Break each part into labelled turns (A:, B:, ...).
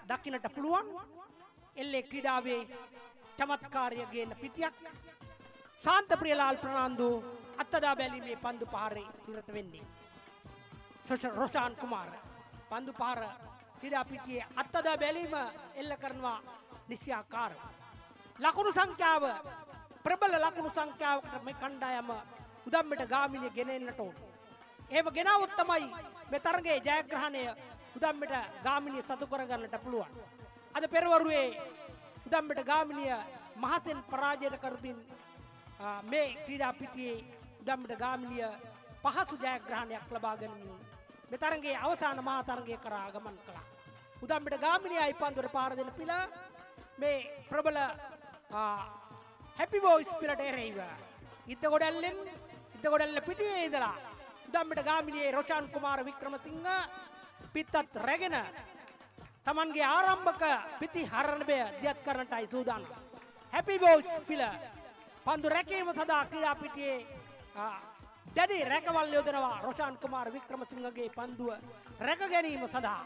A: දකින්නට පුළුවන්. එල්ලේ ක්‍රීඩාවේ චමත්කාරය ගේන පිටියක්. සාන්තප්‍රියලාල් ප්‍රනාන්දු අත්දා බැලීමේ පන්දු පහරේ නිරත වෙන්නේ. රොෂාන් කුමාර පන්දු පහර ක්‍රීඩා පිටියේ අත්දා බැලීම එල්ල කරනවා නිශ්‍යාකාර. ලකුණු සංඛ්‍යාව ප්‍රබල ලකුණු සංඛ්‍යාවකට මේ කණ්ඩායම උදම්බෙට ගාමිණිය ගෙනෙන්නට ඕන. එහෙම ගෙනාවොත් තමයි මේ තරගයේ ජයග්‍රහණය උදම්බෙට ගාමිණිය සතු කරගන්නට පුළුවන්. අද පෙරවරුවේ උදම්බෙට ගාමිණිය මහතෙන් පරාජයට කරමින් මේ ක්‍රීඩා පිටියේ උදම්බෙට ගාමිණිය පහසු ජයග්‍රහණයක් ලබා ගැනීම මේ තරගයේ අවසාන මහා තරගය කරා ගමන් කළා. උදම්බෙට ගාමිණියයි පන්දුවට පාර දෙන පිළ මේ ප්‍රබල හැපි බෝයිස් පිළට එරෙහිව ඉද්දගොඩැල්ල පිටියේ ඉඳලා උදම්බෙට ගාමිණියේ රොෂාන් කුමාර වික්‍රමසිංහ පිත්තත් රැගෙන තමන්ගේ ආරම්භක පිති හරණබය දියත් කරන්නටයි සූදානම්. හැපි බෝයිස් පිළ පන්දු රැකීම සඳහා ක්‍රීඩා පිටියේ දැඩි රැකවල් යොදනවා රොෂාන් කුමාර වික්‍රමසිංහගේ පන්දුව රැක ගැනීම සඳහා.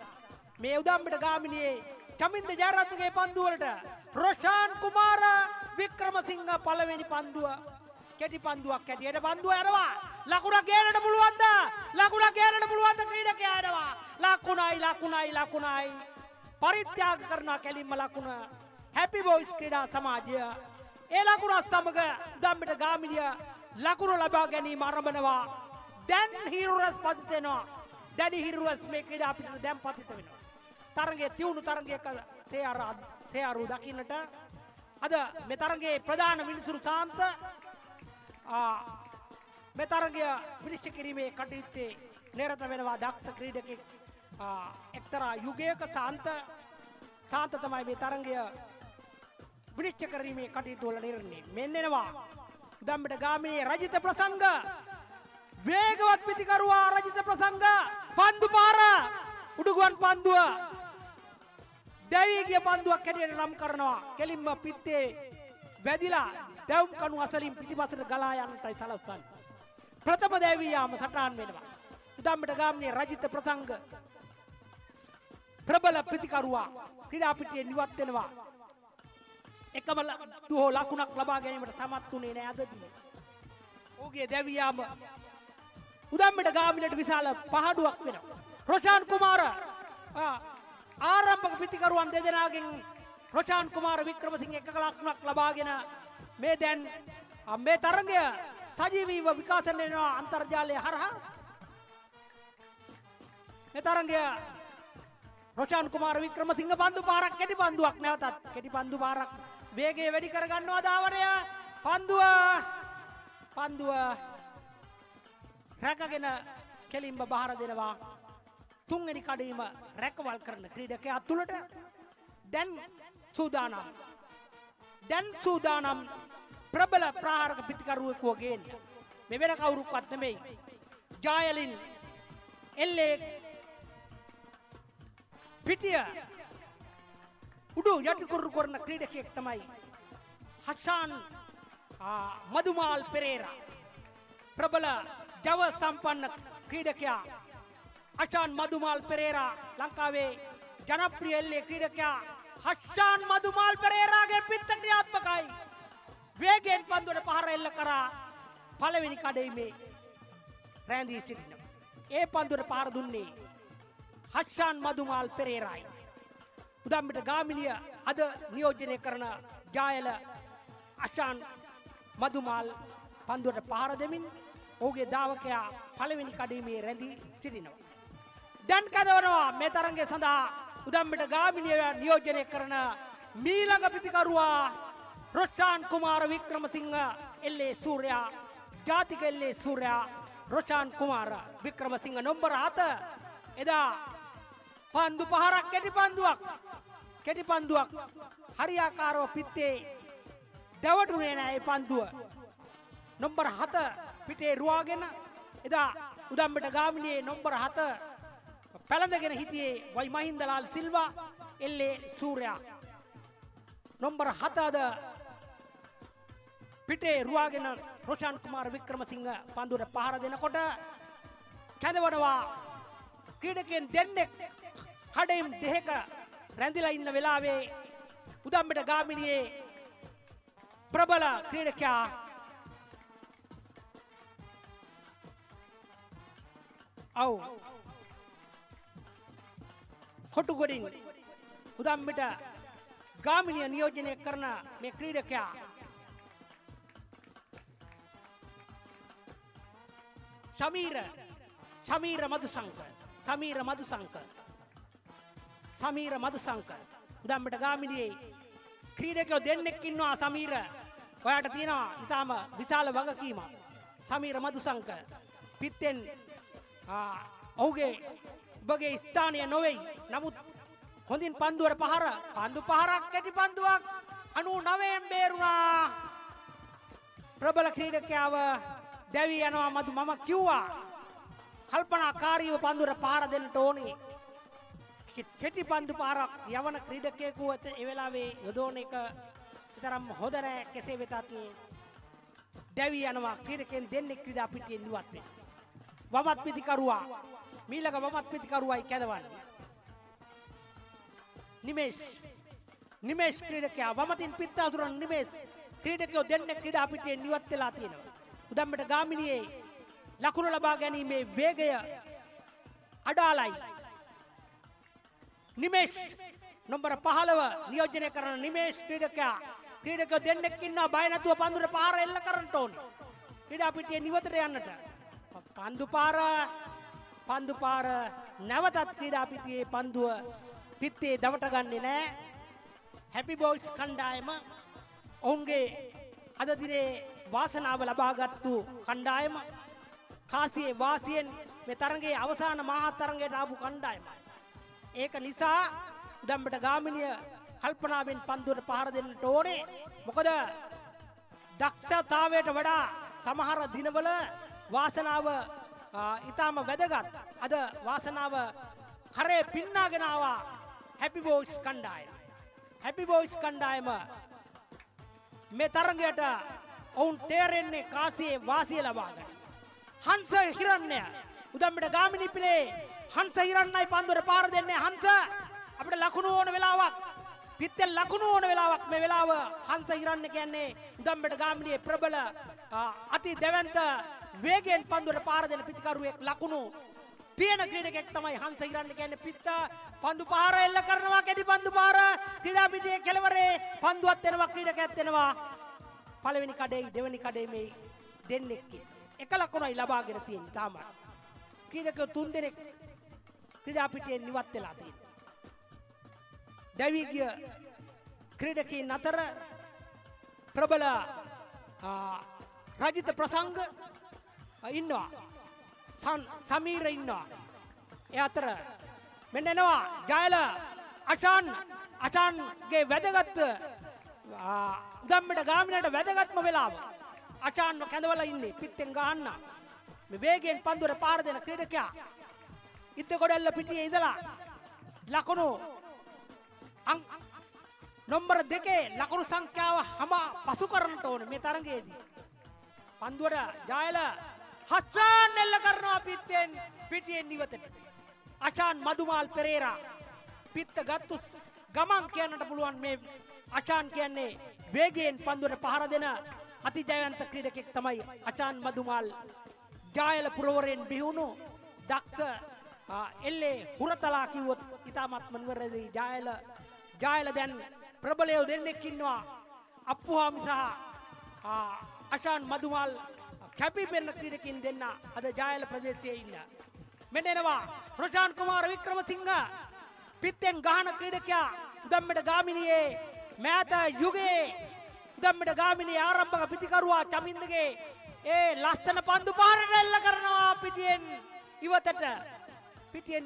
A: මේ උදම්බෙට ගාමිණියේ චමින්ද ජයරත්නගේ පන්දුව වලට රොෂාන් කුමාර වික්‍රමසිංහ පළවෙනි පන්දුව කෙටි පන්දුවක් හැටියට පන්දුව යනවා. ලකුණ ගේන්නට පුළුවන්ද? ලකුණ ගේන්නට පුළුවන්ද? ක්‍රීඩකයා යනවා. ලකුණයි පරිත්‍යාග කරන කැලින්ම ලකුණ හැපි බෝයිස් ක්‍රීඩා සමාජය. ඒ ලකුණත් සමග උදම්බෙට ගාමිණිය ලකුණු ලබා ගැනීම ආරම්භනවා. දැන් හිරුරස් පතිත වෙනවා. දැඩි හිරුරස් මේ ක්‍රීඩා පිටට දැන් පතිත වෙනවා. තරගයේ තියුණු තරගයක සේයාරු දකින්නට අද මේ තරගයේ ප්‍රධාන මිනිසුරු සාන්ත මේ තරගය විනිශ්චය කිරීමේ කටයුත්තේ නිරත වෙනවා. දක්ෂ ක්‍රීඩකෙක් එක්තරා යුගයක සාන්ත තමයි මේ තරගය විනිශ්චය කිරීමේ කටයුතු වල නිරන්නේ. මෙන්න එනවා උදම්බෙට ගාමිණී රජිත ප්‍රසංග වේගවත් පිතිකරුවා රජිත ප්‍රසංග පන්දු පාර උඩුගුවන් පන්දුව දැවී ගිය පන්දුවක් හැටියට නම් කරනවා. කෙලින්ම පිත්තේ වැදිලා දැවුම් කණු අසලින් පිටිපසට ගලා යන්නටයි සලස්වන්නේ. ප්‍රථම දැවී යාම සටහන් වෙනවා. උදම්බෙට ගාමිණී රජිත ප්‍රසංග ප්‍රබල පිතිකරුවා ක්‍රීඩා පිටියේ නිවත් වෙනවා. එකම දුහෝ ලකුණක් ලබා ගැනීමට සමත් වුණේ නැහැ අදදී. ඔහුගේ දැවී යාම උදම්බෙට ගාමිණීට විශාල පහඩුවක් වෙනවා. රොෂාන් කුමාර ආරම්භක පිතිකරුවන් දෙදෙනාගෙන් රොෂාන් කුමාර වික්‍රමසිංහ එක ලකුණක් ලබාගෙන මේ දැන් මේ තරගය සජීවීව විකාශනය වෙනවා අන්තර්ජාලය හරහා. මේ තරගය රොෂාන් කුමාර වික්‍රමසිංහ පන්දු පාරක් කෙටි පන්දුවක් නැවතත් කෙටි පන්දු පාරක් වේගය වැඩි කර ගන්නවා ධාවනය. පන්දුව රැකගෙන කෙලින්ම බහර දෙනවා. තුන්වෙනි කඩේම රැකවල් කරන ක්‍රීඩකයා තුලට දැන් සූදානම් ප්‍රබල ප්‍රහාරක පිටිකරුවෙකු ගේන්න. මේ වෙන කවුරුක්වත් නෙමෙයි. ජායලින් එල්ලේ පිටිය උඩු යටිකුරු කරන ක්‍රීඩකයෙක් තමයි හෂාන් මදුමාල් පෙරේරා. ප්‍රබල ජව සම්පන්න ක්‍රීඩකයා හෂාන් මදුමාල් පෙරේරා ලංකාවේ ජනප්‍රිය එල්ලේ ක්‍රීඩකයා හෂාන් මදුමාල් පෙරේරාගේ පිත්ත ක්‍රියාත්මකයි. වේගයෙන් පන්දුවට පහර එල්ල කරා පළවෙනි කඩේමේ රැඳී සිටිනවා. ඒ පන්දුවට පහර දුන්නේ හෂාන් මදුමාල් පෙරේරායි. උදම්බෙට ගාමිණිය අද නියෝජනය කරන ජායල හෂාන් මදුමාල් පන්දුවට පහර දෙමින් ඔහුගේ දාවකයා පළවෙනි කඩේමේ රැඳී සිටිනවා. දැන් කැදවනවා මේ තරගය සඳහා උදම්බෙට ගාමිණිය නියෝජනය කරන මීළඟ පිතිකරුවා රොෂාන් කුමාර වික්‍රමසිංහ එල්ලේ සූර්යා ජාතික එල්ලේ සූර්යා රොෂාන් කුමාර වික්‍රමසිංහ නම්බර 7 එදා පන්දු පහරක් කෙටි පන්දුවක් හරියාකාරව පිත්තේ දවටුනේ නැහැ. පන්දුව නම්බර 7 පිටේ රුවාගෙන එදා උදම්බෙට ගාමිණියේ නම්බර 7 පැලඳගෙන හිටියේ වයි මහින්දලාල් සිල්වා එල්ලේ සූර්යා. නම්බර 7 අද පිටේ රුවාගෙන රොෂාන් කුමාර වික්‍රමසිංහ පන්දුවට පහර දෙනකොට කැඳවනවා ක්‍රීඩකයන් දෙන්නෙක් කඩේම් දෙක රැඳිලා ඉන්න වෙලාවේ උදම්බෙට ගාමිණියේ ප්‍රබල ක්‍රීඩකයා කොටුගොඩින් උදම්බෙට ගාමිණිය නියෝජනය කරන මේ ක්‍රීඩකයා සමීර මදුසංක උදම්බෙට ගාමිණියේ ක්‍රීඩකයෝ දෙන්නෙක් ඉන්නවා. සමීර ඔයාට තියෙනවා ඊටාම විශාල වගකීමක්. සමීර මදුසංක පිටෙන් ඔහුගේ ස්ථානය නොවේයි. නමුත් හොඳින් පන්දුවට පන්දු පහරක් කැටි පන්දුවක් 99න් බේරුණා. ප්‍රබල ක්‍රීඩකයාව දැවි යනවා. මදු මම කිව්වා කල්පනාකාරීව පන්දුවට පහර දෙන්නට ඕනේ. කෙටි පන්දු පාරක් යවන ක්‍රීඩකයෙකු ඒ වෙලාවේ යොදවන එක තරම් හොඳ නැහැ. කෙසේ වෙතත් දැවි යනවා. ක්‍රීඩකයන් දෙන්නෙක් ක්‍රීඩා පිටියෙන් ඉවත් වෙනවා. වමත් පිටිකරුවා මීළඟ වමත් පිටිකරුවයි කැදවන්නේ. නිමේෂ් ක්‍රීඩකයා වමතින් පිට අතුරන නිමේෂ් ක්‍රීඩකයෝ දෙන්නෙක් ක්‍රීඩා පිටියෙන් ඉවත් වෙලා තියෙනවා. උදම්බෙට ගාමිණියේ ලකුණු ලබා ගැනීමේ වේගය අඩාලයි. නිමේෂ් නම්බර 15 නියෝජනය කරන නිමේෂ් ක්‍රීඩකයෝ දෙන්නෙක් ඉන්නවා. බය නැතුව පන්දුට පාර එල්ල කරන්න ඕනේ. ක්‍රීඩා පිටියෙන් ඉවතට යන්නට. පන්දු පාර නැවතත් ක්‍රීඩා පිටියේ පන්දුව පිත්තේ දවට ගන්නේ නැහැ. හැපි බොයිස් කණ්ඩායම ඔවුන්ගේ අද දිනේ වාසනාව ලබාගත්තු කණ්ඩායම කාසියේ වාසියෙන් මේ තරගයේ අවසාන මහා තරගයට ආපු කණ්ඩායම. ඒක නිසා උදම්බෙට ගාමිණිය කල්පනාවෙන් පන්දුවට පහර දෙන්නට ඕනේ. මොකද දක්ෂතාවයට වඩා සමහර දිනවල වාසනාව ඊටාම වැදගත්. අද වාසනාව කරේ පින්නාගෙන ආවා හැපි බොයිස් කණ්ඩායම. හැපි බොයිස් කණ්ඩායම මේ තරගයට ඔවුන් තේරෙන්නේ කාසියේ වාසිය ලබා ගන්න. හංස හිරණ්‍ය උදම්බෙට ගාමිණී පිලේ හංස හිරන්නයි පන්දුවට පාර දෙන්නේ. හංස අපිට ලකුණු ඕන වෙලාවක් පිත්තෙන් ලකුණු ඕන වෙලාවක් මේ වෙලාව හංස හිරන්න කියන්නේ උදම්බෙට ගාමිණියේ ප්‍රබල අති දැවැන්ත වේගයෙන් පන්දුවට පාර දෙන පිටිකරුවෙක් ලකුණු තියෙන ක්‍රීඩකෙක් තමයි හංස හිරන්න කියන්නේ. පිත්ත පන්දු පාර එල්ල කරනවා. කැටි පන්දු පාර ක්‍රීඩා පිටියේ කෙළවරේ පන්දුවත් එනවා. ක්‍රීඩකයෙක් එනවා. පළවෙනි කඩේ දෙවෙනි කඩේ මේ දෙන්නෙක් එක ලකුණයි ලබාගෙන තියෙන්නේ. තාම ක්‍රීඩකයෝ 3 දෙනෙක් ක්‍රීඩා පිටියෙන් ඉවත් වෙලා තියෙනවා. දැවි ගිය ක්‍රීඩකයන් අතර ප්‍රබල රජිත ප්‍රසංග ඉන්නවා. සමීර ඉන්නවා. ඒ අතර මෙන්න එනවා ජයල අචාන්ගේ වැදගත් උදම්බෙට ගාමිණියට වැදගත්ම වෙලාව. අචාන්ව කැඳවලා ඉන්නේ පිටෙන් ගහන්න. මේ වේගයෙන් පන්දුවට පාර දෙන ක්‍රීඩකයා ඉත්තකොඩැල්ල පිටියේ ඉඳලා ලකුණු නම්බර 2 ලකුණු සංඛ්‍යාව පසු කරන්නට ඕනේ මේ තරගයේදී. පන්දුවට ජයල හස්සන් එල්ල කරනවා පිටියෙන් ඉවතට. අචාන් මදුමාල් පෙරේරා පිත්ත ගත්තු ගමන් කියන්නට පුළුවන්. මේ අචාන් කියන්නේ වේගයෙන් පන්දුවට පහර දෙන අති ජයවන්ත ක්‍රීඩකෙක් තමයි අචාන් මදුමාල්. ජයල පුරවරයෙන් බිහුණු දක්ෂ එල්ලේ හුරතලා කිව්වොත් ඉතාමත්ම නිවැරදි. ජයල දැන් ප්‍රබලයෝ දෙන්නෙක් ඉන්නවා. අප්පුහාමි සහ අචාන් මදුමාල් කැපී පෙනෙන ක්‍රීඩකින් දෙන්න අද ජයල ප්‍රදේශයේ ඉන්න. මෙන්න එනවා රොෂාන් කුමාර වික්‍රමසිංහ පිටෙන් ගහන ක්‍රීඩකයා උදම්බෙට ගාමිණියේ මෑත යුගයේ උදම්බෙට ගාමිණියේ ආරම්භක පිටිකරුවා චමින්දගේ ඒ ලස්සන පන්දු පාරට එල්ල කරනවා පිටියෙන්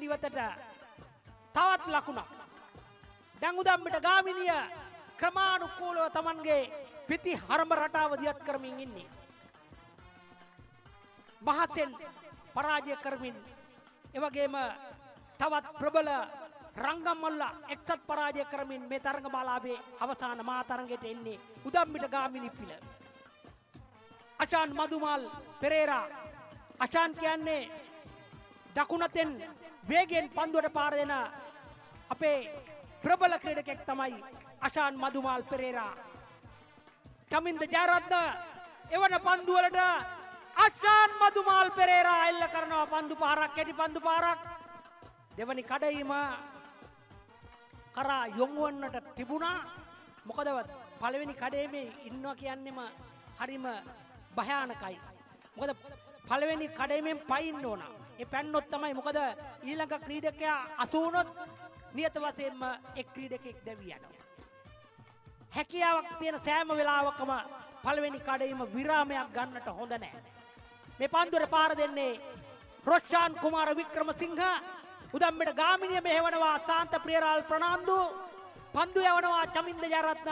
A: ඉවතට. තවත් ලකුණක්. දැන් උදම්බෙට ගාමිණිය ක්‍රමානුකූලව Tamanගේ පිටි හරඹ රටාව දියත් කරමින් ඉන්නේ. මහසෙන් පරාජය කරමින් එවැගේම තවත් ප්‍රබල රංගම්මල්ල එක්සත් පරාජය කරමින් මේ තරගමාලාවේ අවසාන මහා තරගයට එන්නේ උදම්බෙට ගාමිණී පිළ. අචාන් මදුමාල් පෙරේරා. අචාන් කියන්නේ දකුණතෙන් වේගයෙන් පන්දුවට පාර දෙන අපේ ප්‍රබල ක්‍රීඩකයෙක් තමයි අෂාන් මදුමාල් පෙරේරා. චමින්ද ජයරත්න එවන පන්දු වලට අෂාන් මදුමාල් පෙරේරා එල්ල කරනවා පන්දු පාරක් කැටි පන්දු පාරක්. දෙවනි කඩයිම කරා යොමු වන්නට තිබුණා. මොකද පළවෙනි කඩේමේ ඉන්නවා කියන්නේම හරිම භයානකයි. මොකද පළවෙනි කඩේමෙන් පයින්න ඕන. ඒ පැන්නොත් තමයි මොකද ඊළඟ ක්‍රීඩකයා අතු වුණොත් නියත වශයෙන්ම එක් ක්‍රීඩකෙක් දැවි යනවා. හැකියාවක් තියෙන සෑම වෙලාවකම පළවෙනි කඩේම විරාමයක් ගන්නට හොඳ නැහැ. මේ පන්දුවට පාර දෙන්නේ රොෂාන් කුමාර වික්‍රමසිංහ. උදම්බෙට ගාමිණිය මෙහෙවනවා ශාන්ත ප්‍රියරාල් ප්‍රනාන්දු. පන්දු යවනවා චමින්ද ජයරත්න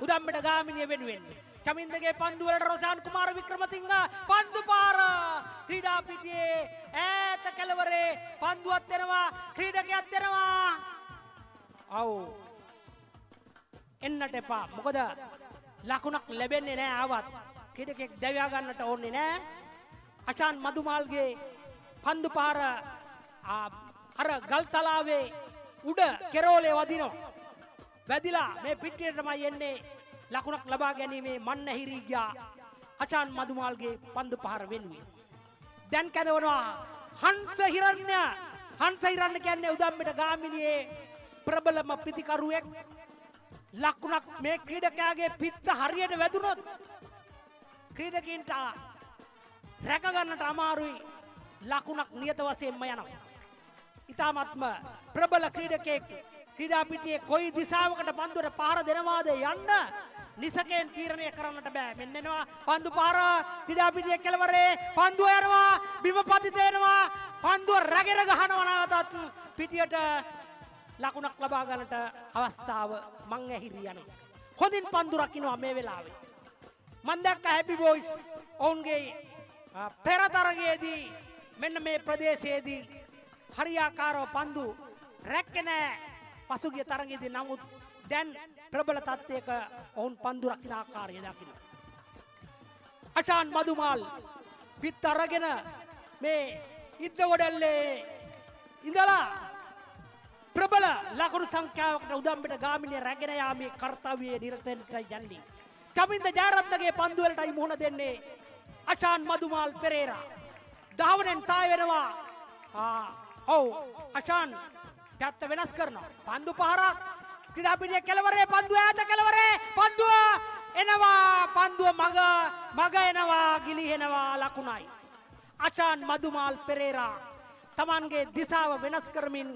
A: උදම්බෙට ගාමිණිය වෙනුවෙන්. චමින්දගේ පන්දු වලට රොෂාන් කුමාර වික්‍රමසිංහ පන්දු පාර ක්‍රීඩා පිටියේ ඈත කෙළවරේ පන්දුවක් දෙනවා ක්‍රීඩකයක් දෙනවා. අව් එන්නට එපා. මොකද ලකුණක් ලැබෙන්නේ නැහැ ආවත් ක්‍රීඩකෙක් දැවියා ගන්නට ඕනේ නැහැ. අෂාන් මදුමාල්ගේ පන්දු පාර අර ගල් තලාවේ උඩ කෙරෝලේ වදිනවා. වැදිලා මේ පිටියටමයි එන්නේ ලකුණක් ලබා ගැනීමේ මන්නහිරී ගියා අෂාන් මදුමාල්ගේ පන්දු පහර වෙනුවෙන්. දැන් කැදවනවා හංස හිරණ්‍ය. හංස හිරණ්‍ය කියන්නේ උදම්බෙට ගාමිණියේ ප්‍රබලම පිතිකරුවෙක්. ලකුණක් මේ ක්‍රීඩකයාගේ පිත්ත හරියට වැදුනොත් ක්‍රීඩකින්ට රැක ගන්නට අමාරුයි. ලකුණක් නියත වශයෙන්ම යනවා. ඉතාමත්ම ප්‍රබල ක්‍රීඩකයෙක් ක්‍රීඩා පිටියේ කොයි දිශාවකට පන්දුවට පාර දෙනවාද යන්න නිසකෙන් තීරණය කරන්නට බෑ. මෙන්න එනවා පන්දු පාර ක්‍රීඩා පිටියේ කෙළවරේ පන්දුව යනවා බිම පතිත වෙනවා පන්දුව රැගෙන ගහනවා නැවතත් පිටියට ලකුණක් ලබා ගන්නට අවස්ථාව මං ඇහිරි යනවා. හොඳින් පන්දු රකින්නවා මේ වෙලාවේ. මම දැක්ක හැපි බොයිස් ඔවුන්ගේ පෙර තරගයේදී මෙන්න මේ ප්‍රදේශයේදී හරියාකාරව පන්දු රැක්කේ නැහැ පසුගිය තරගයේදී. නමුත් දැන් ප්‍රබල තත්ත්වයක ඔවුන් පන්දු රකින්න ආකාරය දකින්න. අෂාන් මදුමාල් පිට අරගෙන මේ ඉද්දගොඩල්ලේ ඉඳලා ප්‍රබල ලකුණු සංඛ්‍යාවකට උදම්බෙට ගාමිණිය රැගෙන යාමේ කර්තව්‍යයේ නිරත යන්නේ. චමින්ද ජයරත්නගේ පන්දු වලටයි මුහුණ දෙන්නේ අෂාන් මදුමාල් පෙරේරා. ධාවනෙන් තාය වෙනවා. ඔව් අෂාන් පැත්ත වෙනස් කරනවා. පන්දු පහරක් ක්‍රීඩා පිටියේ කෙළවරේ පන්දුව ඈත කෙළවරේ පන්දුව එනවා පන්දුව මග එනවා ගිලිහෙනවා ලකුණයි. අෂාන් මදුමාල් පෙරේරා තමන්ගේ දිශාව වෙනස් කරමින්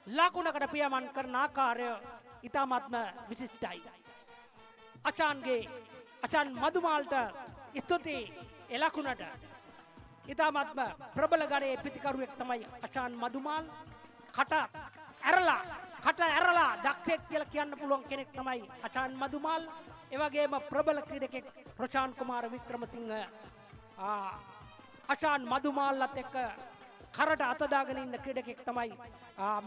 A: ලකුණකට පියමන් කරන ආකාරය ඉතාමත්ම විශිෂ්ටයි. අෂාන් මදුමාල්ට ස්තුතියි එලකුණට. ඉතාමත්ම ප්‍රබල ගණයේ පිතිකරුවෙක් තමයි අෂාන් මදුමාල්. කට ඇරලා දක්ෂයෙක් කියලා කියන්න පුළුවන් කෙනෙක් තමයි අෂාන් මදුමාල්. ඒ වගේම ප්‍රබල ක්‍රීඩකෙක් රොෂාන් කුමාර වික්‍රමසිංහ. අෂාන් මදුමාල්ලත් එක්ක කරට අත දාගෙන ඉන්න ක්‍රීඩකෙක් තමයි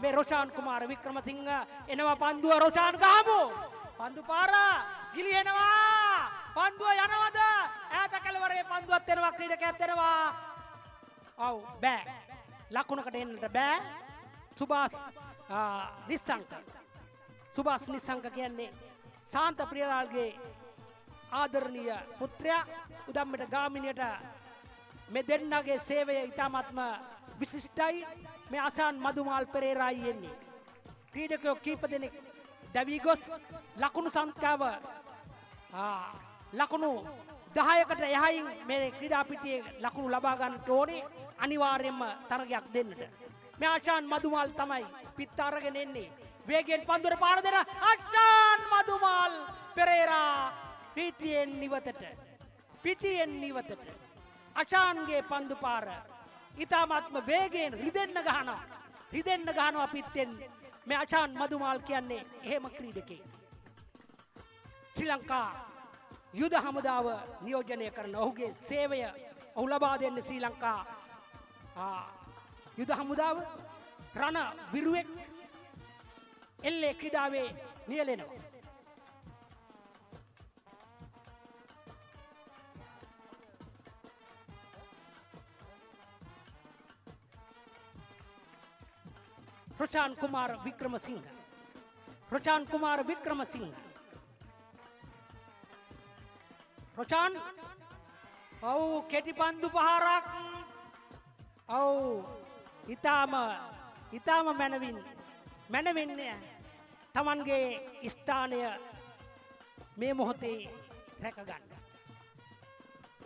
A: මේ රොෂාන් කුමාර වික්‍රමසිංහ. එනවා පන්දුව රොෂාන් ගහමු. පන්දු පාර ගිලිහෙනවා. පන්දුව යනවද? ඈත කෙළවරේ පන්දුවත් එනවා ක්‍රීඩකයෙක් එනවා. ඔව් බෑ. ලකුණකට එන්නට බෑ. සුභාස් නිස්සංක කියන්නේ ශාන්ත ප්‍රියරාල්ගේ ආදරණීය පුත්‍රයා. උදම්බෙට ගාමිණියට මේ දෙන්නගේ සේවය ඉතාමත්ම විශිෂ්ටයි. මේ අෂාන් මදුමාල් පෙරේරායි එන්නේ. ක්‍රීඩකයෝ කීප දෙනෙක් දැවී ගොස් ලකුණු සංඛ්‍යාව ලකුණු 10කට එහයින් මේ ක්‍රීඩා පිටියේ ලකුණු ලබා ගන්නට ඕනේ. අනිවාර්යයෙන්ම තරගයක් දෙන්නට. මේ අෂාන් මදුමාල් තමයි පිට අරගෙන එන්නේ. වේගයෙන් පන්දුවට පාර දෙන අෂාන් මදුමාල් පෙරේරා පිටියෙන් නිවතට අෂාන්ගේ පන්දු පාර ඉතාමත්ම වේගයෙන් රිදෙන්න ගහනවා පිටෙන්. මේ අෂාන් මදුමාල් කියන්නේ එහෙම ක්‍රීඩකයෙක්. ශ්‍රී ලංකා යුද හමුදාව නියෝජනය කරන ඔහුගේ සේවය ඔහු ලබා දෙන්නේ ශ්‍රී ලංකා යුද හමුදාව. රණ විරුවෙක් එල්ලේ ක්‍රීඩාවේ නියැලෙනවා. රොෂාන් කුමාර වික්‍රමසිංහ රොෂාන් කුමාර වික්‍රමසිංහ. රොෂාන් ඔව් කෙටි පන්දු පහරක්. ඔව් ඊටාම මැනවින් තමන්ගේ ස්ථානය මේ මොහොතේ රැක ගන්න.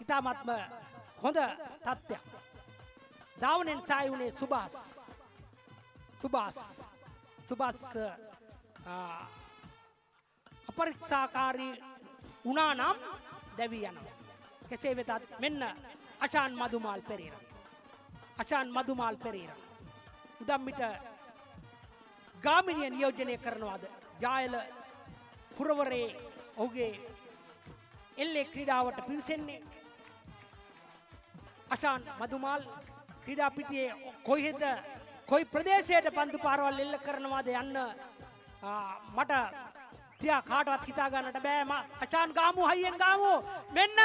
A: ඊටාමත්ම හොඳ තත්ත්වයක්. ධාවනෙන් සාය වුණේ සුභාස් අපරීක්ෂාකාරී වුණා නම් දැවී යනවා. කෙසේ වෙතත් මෙන්න අෂාන් මදුමාල් පෙරේරා උදම්මිට ගාමිණිය නියෝජනය කරනවාද ජායල පුරවරේ ඔහුගේ එල්ලේ ක්‍රීඩාවට පිවිසෙන්නේ. අෂාන් මදුමාල් ක්‍රීඩා පිටියේ කොයි ප්‍රදේශයට පන්දු පාරවල් එල්ල කරනවාද යන්න මට තියා කාටවත් හිතා ගන්නට බෑ. අෂාන් ගාමු හයියෙන් ගාමු. මෙන්න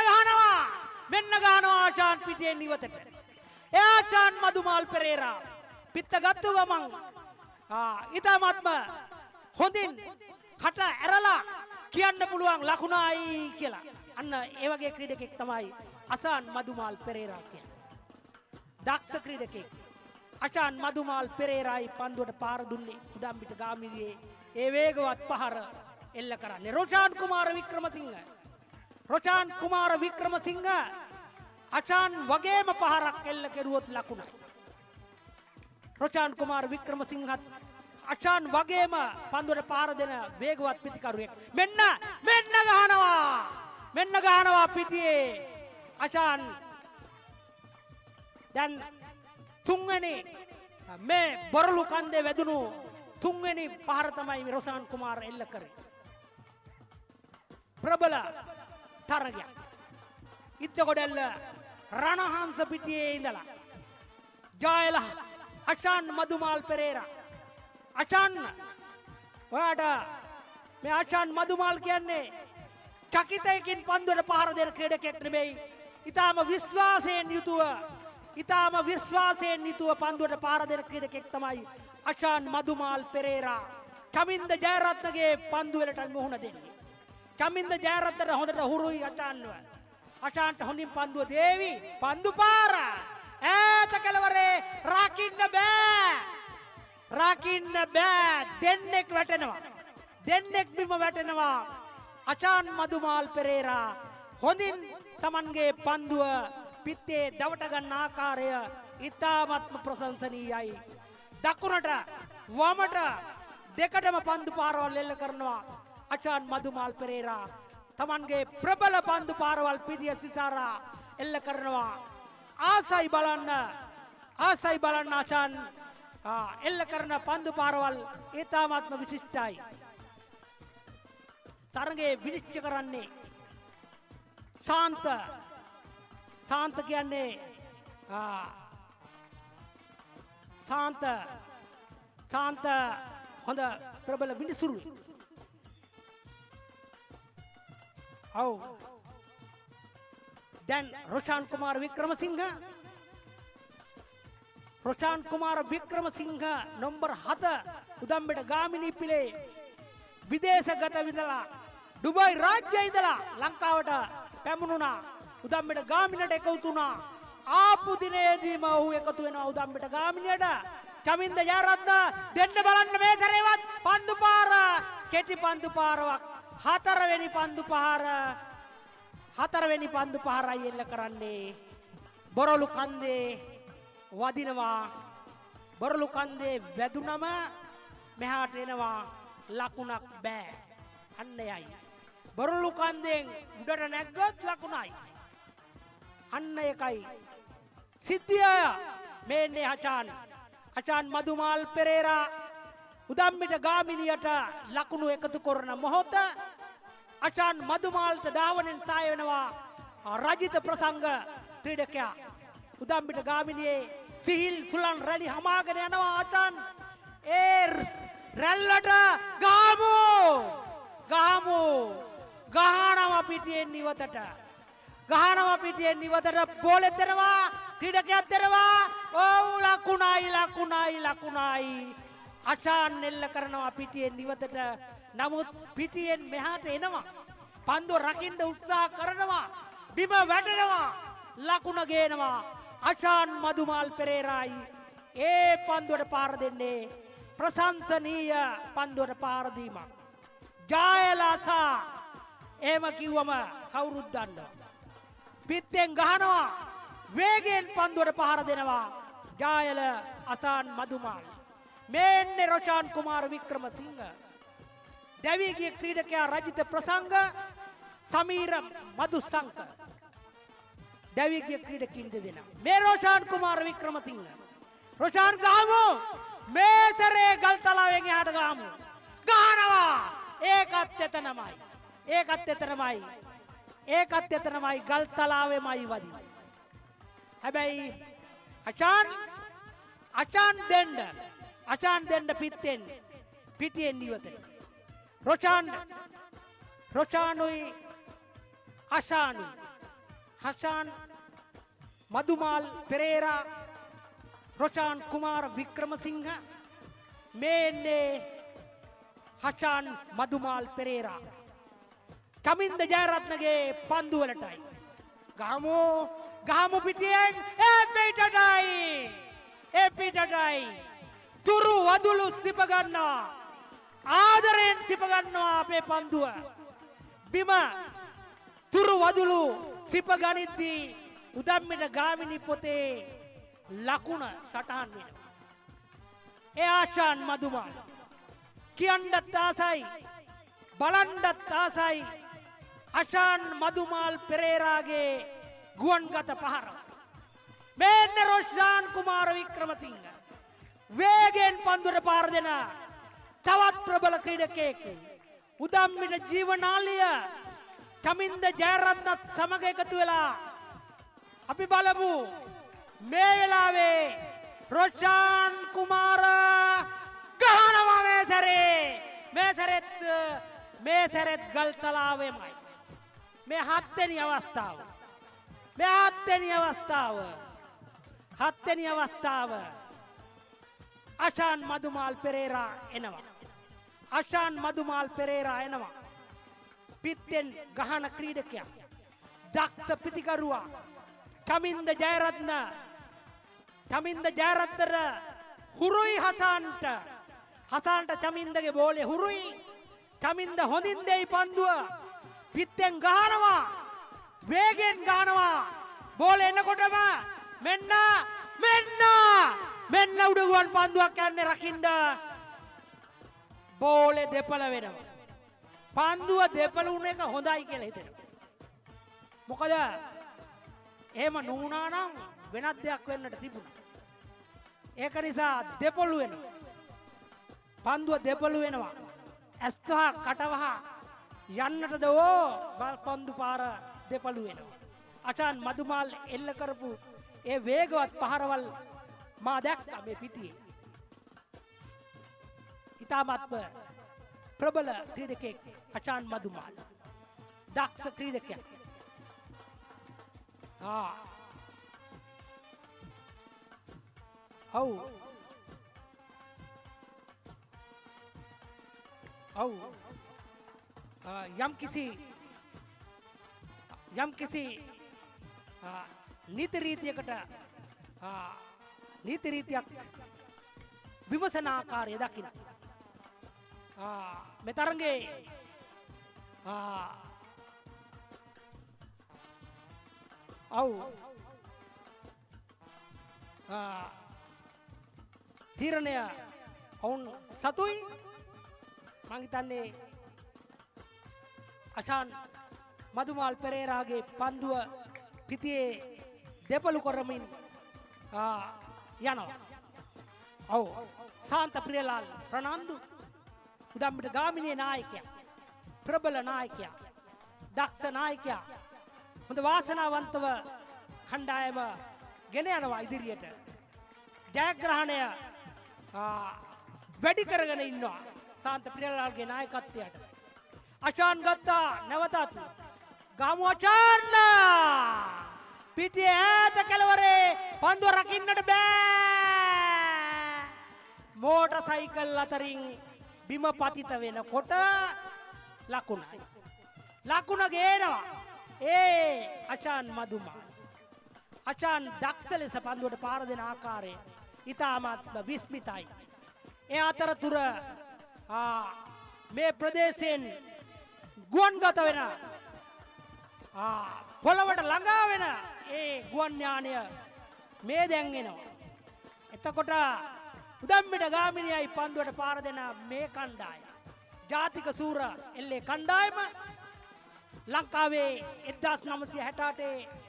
A: ගහනවා අෂාන් පිටියෙන් ඉවතට. එයා අෂාන් මදුමාල් පෙරේරා පිත්ත ගත්තු ගමන් ඊටාත්ම හොඳින් කට ඇරලා කියන්න පුළුවන් ලකුණයි කියලා. අන්න ඒ වගේ ක්‍රීඩකෙක් තමයි අෂාන් මදුමාල් පෙරේරා කියන්නේ. දක්ෂ ක්‍රීඩකෙක්. අෂාන් මදුමාල් පෙරේරායි පන්දුවට පාර දුන්නේ උදම්බිට ගාමිණියේ ඒ වේගවත් පහර එල්ල කරන්නේ රොෂාන් කුමාර වික්‍රමසිංහ අෂාන් වගේම පහරක් එල්ල කෙරුවොත් ලකුණයි. රොෂාන් කුමාර වික්‍රමසිංහත් අෂාන් වගේම පන්දුවට පාර දෙන වේගවත් පිතිකරුවෙක්. මෙන්න ගහනවා පිටියේ අෂාන්. දැන් තුන්වෙනි මේ බොරළු කන්දේ වැදුණු තුන්වෙනි පහර තමයි රොෂාන් කුමාර එල්ල කරේ. ප්‍රබල තරගයක්. ඉත්තකොඩැල්ල රණහංස පිටියේ ඉඳලා ජායල අෂාන් මදුමාල් පෙරේරා. අෂාන් ඔයාට මේ අෂාන් මදුමාල් කියන්නේ චකිතයකින් පන්දුවට පහර දෙන ක්‍රීඩකෙක් නෙමෙයි. ඊටාම විශ්වාසයෙන් යුතුව පන්දුවට පාර දෙන ක්‍රීඩකෙක් තමයි අෂාන් මදුමාල් පෙරේරා. චමින්ද ජයරත්නගේ පන්දු වලට මුහුණ දෙන්නේ. චමින්ද ජයරත්නට හොඳට හුරුයි අෂාන්ව. අෂාන්ට හොඳින් පන්දුව දේවි. පන්දු පාර ඈත කෙළවරේ රකින්න බෑ. දෙන්නෙක් බිම වැටෙනවා. අෂාන් මදුමාල් පෙරේරා හොඳින් තමන්ගේ පන්දුව පිත්තේ දවට ගන්න ආකාරය ඉතාමත්ම ප්‍රශංසනීයයි. දකුණට වමට දෙකටම පන්දු පාරවල් එල්ල කරනවා අෂාන් මදුමාල් පෙරේරා. තමන්ගේ ප්‍රබල පන්දු පාරවල් පිටිය සිසාරා එල්ල කරනවා. ආසයි බලන්න අෂාන් එල්ල කරන පන්දු පාරවල් ඉතාමත්ම විශිෂ්ටයි. තරගයේ විනිශ්චය කරන්නේ ශාන්ත කියන්නේ ශාන්ත හොඳ ප්‍රබල විනිසුරු. ඔව් දැන් රොෂාන් කුමාර වික්‍රමසිංහ නම්බර් 7 උදම්බෙට ගාමිණී පිලේ විදේශගත විදලා ඩුබයි රාජ්‍යයේ ඉඳලා ලංකාවට පැමුණුණා. උදම්බෙට ගාමිණට එකතු වුණා. ආපු දිනේදීම ඔහු එකතු වෙනවා උදම්බෙට ගාමිණියට. චමින්ද ජයරත්න දෙන්න බලන්න මේ සැරේවත් පන්දු පාර කෙටි පන්දු පාරක් හතරවෙනි පන්දු පාරයි එල්ල කරන්නේ. බොරළු කන්දේ වදිනවා. බොරළු කන්දේ වැදුනම මෙහාට එනවා ලකුණක් බෑ. අන්න යයි. බොරළු කන්දෙන් උඩට නැග්ගොත් ලකුණයි. අන්න එකයි සිද්ධිය. මේන්නේ අෂාන් මදුමාල් පෙරේරා උදම්මිට ගාමිණියට ලකුණු එකතු කරන මොහොත අෂාන් මදුමාල්ට ධාවනෙන් සාය වෙනවා රජිත ප්‍රසංග ක්‍රීඩකයා. උදම්මිට ගාමිණියේ සිහිල් සුලන් රැලි හමාගෙන යනවා අෂාන්. ඒ රැල්ලට ගහනවා පිටියෙන් ඉවතට බෝලෙත් දෙනවා ක්‍රීඩකයක් දෙනවා. ඔව් ලකුණයි. අචාන් එල්ල කරනවා පිටියෙන් ඉවතට. නමුත් පිටියෙන් මෙහාට එනවා. පන්දුව රකින්න උත්සාහ කරනවා. බිම වැටෙනවා. ලකුණ ගේනවා. අචාන් මදුමාල් පෙරේරායි ඒ පන්දුවට පාර දෙන්නේ ප්‍රශංසනීය පන්දුවට පාර දීමක්. ජායලාසා එහෙම කිව්වම කවුරුත් දන්නවා. පිටෙන් ගහනවා. වේගයෙන් පන්දුවට පහර දෙනවා. ජායල අසාන් මදුමාල්. මේන්නේ රොෂාන් කුමාර වික්‍රමසිංහ. දැවීගේ ක්‍රීඩකයා රජිත ප්‍රසංග සමීර මදුසංක. දැවීගේ ක්‍රීඩකින් දෙදෙනා. මේ රොෂාන් කුමාර වික්‍රමසිංහ. රොෂාන් ගහමු. මේ සැරේ ගල්තලාවෙන් එහාට ගහමු. ගහනවා. ඒකත් එතනමයි. ඒකත් එතනමයි. ඒකත් එතනමයි ගල්තලාවෙමයි වදින. හැබැයි අචාන් දෙන්න පිටියෙන් ඉවතට. රොෂානුයි හෂාන් මදුමාල් පෙරේරා රොෂාන් කුමාර වික්‍රමසිංහ මේන්නේ හෂාන් මදුමාල් පෙරේරා. කමින්ද ජයරත්නගේ පන්දුවලටයි. ගහමු පිටියෙන් ඒ පිටටයි තුරු වදුලු සිප ගන්නවා. ආදරයෙන් සිප ගන්නවා අපේ පන්දුව. බිම තුරු වදුලු සිප ගනිද්දී උදම්මිට ගාමිණී පොතේ ලකුණ සටහන් වෙනවා. ඒ ආශාන් මදුමාල් කියන්නත් ආසයි බලන්නත් ආසයි අශාන් මදුමාල් පෙරේරාගේ ගුවන්ගත පහර. මේන්න රොෂාන් කුමාර වික්‍රමසිංහ වේගෙන් පන්දුවට පාර දෙන තවත් ප්‍රබල ක්‍රීඩකයෙක්. උදම්මිට ජීවනාලිය කමින්ද ජයරත්නත් සමග එකතු වෙලා අපි බලමු මේ වෙලාවේ රොෂාන් කුමාර ගහනවා මේ සැරෙත් ගල්තලාවෙමයි. මේ හත්වෙනි අවස්ථාව අශාන් මදුමාල් පෙරේරා එනවා. පිත්තෙන් ගහන ක්‍රීඩකයා දක්ෂ පිතිකරුවා කමින්ද ජයරත්න හුරුයි හසාන්ට චමින්දගේ බෝලේ හුරුයි. චමින්ද හොඳින් දෙයි පන්දුව පිත්තෙන් ගහනවා. වේගෙන් ගහනවා. බෝල එනකොටම මෙන්න උඩගුවන් පන්දුවක් යන්නේ රකින්න. බෝලේ දෙපළ වෙනවා. පන්දුව දෙපළ වුණ එක හොඳයි කියලා හිතෙනවා. මොකද එහෙම නුණා නම් වෙනත් දෙයක් වෙන්නට තිබුණා. ඒක නිසා දෙපළු වෙනවා. පන්දුව දෙපළු වෙනවා. ඇස්තහ කටවහ යන්නට දවෝ පන්දු පාර දෙපළු වෙනවා. අචාන් මදුමාල් එල්ල කරපු ඒ වේගවත් පහරවල් මා දැක්කා මේ පිටියේ. ඉතාමත්ම ප්‍රබල ක්‍රීඩකයෙක් අචාන් මදුමාල්. දක්ෂ ක්‍රීඩකයෙක්. යම් කිසි නීති රීතියක් විමසන ආකාරය දකින්න. මෙතරගේ තීරණය ඔවුන් සතුයි. මං හිතන්නේ අශාන් මදුමාල් පෙරේරාගේ පන්දුව පිටියේ දෙපළු කරමින් යනවා. සාන්ත ප්‍රියලාල් ප්‍රනාන්දු උදම්මිට ගාමිණී නායකයා, ප්‍රබල නායකයා, දක්ෂ නායකයා හොඳ වාසනාවන්තව කණ්ඩායම ගෙන යනවා ඉදිරියට. ජයග්‍රහණය වැඩි කරගෙන ඉන්නවා සාන්ත ප්‍රියලාල්ගේ නායකත්වයට. අශාන් ගත්තා නැවතත් ගාමු අචාන් පිටියේ ඈත කෙළවරේ පන්දුව රකින්නට මෝටර් සයිකල් අතරින් බිම පතිත වෙනකොට ලකුණයි. ලකුණ ගේනවා. ඒ අචාන් මදුමාල්. අචාන් දක්ෂ ලෙස පන්දුවට පාර දෙන ආකාරය ඉතාමත්ම විස්මිතයි. ඒ අතරතුර මේ ප්‍රදේශයෙන් ගුවන්ගත වෙන පොළවට ළඟා වෙන ඒ ගුවන් යානය මේ දැන් එනවා. එතකොට උදම්මිට ගාමිණියයි පන්දුවට පාර දෙන මේ කණ්ඩායම ජාතික සූර එල්ලේ කණ්ඩායම ලංකාවේ 1968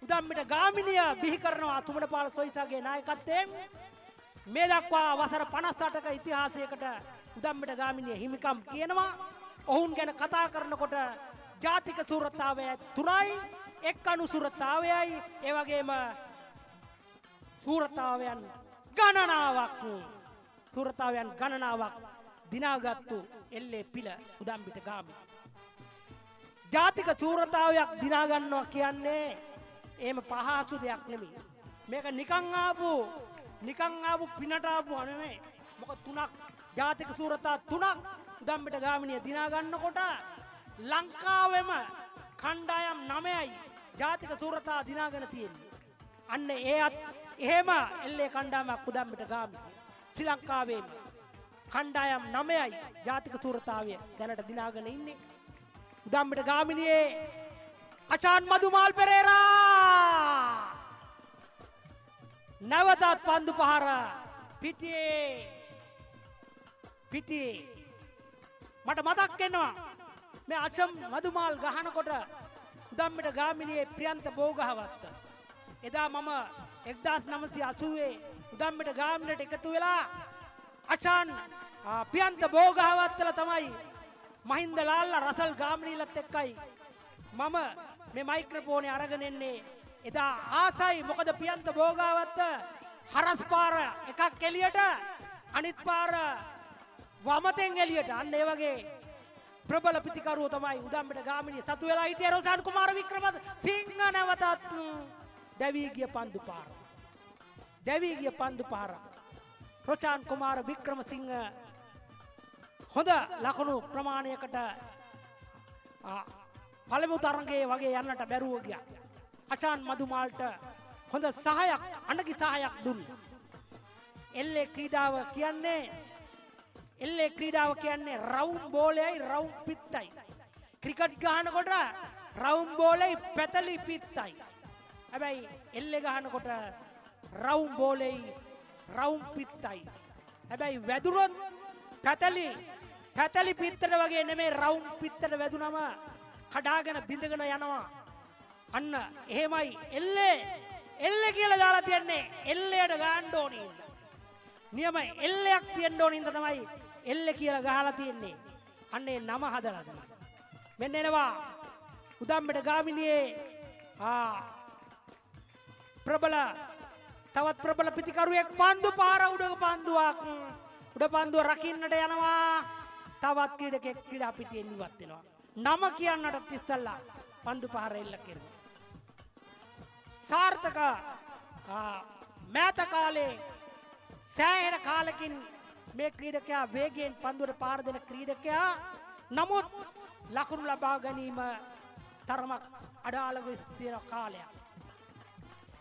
A: උදම්මිට ගාමිණිය බිහි කරනවා තුමඩපාල සොයිසාගේ නායකත්වයෙන්. මේ දක්වා වසර 58ක ඉතිහාසයකට උදම්මිට ගාමිණිය හිමිකම් කියනවා. ඔවුන් ගැන කතා කරනකොට ජාතික සූරතාවය තුනයි, එක් අනුසූරතාවයයි, ඒ වගේම සූරතාවයන් ගණනාවක් දිනාගත්තු එල්ලේ පිළ උදම්මිට ගාමිණිය. ජාතික සූරතාවයක් දිනා ගන්නවා කියන්නේ එහෙම පහසු දෙයක් නෙමෙයි. මේක නිකන් ආපු පිනට ආපු නෙමෙයි. මොකද තුනක් ජාතික සූරතා තුනක් උදම්මිට ගාමිණිය දිනා ගන්නකොට ලංකාවෙම කණ්ඩායම් 9යි ජාතික සූරතා දිනාගෙන තියෙන්නේ. අන්න එහෙම එල්ලේ කණ්ඩායමක් උදම්මිට ගාමිණිය. ශ්‍රී ලංකාවේම කණ්ඩායම් 9යි ජාතික සූරතාවය දැනට දිනාගෙන ඉන්නේ. උදම්මිට ගාමිණියේ අචාන් මදුමාල් පෙරේරා නැවතත් පන්දු පහර පිටියේ මට මතක් වෙනවා මේ අචම් මදුමාල් ගහනකොට උදම්මිට ගාමිණියේ ප්‍රියන්ත බෝගහවත්ත. එදා මම 1980 උදම්මිට ගාමිණියට එකතු වෙලා අචාන් ප්‍රියන්ත බෝගහවත්තල තමයි මහින්ද ලාල්ලා රසල් ගාමිණීලත් එක්කයි මම මේ මයික්‍රොෆෝනේ අරගෙන එන්නේ. එදා ආසයි මොකද ප්‍රියන්ත බෝගහවත්ත හරස් පාර එකක් එළියට අනිත් පාර වමතෙන් එළියට. අන්න ඒ වගේ ප්‍රබල පිතිකරුව තමයි උදම්මිට ගාමිණිය සතු වෙලා හිටියේ. රොෂාන් කුමාර වික්‍රමසිංහ නැවතත් දැවී ගිය පන්දු පාර රොෂාන් කුමාර වික්‍රමසිංහ හොඳ ලකුණු ප්‍රමාණයකට පළමු තරඟයේ වගේ යන්නට බැරුව ගියා. අචාන් මදුමාල්ට හොඳ සහායක් අඬගි සහායක් දුන්නා. එල්ලේ ක්‍රීඩාව කියන්නේ රවුම් බෝලයයි රවුම් පිත්තයි. ක්‍රිකට් ගහනකොට රවුම් බෝලයි පැතලි පිත්තයි. හැබැයි එල්ලේ ගහනකොට රවුම් බෝලයි රවුම් පිත්තයි. හැබැයි වැදුනොත් පැතලි පිත්තට වගේ නෙමෙයි රවුම් පිත්තට වැදුනම කඩාගෙන බිඳගෙන යනවා. අන්න එහෙමයි එල්ලේ කියලා දාලා තියන්නේ. එල්ලයට ගහන්න ඕනේ. නියමයි එල්ලයක් තියෙන්න ඕනේ ඉඳ තමයි එල්ලේ කියලා ගහලා තියන්නේ. අන්නේ නම හදලා තමයි. මෙන්න එනවා උදම්මිට ගාමිණියේ තවත් ප්‍රබල පිතිකරුවෙක් පන්දු පාර උඩ පන්දුව රකින්නට යනවා. තවත් ක්‍රීඩකෙක් ක්‍රීඩා පිටියෙන් ඉවත් වෙනවා. නම කියන්නට ඉස්සල්ලා පන්දු පාර එල්ල කෙරුවා. සාර්ථක මෑත කාලේ සෑහෙන කාලෙකින් මේ ක්‍රීඩකයා වේගයෙන් පන්දුවට පාර දෙන ක්‍රීඩකයා. නමුත් ලකුණු ලබා ගැනීම තරමක් අඩාල වෙන කාලයක්.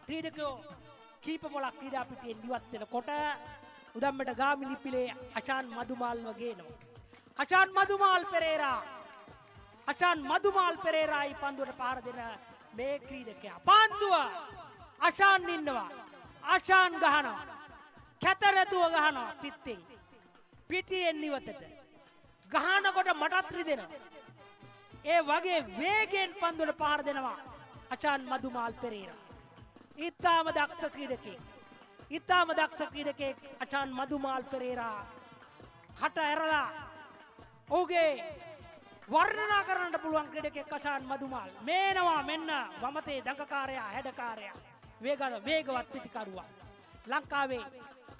A: ක්‍රීඩකයෝ කීප පොලක් ක්‍රීඩා පිටියෙන් ඉවත් වෙනකොට උදම්මිට ගාමිණී පිලේ අචාන් මදුමාල්ව ගේනවා. අචාන් මදුමාල් පෙරේරායි පන්දුවට පාර දෙන මේ ක්‍රීඩකයා. පන්දුව අචාන් ඉන්නවා. අචාන් ගහනවා. කැතරතුව ගහනවා පිත්තෙන්. පිටියෙන් ඉවතට. ගහනකොට මටත් රිදෙනවා. ඒ වගේ වේගයෙන් පන්දුවට පාර දෙනවා අචාන් මදුමාල් පෙරේරා. ඉතාම දක්ෂ ක්‍රීඩකෙක් අචාන් මදුමාල් පෙරේරා. කට ඇරලා ඔහුගේ වර්ණනා කරන්නට පුළුවන් ක්‍රීඩකෙක් අචාන් මදුමාල්. මේනවා මෙන්න වමතේ දඟකාරයා හැඩකාරයා වේගවත් පිතිකරුවා. ලංකාවේ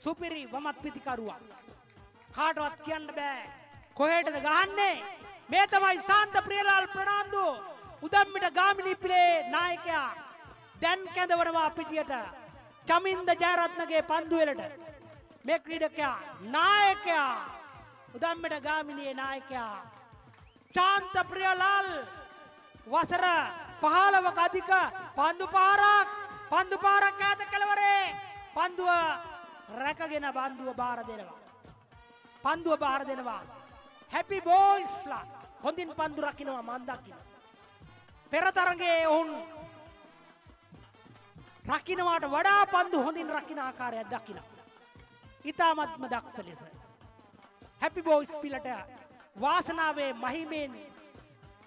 A: සුපිරි වමත් පිතිකරුවා. කාටවත් කියන්න බෑ කොහෙටද ගහන්නේ. මේ තමයි සාන්ත ප්‍රියලාල් ප්‍රනාන්දු උදම්මිට ගාමිණී පිලේ නායකයා. දැන් කැඳවනවා පිටියට චමින්ද ජයරත්නගේ පන්දුවෙලට. මේ ක්‍රීඩකයා නායකයා උදම්මෙට ගාමිණියේ නායකයා චාන්ත ප්‍රියලාල් වසර 15ක අධික පන්දු පාරක් ඈත කෙළවරේ පන්දුව රැකගෙන පන්දුව බාර දෙනවා හැපි බෝයිස්ලා හොඳින් පන්දු රකින්නවා මන් දකින්න පෙර තරඟයේ ඔවුන් රකින්නවාට වඩා පන්දු හොඳින් රකින්න ආකාරයක් දකින්න ඊ타මත්ම දක්ෂ ලෙස හැපි බෝයිස් පිලට වාසනාවේ මහිමෙන්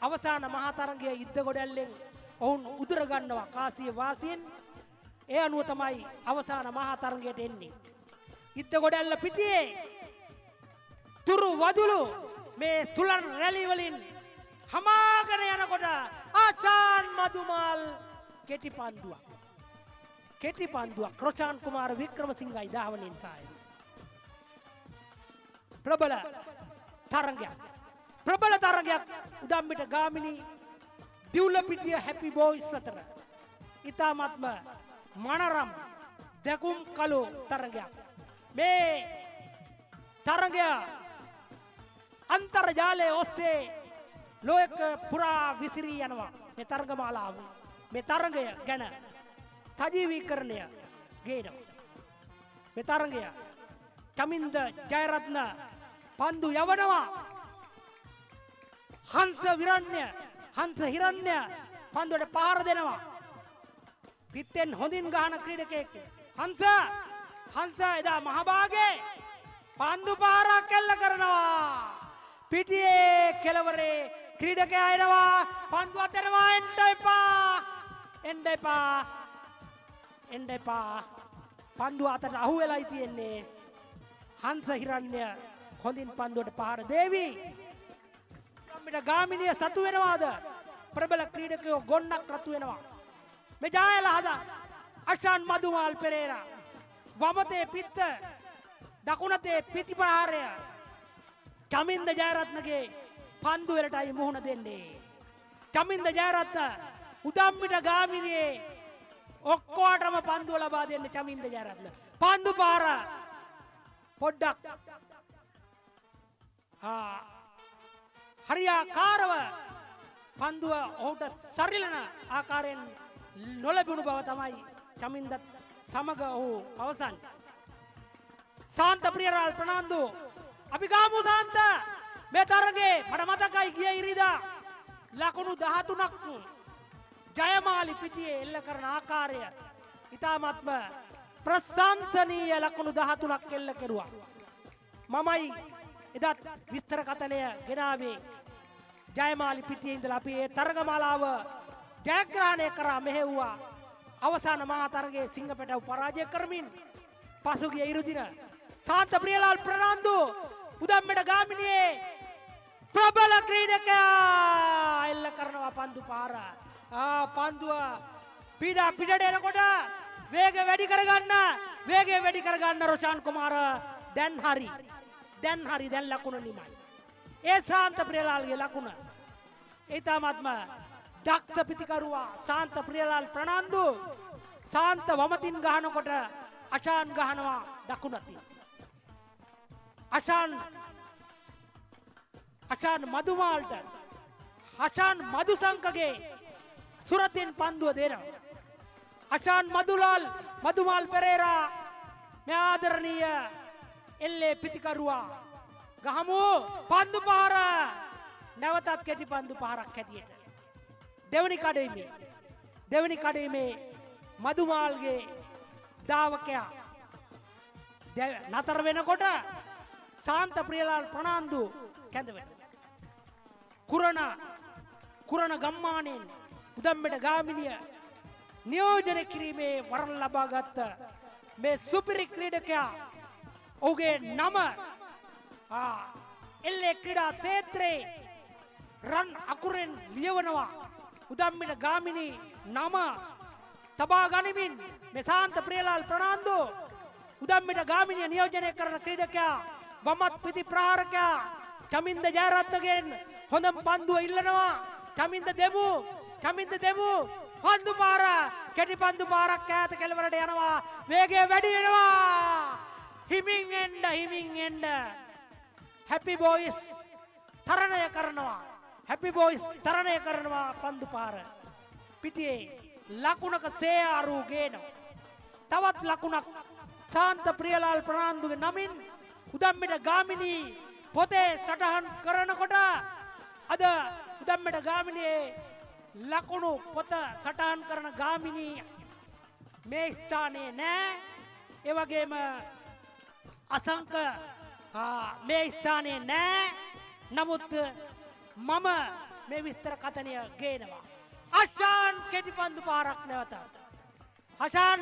A: අවසාන මහා තරඟයේ යුද්ධ ගොඩැල්ලෙන් ඔවුන් උදුර ගන්නවා කාසිය වාසියෙන් ඒ අනුව තමයි අවසාන මහා තරඟයට එන්නේ යුද්ධ ගොඩැල්ල පිටියේ තුරු වදුළු මේ තුලන් රැලි වලින් හමාගෙන යනකොට ආසාන් මදුමාල් කෙටි පන්දුවක් රොෂාන් කුමාර වික්‍රමසිංහයි ධාවනයෙන් සාය ප්‍රබල තරගයක් උදම්මිට ගාමිණී දිවුලපිටිය හැපි බෝයිස් අතර ඊ타මත්ම මනරම් දෙකුම් කළු තරගයක් මේ තරගය අන්තර්ජාලයේ ඔස්සේ ලෝක පුරා විසිරී යනවා මේ තරගමාලාව මේ තරගය ගැන සජීවීකරණය ගේනවා මේ තරගය චමින්ද ජයරත්න පන්දු යවනවා හංස හිරණ්‍ය පන්දුවට පාර දෙනවා පිටෙන් හොඳින් ගහන ක්‍රීඩකයෙක් හංස එදා මහභාගේ පන්දු පාරක් කෙල්ල කරනවා පිටියේ කෙළවරේ ක්‍රීඩකයා එනවා පන්දුව අතනවා එන්න එපා පන්දුව අතට අහු වෙලයි තියෙන්නේ හංස හිරණ්‍ය හොඳින් පන්දුවට පාර දේවි අපිට ගාමිණිය සතු වෙනවාද ප්‍රබල ක්‍රීඩකයෝ ගොන්නක් රතු වෙනවා මේ ජායල හදා අෂාන් මදුමාල් පෙරේරා වමතේ පිත්ත දකුණතේ පිටිපහාරය චමින්ද ජයරත්නගේ පන්දු වලටයි මුහුණ දෙන්නේ චමින්ද ජයරත්න උදම්මිට ගාමිණියේ ඔක්කොටම පන්දුව ලබා දෙන්න චමින්ද ජයරත්න පන්දු පාර පොඩ්ඩක් හරියාකාරව පන්දුව ඔහුට සරිලන ආකාරයෙන් නොලැබුණු බව තමයි චමින්දත් සමග ඔහු අවසන් සාන්ත ප්‍රියලාල් ප්‍රනාන්දු අපි ගාමු සාන්ත මේ තරගේ මට මතකයි ගිය ඉරිදා ලකුණු 13ක් ජයමාලි පිටියේ එල්ල කරන ආකාරය ඊ타මත්ම ප්‍රශංසනීය ලකුණු 13ක් එල්ල කෙරුවා මමයි එදත් විස්තර කතනය ගෙනාවේ ජයමාලි පිටියේ ඉඳලා අපි ඒ තරගමාලාව ජයග්‍රහණය කරා මෙහෙව්වා අවසාන මහා තරගයේ සිංහපැටව පරාජය කරමින් පසුගිය ඉරුදින සාන්ත ප්‍රියලාල් ප්‍රනාන්දු උදම්මෙට ගාමිණියේ ප්‍රබල ක්‍රීඩකයා එල්ල කරනවා පන්දු පාර පන්දුව පිටට එනකොට වේගය වැඩි කරගන්න රොෂාන් කුමාර දැන් ලකුණ නිමයි ඒ සාන්ත ප්‍රියලාල්ගේ ලකුණ ඊ타මත්ම දක්ෂ පිතිකරුවා සාන්ත ප්‍රියලාල් ප්‍රනාන්දු සාන්ත වමතින් ගහනකොට අෂාන් ගහනවා දකුණතින් අෂාන් මදුමාල්ට අෂාන් මදුසංකගේ සුරතින් පන්දුව දෙනවා අෂාන් මදුමාල් පෙරේරා මේ ආදරණීය එල්ලේ පිතිකරුවා ගහමු පන්දු පාර නැවතත් කෙටි පන්දු පාරක් හැටියට දෙවනි කඩේමේ මදුමාල්ගේ ධාවකයා නතර වෙනකොට සාන්ත ප්‍රියලාල් ප්‍රනාන්දු කැඳවෙන කුරණ ගම්මානයෙන් උදම්මෙට ගාමිණිය නියෝජනය කිරීමේ වරම් ලබාගත් මේ සුපිරි ක්‍රීඩකයා ඔහුගේ නම එල්ලේ ක්‍රීඩා ක්ෂේත්‍රයේ රන් අකුරෙන් ලියවනවා උදම්මිට ගාමිණී නම තබා ගනිමින් මේ සාන්ත ප්‍රියලාල් ප්‍රනාන්දු උදම්මිට ගාමිණිය නියෝජනය කරන ක්‍රීඩකයා වමත් පිටි ප්‍රහාරකයා චමින්ද ජයරත්නගෙන් හොඳම පන්දුව ඉල්ලනවා චමින්ද දෙමු පන්දු පාර කෙටි පන්දු පාරක් ඈත කෙළවරට යනවා වේගය වැඩි වෙනවා හිමින් එන්න හැපි බොයිස් තරණය කරනවා හැපි බොයිස් තරණය කරනවා පන්දු පාර පිටියේ ලකුණක සේආරු ගේනවා තවත් ලකුණක් ශාන්ත ප්‍රියලාල් ප්‍රනාන්දුගේ නමින් උදම්මිට ගාමිණී පොතේ සටහන් කරනකොට අද උදම්මිට ගාමිණියේ ලකුණු පොත සටහන් කරන ගාමිණී මේ ස්ථානයේ නෑ ඒ වගේම අසංක මේ ස්ථානයේ නෑ නමුත් මම මේ විස්තර කතනය ගේනවා අෂාන් කෙටිපන්දු පාරක් නැවත අෂාන්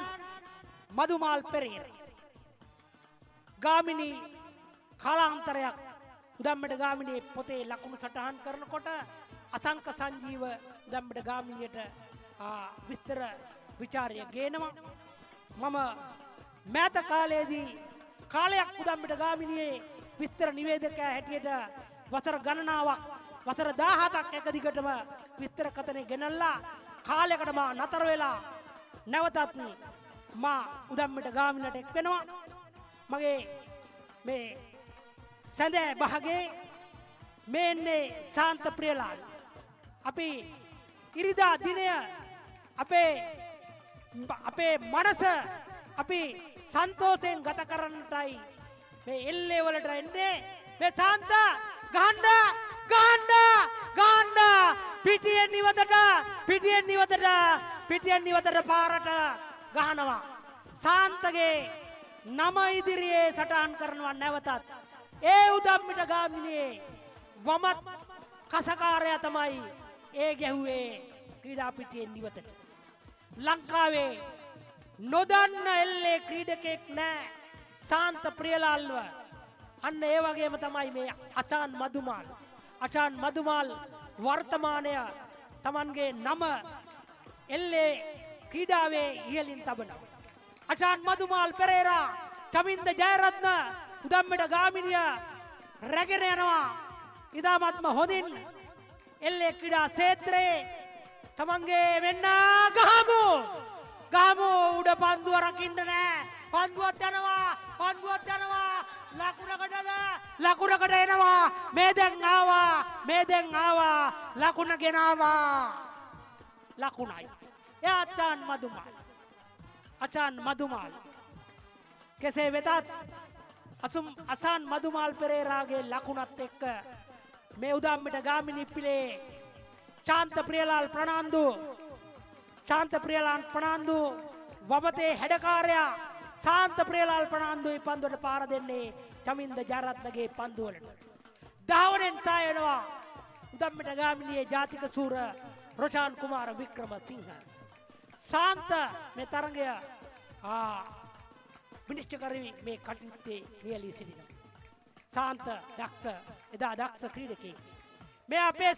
A: මදුමාල් පෙරේර ගාමිණී කාලාන්තරයක් උදම්මිට ගාමිණී පොතේ ලකුණු සටහන් කරනකොට අසංක සංජීව උදම්මිට ගාමිණියට විස්තර විචාරය ගේනවා මම මෑත කාලයේදී කාලයක් උදම්මිට ගාමිණියේ විස්තර නිවේදකයා හැටියට වසර ගණනාවක් වසර 17ක් එක දිගටම විස්තර කතනේ ගෙනල්ලා කාලයකට මා නතර වෙලා නැවතත් මා උදම්මිට ගාමිණියට එක් වෙනවා මගේ මේ සඳෑ භාගේ මේන්නේ ශාන්ත ප්‍රියලාල් අපි ඉරිදා දිනය අපේ මනස අපි සන්තෝෂයෙන් ගත කරන්නටයි මේ එල්ලේ වලට එන්නේ මේ ශාන්ත ගහන්න පිටියෙන් නිවතට පාරට ගහනවා ශාන්තගේ නම ඉදිරියේ සටහන් කරනවා නැවතත් ඒ උදම්මිට ගාමිණියේ වමත් කසකාරය තමයි ඒ ගැහුවේ ක්‍රීඩා පිටියෙන් නිවතට ලංකාවේ නොදන්න එල්ලේ ක්‍රීඩකෙක් නෑ ශාන්ත ප්‍රියලාල්ව අන්න ඒ වගේම තමයි මේ අචාන් මදුමාල් වර්තමානය තමන්ගේ නම එල්ලේ ක්‍රීඩාවේ ඉහළින් තබනවා අචාන් මදුමාල් පෙරේරා චමින්ද ජයරත්න උදම්මිට ගාමිණිය රැගෙන යනවා ඉතාමත්ම හොඳින් එල්ලේ ක්‍රීඩා ක්ෂේත්‍රයේ තමන්ගේ වෙන්න ගහමු උඩ පන්දුව රකින්න නෑ පන්දුවත් යනවා ලකුණකට එනවා මේ දැන් ආවා ලකුණ ගෙනාවා ලකුණයි අචාන් මදුමාල් කෙසේ වෙතත් අසාන් මදුමාල් පෙරේරාගේ ලකුණත් එක්ක මේ උදම්මිට ගාමිණී පිලේ ශාන්ත ප්‍රියලාල් ප්‍රනාන්දු වබතේ හැඩකාරයා ශාන්ත ප්‍රියලාල් ප්‍රනාන්දුයි පන්දුවට පාර දෙන්නේ චමින්ද ජයරත්නගේ පන්දුවලට ධාවනෙන් තායනවා උදම්මිට ගාමිණියේ ජාතික සූර රොෂාන් කුමාර වික්‍රමසිංහ ශාන්ත මේ තරගය විනිශ්චය කරමින් මේ කටයුත්තේ නියැලී සිටිනවා ශාන්ත එදා දක්ෂ ක්‍රීඩකයෙක් මේ අපේ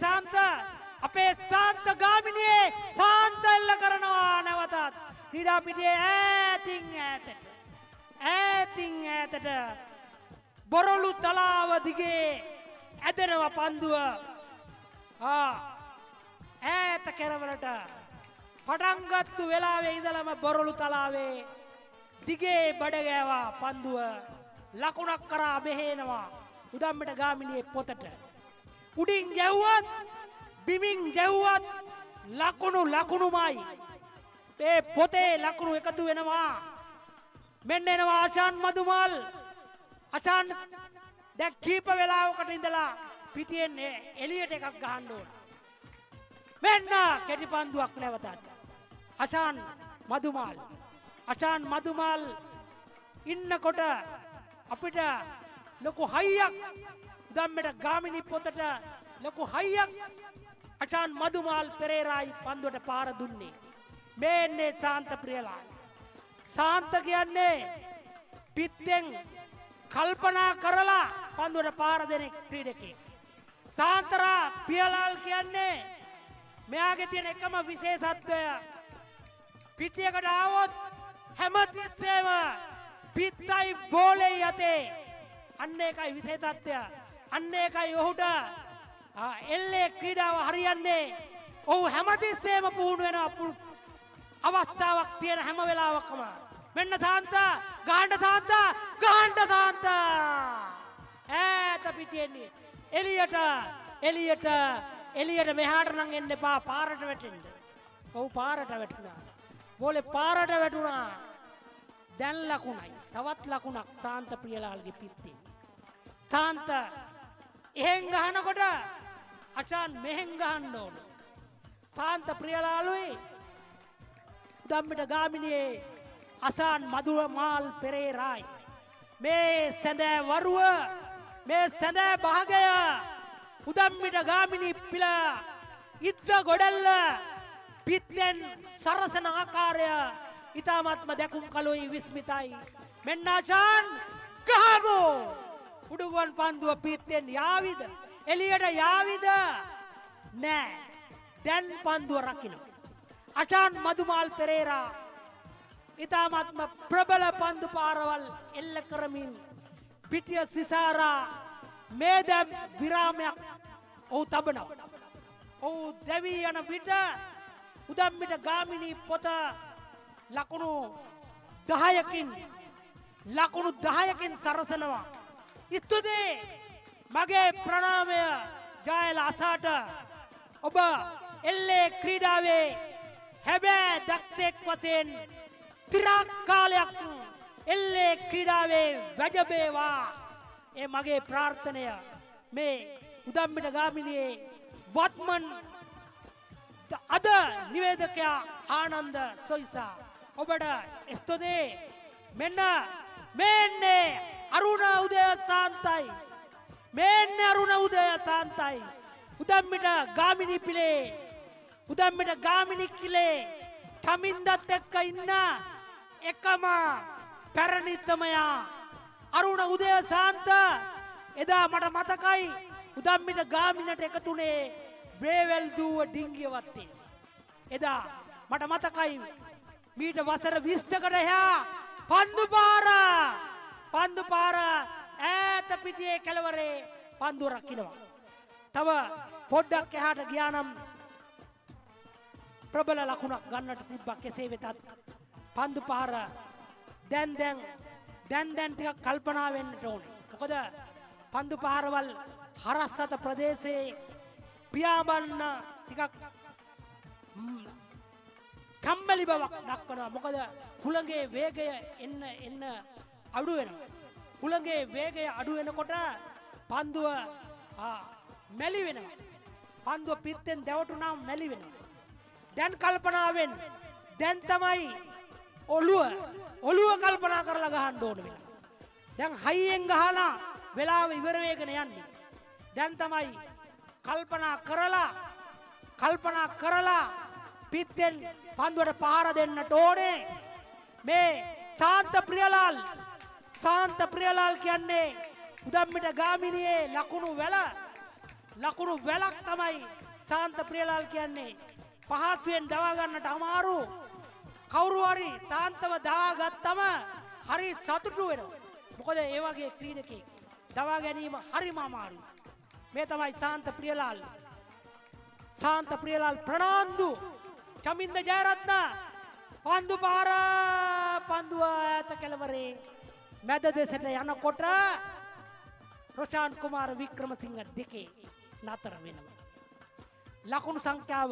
A: ශාන්ත ගාමිණියේ ශාන්ත එල්ල කරනවා නැවතත් ක්‍රීඩා පිටියේ ඈතින් ඈතට බොරළු තලාව දිගේ ඇදෙනවා පන්දුව ඈත කෙරවලට පටන්ගත්තු වෙලාවේ ඉඳලම බොරළු තලාවේ දිගේ බඩ ගෑවා පන්දුව ලකුණක් කරා බෙහෙනවා උදම්මිට ගාමිණියේ පොතට උඩින් ගැව්වත් බිමින් ගැව්වත් ලකුණුමයි ඒ පොතේ ලකුණු එකතු වෙනවා මෙන්න එනවා ආශාන් මදුමාල් අචාන් දැන් කීප වෙලාවකට ඉඳලා පිටියෙන් එළියට එකක් ගහන්න ඕන මෙන්න කෙටි පන්දුවක් නැවතත් අචාන් මදුමාල් ඉන්නකොට අපිට ලොකු හයියක් උදම්මිට ගාමිණී පොතට ලොකු හයියක් අචාන් මදුමාල් පෙරේරායි පන්දුවට පාර දුන්නේ මේන්නේ ශාන්ත ප්‍රියලාල් ශාන්ත කියන්නේ පිත්තෙන් කල්පනා කරලා පන්දුවට පාර දෙන ක්‍රීඩකයෙක් ශාන්තරා ප්‍රියලාල් කියන්නේ මෙයාගේ තියෙන එකම විශේෂත්වය පිටියකට ආවොත් හැමතිස්සෙම පිත්තයි බෝලේ යතේ අන්න ඒකයි විශේෂත්වය අන්න ඒකයි ඔහුට එල්ලේ ක්‍රීඩාව හරියන්නේ ඔහු හැමතිස්සෙම පුහුණු වෙන අවස්ථාවක් තියෙන හැම වෙලාවකම මෙන්න සාන්ත ගහන්න සාන්ත ගහන්න සාන්ත ඈත පිටියෙන්නේ එළියට මෙහාට නම් එන්න එපා පාරට වැටෙන්න. ඔව් පාරට වැටුණා. බෝලේ පාරට වැටුණා. දැන් ලකුණයි. තවත් ලකුණක් සාන්ත ප්‍රියලාල්ගේ පිටින්. සාන්ත එහෙන් ගහනකොට අචාන් මෙහෙන් ගහන්න ඕන. සාන්ත ප්‍රියලාලුයි උදම්මිට ගාමිණියේ අසාන් මදුමාල් පෙරේරායි මේ සැඳෑ වරුව මේ සැඳෑ භාගය උදම්මිට ගාමිණී පිළ ඉද්ද ගොඩල්ල පිත්තෙන් සරසන ආකාරය ඉතාමත්ම දැකුම් කලුයි විස්මිතයි. මෙන්න ආචාන් ගහමු. උඩුගුවන් පන්දුව පිත්තෙන් යාවිද එළියට යාවිද නෑ. දැන් පන්දුව රකින්න. අචාන් මදුමාල් පෙරේරා ඉතාමත්ම ප්‍රබල පන්දු පාරවල් එල්ල කරමින් පිටිය සිසාරා මේ දැම් විරාමයක් ඔහු තබනවා. ඔහු දැවී යන විට උදම්මිට ගාමිණී පොත ලකුණු 10කින් සරසනවා. ස්තුතියි මගේ ප්‍රණාමය ජයල අසාට. ඔබ එල්ලේ ක්‍රීඩාවේ හැබෑ දක්ෂයෙක් වශයෙන් තිරක් කාලයක් එල්ලේ ක්‍රීඩාවේ වැජබේවා. ඒ මගේ ප්‍රාර්ථනය. මේ උදම්මිට ගාමිණියේ වත්මන් අද නිවේදකයා ආනන්ද සොයිසා ඔබට ස්තුතියි. මෙන්නේ අරුණ උදය සාන්තයි. මෙන්නේ අරුණ උදය සාන්තයි. උදම්මිට ගාමිණී පිලේ උදම්මිට ගාමිණී කිලේ තමින්දත් එක්ක ඉන්න එකම පැරණිතමයා අරුණ උදය සාන්ත. එදා මට මතකයි උදම්මිට ගාමිණට එකතුනේ වේවැල් දුව ඩිංගියවත්තේ. එදා මට මතකයි මීට වසර 20කට එහා පන්දු පාර ඈත පිටියේ කෙළවරේ පන්දු රකින්නවා. තව පොඩ්ඩක් එහාට ගියා නම් ප්‍රබල ලකුණක් ගන්නට තිබ්බා. කෙසේ වෙතත් පන්දු පාර දැන් ටිකක් කල්පනා වෙන්නට ඕනේ. මොකද පන්දු පාරවල් හරස්සත ප්‍රදේශයේ පියාඹන්න ටිකක් කම්මැලි බවක් දක්වනවා. මොකද හුළඟේ වේගය එන්න අඩු වෙනවා. හුළඟේ වේගය අඩු වෙනකොට පන්දුව මැලි වෙනවා. පන්දුව පිත්තෙන් දැවටුනාම මැලි වෙනවා. දැන් කල්පනාවෙන් දැන් තමයි ඔළුව කල්පනා කරලා ගහන්න ඕන වෙලා. දැන් හයියෙන් ගහලා වෙලාව ඉවර වෙගෙන යන්නේ. දැන් තමයි කල්පනා කරලා පිත්තෙන් පන්දුවට පහර දෙන්නට ඕනේ. මේ සාන්ත ප්‍රියලාල් කියන්නේ උදම්මිට ගාමිණියේ ලකුණු වැලක් තමයි සාන්ත ප්‍රියලාල් කියන්නේ. පහසුවෙන් දවා ගන්නට අමාරු. කවුරු හරි සාන්තව දවා ගත්තම හරි සතුටු වෙනවා. මොකද ඒ වගේ ක්‍රීඩකෙක් දවා ගැනීම හරිම අමාරුයි. මේ තමයි සාන්ත ප්‍රියලාල් ප්‍රනාන්දු චමින්ද ජයරත්න පන්දුව ඈත කෙළවරේ මැද දෙසට යනකොට රොෂාන් කුමාර වික්‍රමසිංහ දෙකේ නතර වෙනවා. ලකුණු සංඛ්‍යාව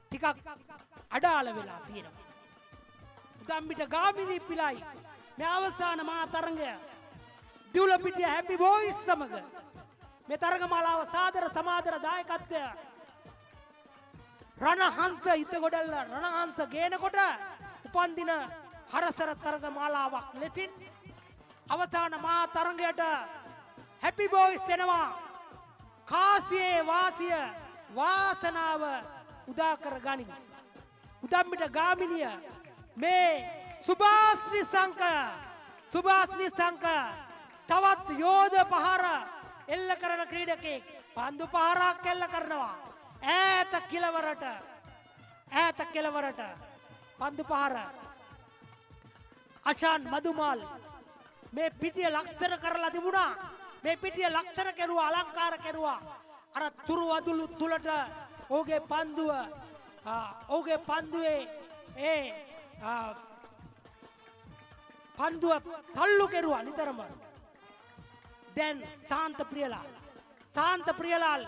A: ටිකක් අඩාල වෙලා තියෙනවා. උදම්මිට ගාමිණී පිලයි මේ අවසාන මහා තරඟය දිවුලපිටිය හැපි බෝයිස් සමග මේ තරගමාලාව සාදර සමාදර දායකත්වය රණහංස ඉතගොඩල්ල රණහංස ගේනකොට උපන්දින හරසර තරගමාලාවක් ලෙසින් අවසාන මහා තරඟයට හැපි බෝයිස් එනවා. කාසියේ වාසනාව උදා කර ගනිමු. උදම්මිට ගාමිණිය මේ සුභාස්නි සංක තවත් යෝධ පහර එල්ල කරන ක්‍රීඩකෙක් පන්දු පහරක් එල්ල කරනවා. ඈත කෙළවරට පන්දු පහර අචාන් මදුමාල් මේ පිටිය ලක්ෂණ කරලා තිබුණා. මේ පිටිය ලක්ෂණ කෙරුවා අලංකාර කෙරුවා. අර තුරු වදුළු තුලට ඔහුගේ පන්දුවේ පන්දුව තල්ලු කෙරුවා නිතරම. දැන් ශාන්ත ප්‍රියලාල්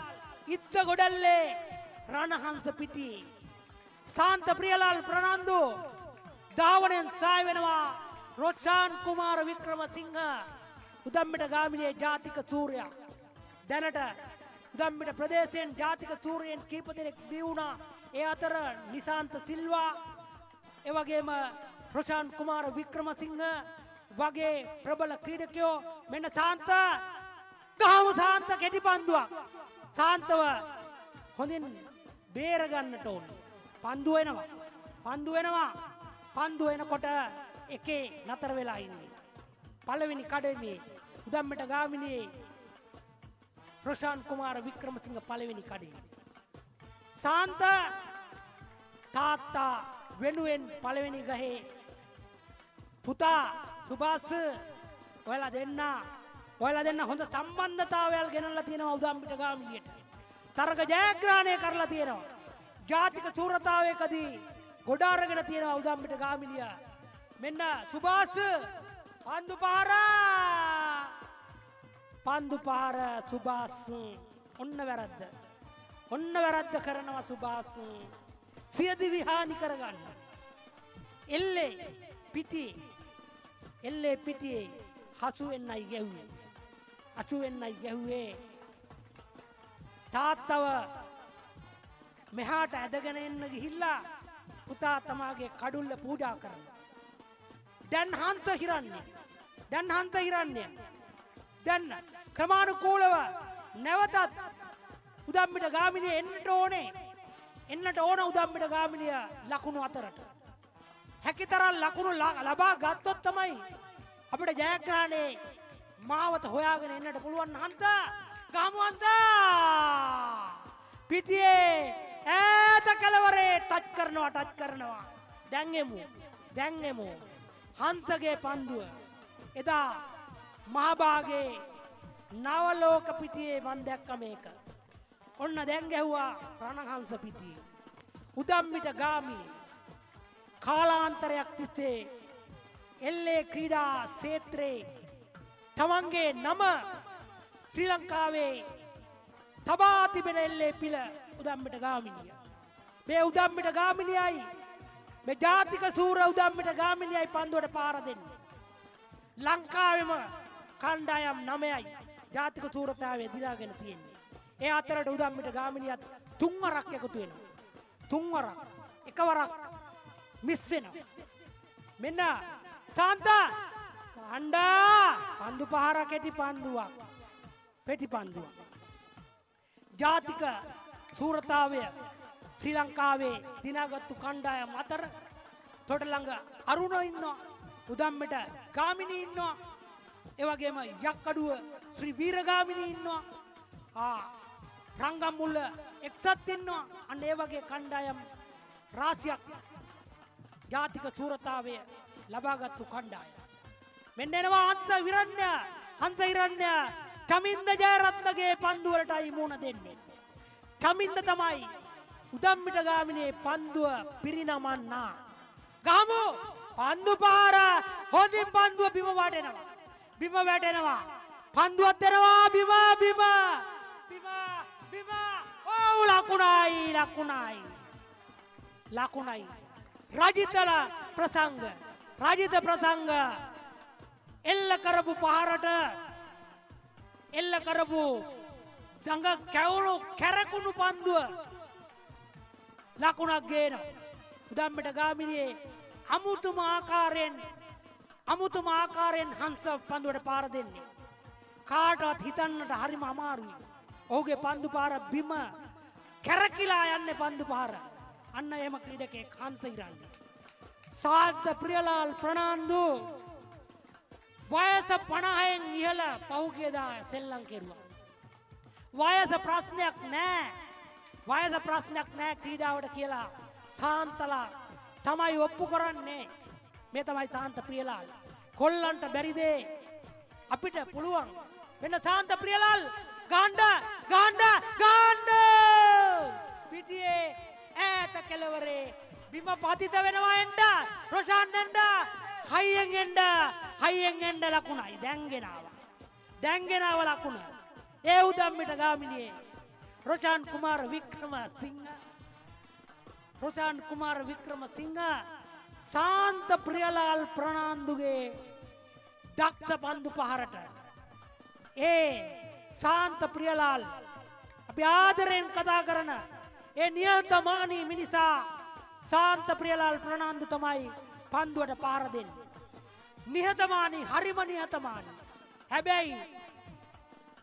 A: ඉත්ත ගොඩල්ලේ රණහංස පිටියේ ශාන්ත ප්‍රියලාල් ප්‍රනාන්දු ධාවනයෙන් සාය වෙනවා රොෂාන් කුමාර වික්‍රමසිංහ උදම්මිට ගාමිණියේ ජාතික සූරයා. දැනට උදම්මිට ප්‍රදේශයෙන් ජාතික සූරයන් කීප දෙනෙක් බිහි වුණා. ඒ අතර නිසාන්ත සිල්වා එවැගේම රොෂාන් කුමාර වික්‍රමසිංහ වගේ ප්‍රබල ක්‍රීඩකයෝ මෙන්න ශාන්ත ගහමු ශාන්ත කෙටි පන්දුවක්. ශාන්තව හොඳින් බේර ගන්නට ඕන. පන්දු එනකොට එකේ නතර වෙලා ඉන්නේ. පළවෙනි කඩේ උදම්මිට ගාමිණියේ රොෂාන් කුමාර වික්‍රමසිංහ පළවෙනි කඩේ. ශාන්ත තාත්තා වෙනුවෙන් පළවෙනි ගහේ පුතා සුභාස් ඔයාලා දෙන්න හොඳ සම්බන්ධතාවයල් ගෙනල්ලා තියෙනවා උදම්මිට ගාමිණියට. තරග ජයග්‍රහණය කරලා තියෙනවා. ජාතික සූරතාවයකදී ගොඩ අරගෙන තියෙනවා උදම්මිට ගාමිණිය. මෙන්න සුභාස් පන්දු පාර සුභාස් ඔන්න වැරද්ද කරනවා සුභාස්. සියදි විහානි කරගන්න. එල්ලේ පිටියේ හසු වෙන්නයි ගැහුවේ. තාත්තව මෙහාට ඇදගෙන එන්න ගිහිල්ලා පුතා තමාගේ කඩුල්ල පූජා කරනවා. දැන් හංස හිරන්නේ. දැන් ක්‍රමානුකූලව නැවතත් උදම්මිට ගාමිණිය එන්නට ඕන උදම්මිට ගාමිණිය ලකුණු අතරට. හැකිතරම් ලකුණු ලබා ගත්තොත් තමයි අපිට ජයග්‍රහණේ මාවත හොයාගෙන එන්නට පුළුවන්. ගාමු හන්ද පිටියේ ඈත කෙළවරේ ටච් කරනවා. දැන් එමු හංසගේ පන්දුව. එදා මහභාගේ නවලෝක පිටියේ මන් දැක්ක මේක. ඔන්න දැන් ගැහුවා රණහංස පිටියේ. උදම්මිට ගාමිණී කාලාන්තරයක් තිස්සේ එල්ලේ ක්‍රීඩා ක්ෂේත්‍රයේ තමන්ගේ නම ශ්‍රී ලංකාවේ තබා තිබෙන එල්ලේ පිළ උදම්මිට ගාමිණිය. මේ උදම්මිට ගාමිණියයි මේ ජාතික සූර උදම්මිට ගාමිණියයි පන්දුවට පාර දෙන්නේ. ලංකාවෙම කණ්ඩායම් 9යි ජාතික සූරතාවයේ දිනාගෙන තියෙන්නේ. ඒ අතරට උදම්මිට ගාමිණියත් 3 වරක් එකතු වෙනවා. එකවරක් මිස් වෙනවා. මෙන්න ශාන්ත පන්දු පහර කෙටි පන්දුවක්. ජාතික සූරතාවය ශ්‍රී ලංකාවේ දිනාගත්තු කණ්ඩායම් අතර තොට ළඟ අරුණ ඉන්නවා. උදම්මිට ගාමිණී ඉන්නවා. ඒ වගේම යක්කඩුව ශ්‍රී වීරගාමිණී ඉන්නවා. රංගම්මුල්ල එක්සත් ඉන්නවා. අන්න ඒ වගේ කණ්ඩායම් රාශියක් ජාතික සූරතාවය ලබාගත්තු කණ්ඩායම්. මෙන්න එනවා හංස හිරණ්‍ය චමින්ද ජයරත්නගේ පන්දුවලටයි මුණ දෙන්නේ. චමින්ද තමයි උදම්මිට ගාමිණියේ පන්දුව පිරිනමන්නා. ගහමු පන්දු පාර හොඳින් පන්දුව බිම වැටෙනවා. පන්දුවත් දෙනවා බිම. ඔව් ලකුණයි. රජිත ප්‍රසංග එල්ල කරපු දඟ කැවුණු කැරකුණු පන්දුව ලකුණක් ගේනවා. උදම්මිට ගාමිණියේ අමුතුම ආකාරයෙන් හංස පන්දුවට පාර දෙන්නේ. කාටවත් හිතන්නට හරිම අමාරුයි. ඔහුගේ පන්දු පාර බිම කැරකිලා යන්නේ පන්දු පාර. අන්න එහෙම ක්‍රීඩකයෙක් හංස හිරන්නේ. ශාන්ත ප්‍රියලාල් ප්‍රනාන්දු වයස 50න් ඉහළ පහුගියදා සෙල්ලම් කෙරුවා. වයස ප්‍රශ්නයක් නෑ ක්‍රීඩාවට කියලා ශාන්තලා තමයි ඔප්පු කරන්නේ. මේ තමයි ශාන්ත ප්‍රියලාල්. කොල්ලන්ට බැරි දේ අපිට පුළුවන්. වෙන ශාන්ත ප්‍රියලාල් ගාන්න පිටියේ ඈත කෙළවරේ බිම පතිත වෙනවා එන්න රොෂාන් දෙන්න හයියෙන් එන්න ලකුණයි දැන් ගෙනාව ලකුණ ඒ උදම්මිට ගාමිණියේ රොෂාන් කුමාර වික්‍රමසිංහ සාන්ත ප්‍රියලාල් ප්‍රනාන්දුගේ දක්ෂ පන්දු පහරට ඒ සාන්ත ප්‍රියලාල් අපි ආදරයෙන් කතා කරන ඒ නිහතමානී මිනිසා සාන්ත ප්‍රියලාල් ප්‍රනාන්දු තමයි පන්දුවට පහර දෙන්නේ. නිහතමානී හරිම නිහතමානී. හැබැයි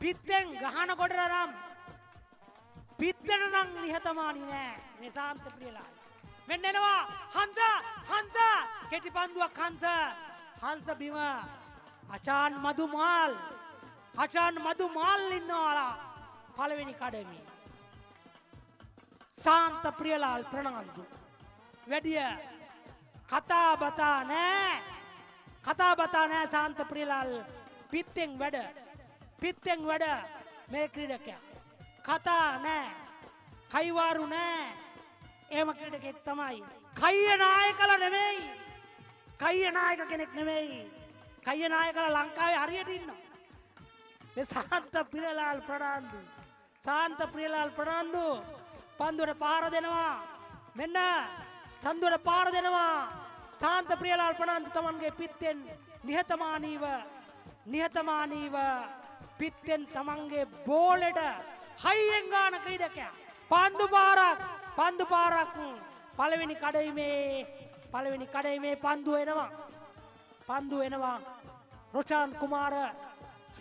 A: පිත්තෙන් ගහනකොට නම් පිත්තට නම් නිහතමානී නෑ මේ සාන්ත ප්‍රියලාල්. මෙන්න එනවා හන්ස කෙටි පන්දුවක් හන්ස බිම අචාන් මදුමාල් ඉන්නවා පළවෙනි කඩමේ. සාන්ත ප්‍රියලාල් ප්‍රනාන්දු වැඩිය කතා බතා නෑ සාන්ත ප්‍රියලාල් පිත්තෙන් වැඩ මේ ක්‍රීඩකයා කතා නෑ කයිවාරු නෑ එහෙම ක්‍රීඩකෙක් තමයි. කයිය නායකලා නෙමෙයි. කයිය නායක කෙනෙක් නෙමෙයි. කයිය නායකලා ලංකාවේ හරියට ඉන්නවා. මේ සාන්ත ප්‍රියලාල් ප්‍රනාන්දු පන්දුවට පාර දෙනවා. මෙන්න සන්දුවට පාර දෙනවා. සාන්ත ප්‍රියලාල් ප්‍රනාන්දු තමන්ගේ පිත්තෙන් නිහතමානීව පිත්තෙන් තමන්ගේ බෝලෙට හයියෙන් ගාන ක්‍රීඩකයා. පන්දු පාරක් පළවෙනි කඩයිමේ පන්දු එනවා.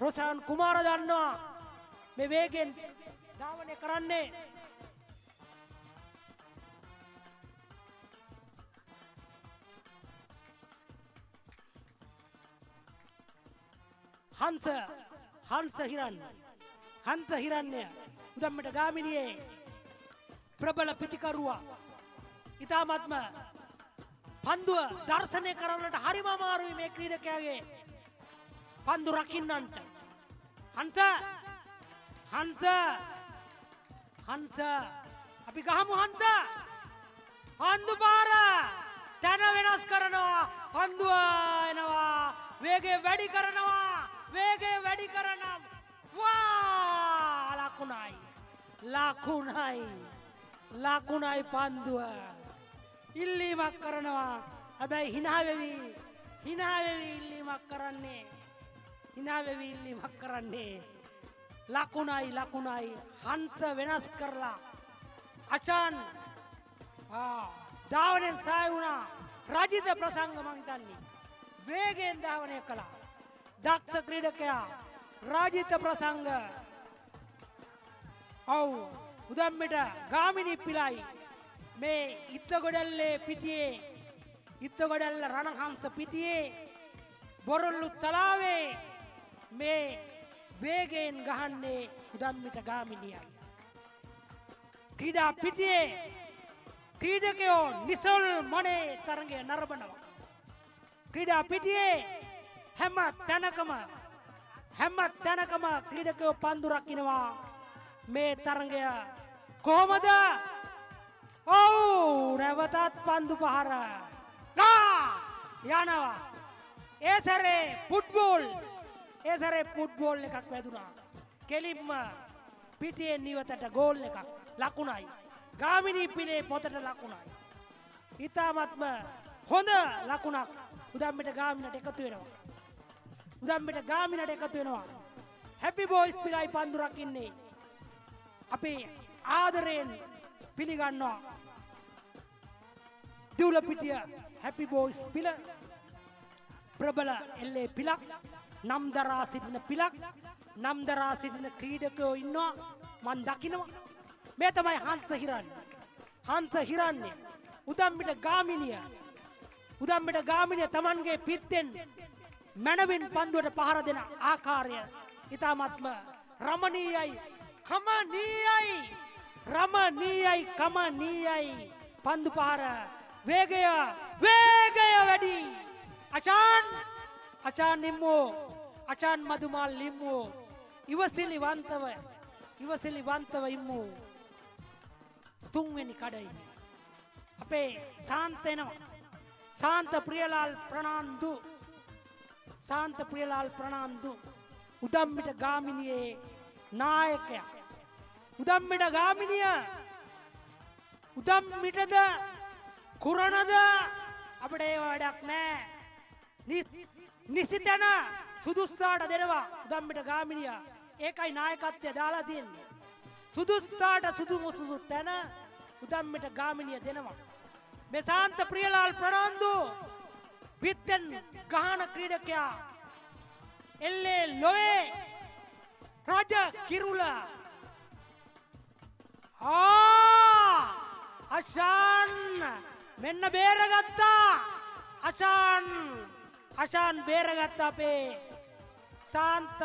A: රොෂාන් කුමාර දන්නවා මේ වේගෙන් ධාවනය කරන්නේ. හංස හිරන්‍ය උදම්මට ගාමිණියේ ප්‍රබල පිතිකරුවා. ඉතාමත්ම පන්දුව දර්ශනය කරන්නට හරිම අමාරුයි මේ ක්‍රීඩකයාගේ පන්දු රකින්නන්ට. හංස අපි ගහමු හංස. පන්දු පාර තැන වෙනස් කරනවා. පන්දුව එනවා. වේගය වැඩි කරනවා. ලකුණයි පන්දුව ඉල්ලීමක් කරනවා. හැබැයි හිනාවෙවි ඉල්ලීමක් කරන්නේ. ලකුණයි හන්ත වෙනස් කරලා අචාන් ධාවනයෙන් සාය වුණා. රජිත ප්‍රසංග මං හිතන්නේ වේගයෙන් ධාවනය කළා. දක්ෂ ක්‍රීඩකයා රජිත ප්‍රසංග උදම්මට ගාමිණී පිලයි මේ ඉත්තගොඩැල්ල රණහංස පිටියේ බොරොල්ලු තලාවේ මේ වේගයෙන් ගහන්නේ උදම්මිට ගාමිණියයි. ක්‍රීඩා පිටියේ ක්‍රීඩකයෝ නිසල් මොනේ තරගය නරඹනවා. ක්‍රීඩා පිටියේ හැම තැනකම ක්‍රීඩකයෝ පන්දු රකින්නවා. මේ තරගය කොහොමද? නැවතත් පන්දු පහර යනවා. ඒ සැරේ ෆුට්බෝල් එකක් වැදුනා. කෙලින්ම පිටියෙන් නිවතට ගෝල් එකක්. ලකුණයි. ගාමිණී පිලේ පොතට ලකුණයි. ඉතාමත්ම හොඳ ලකුණක් උදම්මිට ගාමිණට එකතු වෙනවා. හැපි බෝයිස් පිලයි පන්දු රකින්නේ. අපි ආදරයෙන් පිළිගන්නවා දිවුලපිටිය හැපි බෝයිස් පිල ප්‍රබල එල්ලේ පිලක් නම් දරා සිටින ක්‍රීඩකයෝ ඉන්නවා. මන් දකිනවා මේ තමයි හංස හිරන්නේ උදම්මිට ගාමිණිය තමන්ගේ පිත්තෙන් මනවින් පන්දුවට පහර දෙන ආකාරය ඉතාමත්ම කමනීයයි පන්දු පහර වේගය වැඩි. අචාන් මදුමාල් ලිම්මෝ ඉවසිලිවන්තව ඉම්මෝ තුන්වෙනි කඩයිමේ අපේ සාන්ත එනවා. සාන්ත ප්‍රියලාල් ප්‍රනාන්දු සාන්ත ප්‍රියලාල් ප්‍රනාන්දු උදම්මිට ගාමිණියේ නායකයා උදම්මිට ගාමිණිය උදම්මිටද කුරණද අපිට ඒ වැඩක් නෑ නිසිතන සුදුස්සාට දෙනවා උදම්මිට ගාමිණිය ඒකයි නායකත්වය දාලා තියෙන්නේ සුදුස්සාට සුදුසු තැන උදම්මිට ගාමිණිය දෙනවා මේ සාන්ත ප්‍රියලාල් ප්‍රනාන්දු පිත්තෙන් ගහන ක්‍රීඩකයා එල්ලේ ලොවේ රජ කිරුල අෂාන් මෙන්න බේරගත්තා අෂාන් බේරගත්තා අපේ සාන්ත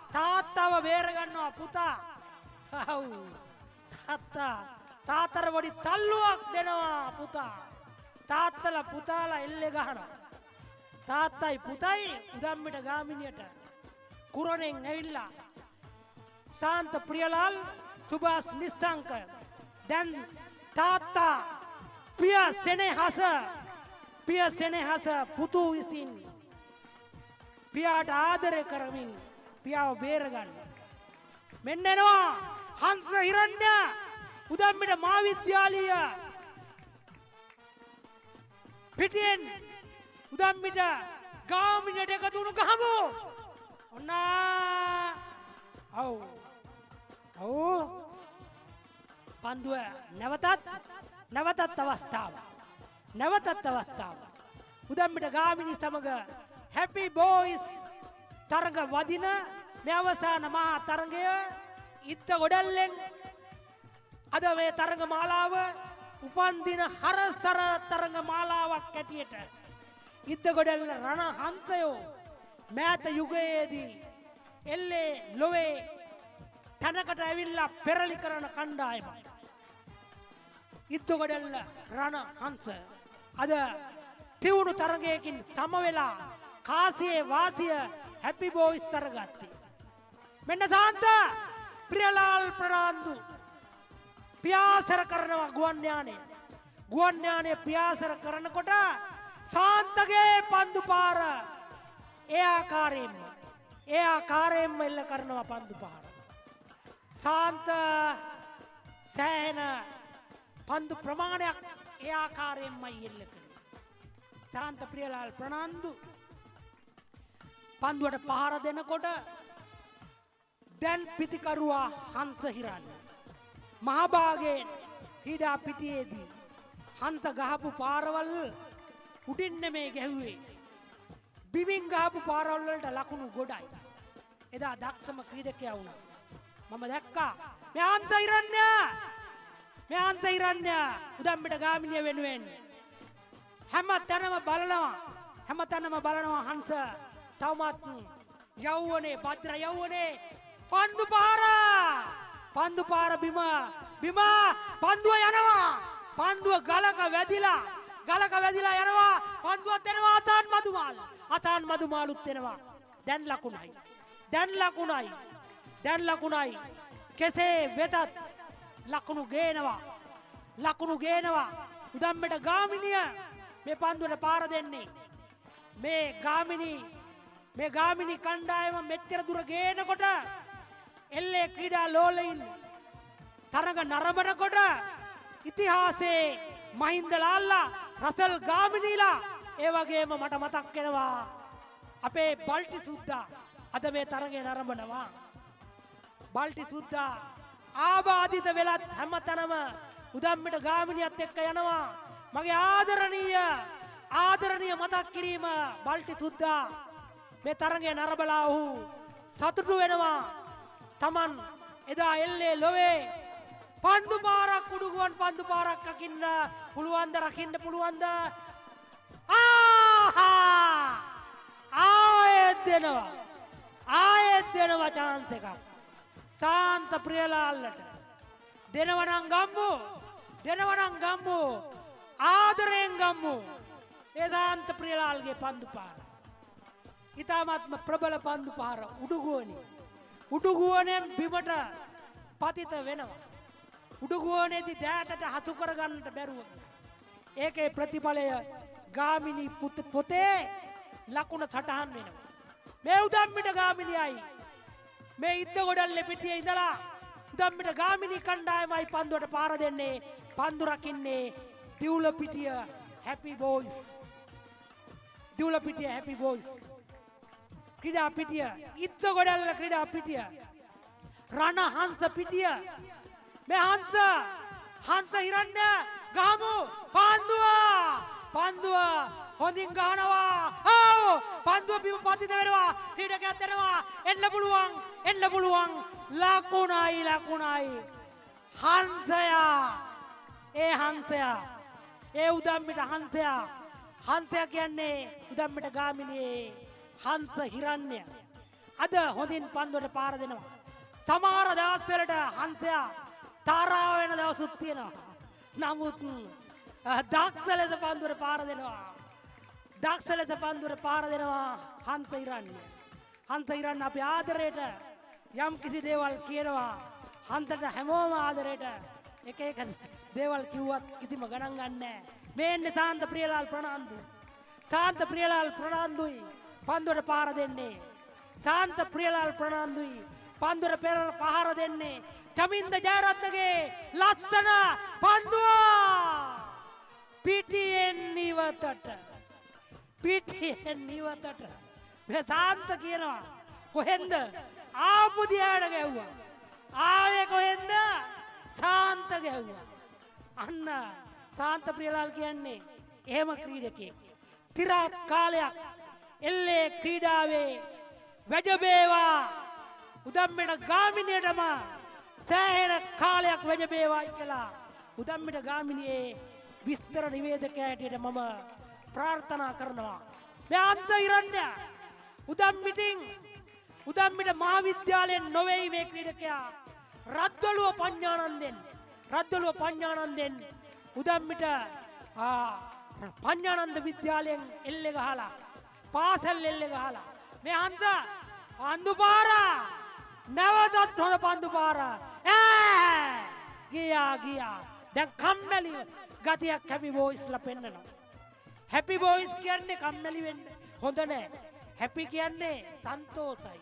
A: තාත්තව බේරගන්නවා පුතා තාත්තර වඩි තල්ලුවක් දෙනවා පුතා තාත්තල පුතාලා එල්ලේ ගහනවා තාත්තයි පුතයි උදම්මිට ගාමිණියට කුරණෙන් ඇවිල්ලා සාන්ත ප්‍රියලාල් සුභාස් නිස්සංක දැන් තාත්තා පිය සෙනෙහස පුතු විසින් පියාට ආදරය කරමින් පියාව බේරගන්න මෙන්න එනවා හංස හිරණ්‍ය උදම්මිට මහාවිද්‍යාලීය පිටියෙන් උදම්මිට ගාමිණියට එකතු වුණු ගහමු ඔන්න පන්දුව නැවතත් අවස්ථාව උදම්මිට ගාමිණී සමග හැපි බෝයිස් තරග වදින මේ අවසාන මහා තරගය ඉත්ත ගොඩල්ලෙන් අද මේ තරග මාලාව උපන්දින හරසර තරග මාලාවක් ඇටියට ඉත්ත ගොඩල්ල රණ හන්සයෝ මෑත යුගයේදී එල්ලේ ලොවේ තැනකට ඇවිල්ලා පෙරලි කරන කණ්ඩායම ඉත්ත ගොඩල්ල රණ හංස අද තිවුණු තරගයකින් සමවෙලා කාසියේ වාසිය හැපි බෝයිස් තරගත්තේ මෙන්න සාන්ත ප්‍රියලාල් ප්‍රනාන්දු පියාසර කරනවා ගුවන් යානය පියාසර කරනකොට සාන්තගේ පන්දු පාර ඒ ආකාරයෙන්ම එල්ල කරනවා පන්දු පාර සාන්ත සෑහෙන පන්දු ප්‍රමාණයක් ඒ ආකාරයෙන්මයි එල්ල කරේ සාන්ත ප්‍රියලාල් ප්‍රනාන්දු පන්දුවට පහර දෙනකොට දැන් පිතිකරුවා හංස හිරන්න මහභාගයෙන් ක්‍රීඩා පිටියේදී හංස ගහපු පාරවල් උඩින් නෙමේ ගැහුවේ බිමින් ගහපු පාරවල් වලට ලකුණු ගොඩයි එදා දක්ෂම ක්‍රීඩකයා වුණා මම දැක්කා මේ හංස හිරන්න උදම්මිට ගාමිණිය වෙනුවෙන් හැම තැනම බලනවා හංස තවමත් යෞවනේ භද්‍ර යෞවනේ පන්දු පාර බිම පන්දුව යනවා පන්දුව ගලක වැදිලා යනවා පන්දුවත් එනවා අතාන් මදුමාලුත් එනවා දැන් ලකුණයි කෙසේ වෙතත් ලකුණු ගේනවා උදම්මිට ගාමිණිය මේ පන්දුවට පාර දෙන්නේ මේ ගාමිණී කණ්ඩායම මෙච්චර දුර ගේනකොට එල්ලේ ක්‍රීඩා ලෝලයින් තරග නරඹනකොට ඉතිහාසයේ මහින්ද ලාල්ලා රසල් ගාමිණීලා ඒ වගේම මට මතක් වෙනවා අපේ බල්ටි සුද්දා අද මේ තරගය නරඹනවා බල්ටි සුද්දා ආබාධිත වෙලත් හැමතැනම උදම්මිට ගාමිණියත් එක්ක යනවා මගේ ආදරණීය මතක් කිරීම බල්ටි සුද්දා මේ තරගය නරඹලා ඔහු සතුටු වෙනවා තමන් එදා එල්ලේ ලොවේ පන්දු පාරක් උඩුගුවන් පන්දු පාරක් රකින්න පුළුවන්ද ආයෙත් දෙනවා chance එකක් සාන්ත ප්‍රියලාල්ලට දෙනවනම් ගම්මු ආදරයෙන් ගම්මු ඒ සාන්ත ප්‍රියලාල්ගේ පන්දු පාර ඉතාමත්ම ප්‍රබල පන්දු පාර උඩුගුවනෙන් බිමට පතිත වෙනවා උඩුගුවනේදී දෑතට හතු කරගන්නට බැරුව ඒකේ ප්‍රතිඵලය ගාමිණී පොතේ ලකුණ සටහන් වෙනවා. මේ උදම්මිට ගාමිණියයි මේ ඉද්දගොඩල්ලේ පිටියේ ඉඳලා උදම්මිට ගාමිණී කණ්ඩායමයි පන්දුවට පාර දෙන්නේ. පන්දු රකින්නේ දිවුලපිටිය හැපි බෝයිස්. දිවුලපිටිය හැපි බෝයිස් ක්‍රීඩා පිටිය ඉද්දගොඩල්ල ක්‍රීඩා පිටිය රණ හංස පිටිය. මේ හංස හිරන්න ගහමු පන්දුව හොඳින් ගහනවා. පන්දුව බිම පතිත වෙනවා. ක්‍රීඩකයක් දෙනවා. එන්න පුළුවන් ලකුණයි හංසයා ඒ උදම්මිට හංසයා කියන්නේ උදම්මිට ගාමිණියේ හංස හිරන්නේ. අද හොඳින් පන්දුවට පාර දෙනවා. සමහර දවස්වලට හංසයා තාරාව වෙන දවසුත් තියෙනවා. නමුත් දක්ෂ ලෙස පන්දුවට පාර දෙනවා හංස හිරන්නේ. හංස හිරන්න අපි ආදරයට යම් කිසි දේවල් කියනවා. හංසට හැමෝම ආදරයට එක දේවල් කිව්වත් කිසිම ගණන් ගන්නෑ. මේ එන්නේ ශාන්ත ප්‍රියලාල් ප්‍රනාන්දුයි පන්දුවට පාර දෙන්නේ. ශාන්ත ප්‍රියලාල් ප්‍රනාන්දුයි පන්දුවට පහර දෙන්නේ. චමින්ද ජයරත්නගේ ලස්සන පන්දුව පිටියෙන් නිවතට මේ ශාන්ත කියනවා කොහෙන්ද ආපු දිහාට ගැව්වා. ආවේ කොහෙන්ද? ශාන්ත ගැව්වා. අන්න ශාන්ත ප්‍රියලාල් කියන්නේ එහෙම ක්‍රීඩකයෙක්. තිරක් කාලයක් එල්ලේ ක්‍රීඩාවේ වැජබේවා උදම්මිට ගාමිණියටම සෑහෙන කාලයක් වැජබේවායි කියලා උදම්මිට ගාමිණියේ විස්තර නිවේදකයා හැටියට මම ප්‍රාර්ථනා කරනවා. මේ අන්ත ඉරන්න උදම්මිට මහාවිද්‍යාලයෙන් නොවේයි මේ ක්‍රීඩකයා. රද්දොළුව පඤ්ඤානන්දෙන් උදම්මිට පඤ්ඤානන්ද විද්‍යාලයෙන් එල්ලේ ගහලා පාසල් එල්ලේ ගහලා මේ හන්ද පන්දු පාර නැවතත් හොඳ පන්දු පාර ගියා. දැන් කම්මැලි ගතියක් හැපි බෝයිස්ලා පෙන්නනවා. හැපි බෝයිස් කියන්නේ කම්මැලි වෙන්න හොඳ නෑ. හැපි කියන්නේ සන්තෝෂයි.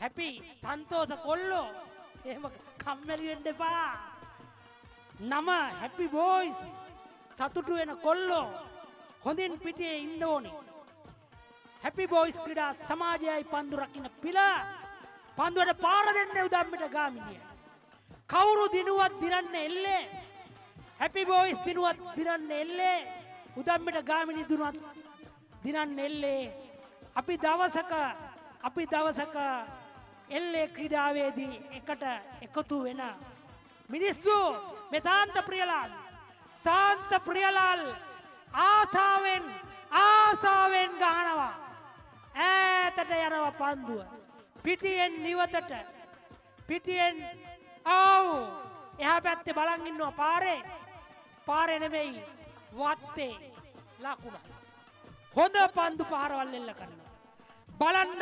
A: හැපි සන්තෝෂ කොල්ලෝ එහෙම කම්මැලි වෙන්න එපා. නම හැපි බෝයිස් සතුටු වෙන කොල්ලෝ හොඳින් පිටියේ ඉන්න ඕනේ. හැපි බෝයිස් ක්‍රීඩා සමාජයයි පන්දු රකින්න පිළ පන්දුවට පාර දෙන්නේ උදම්මිට ගාමිණිය. කවුරු දිනුවත් දිනන්නේ එල්ලේ. හැපි බෝයිස් දිනුවත් දිනන්නේ එල්ලේ. උදම්මිට ගාමිණී දිනුවත් දිනන්නේ එල්ලේ. අපි දවසක එල්ලේ ක්‍රීඩාවේදී එකට එකතු වෙන මිනිස්සු මේ ශාන්ත ප්‍රියලාල් ආසාවෙන් ගහනවා. ඈතට යනවා පන්දුව. පිටියෙන් නිවතට. එහා පැත්තේ බලන් ඉන්නවා පාරේ නෙමෙයි වත්තේ ලකුණ. හොඳ පන්දු පාරවල් එල්ල කරනවා.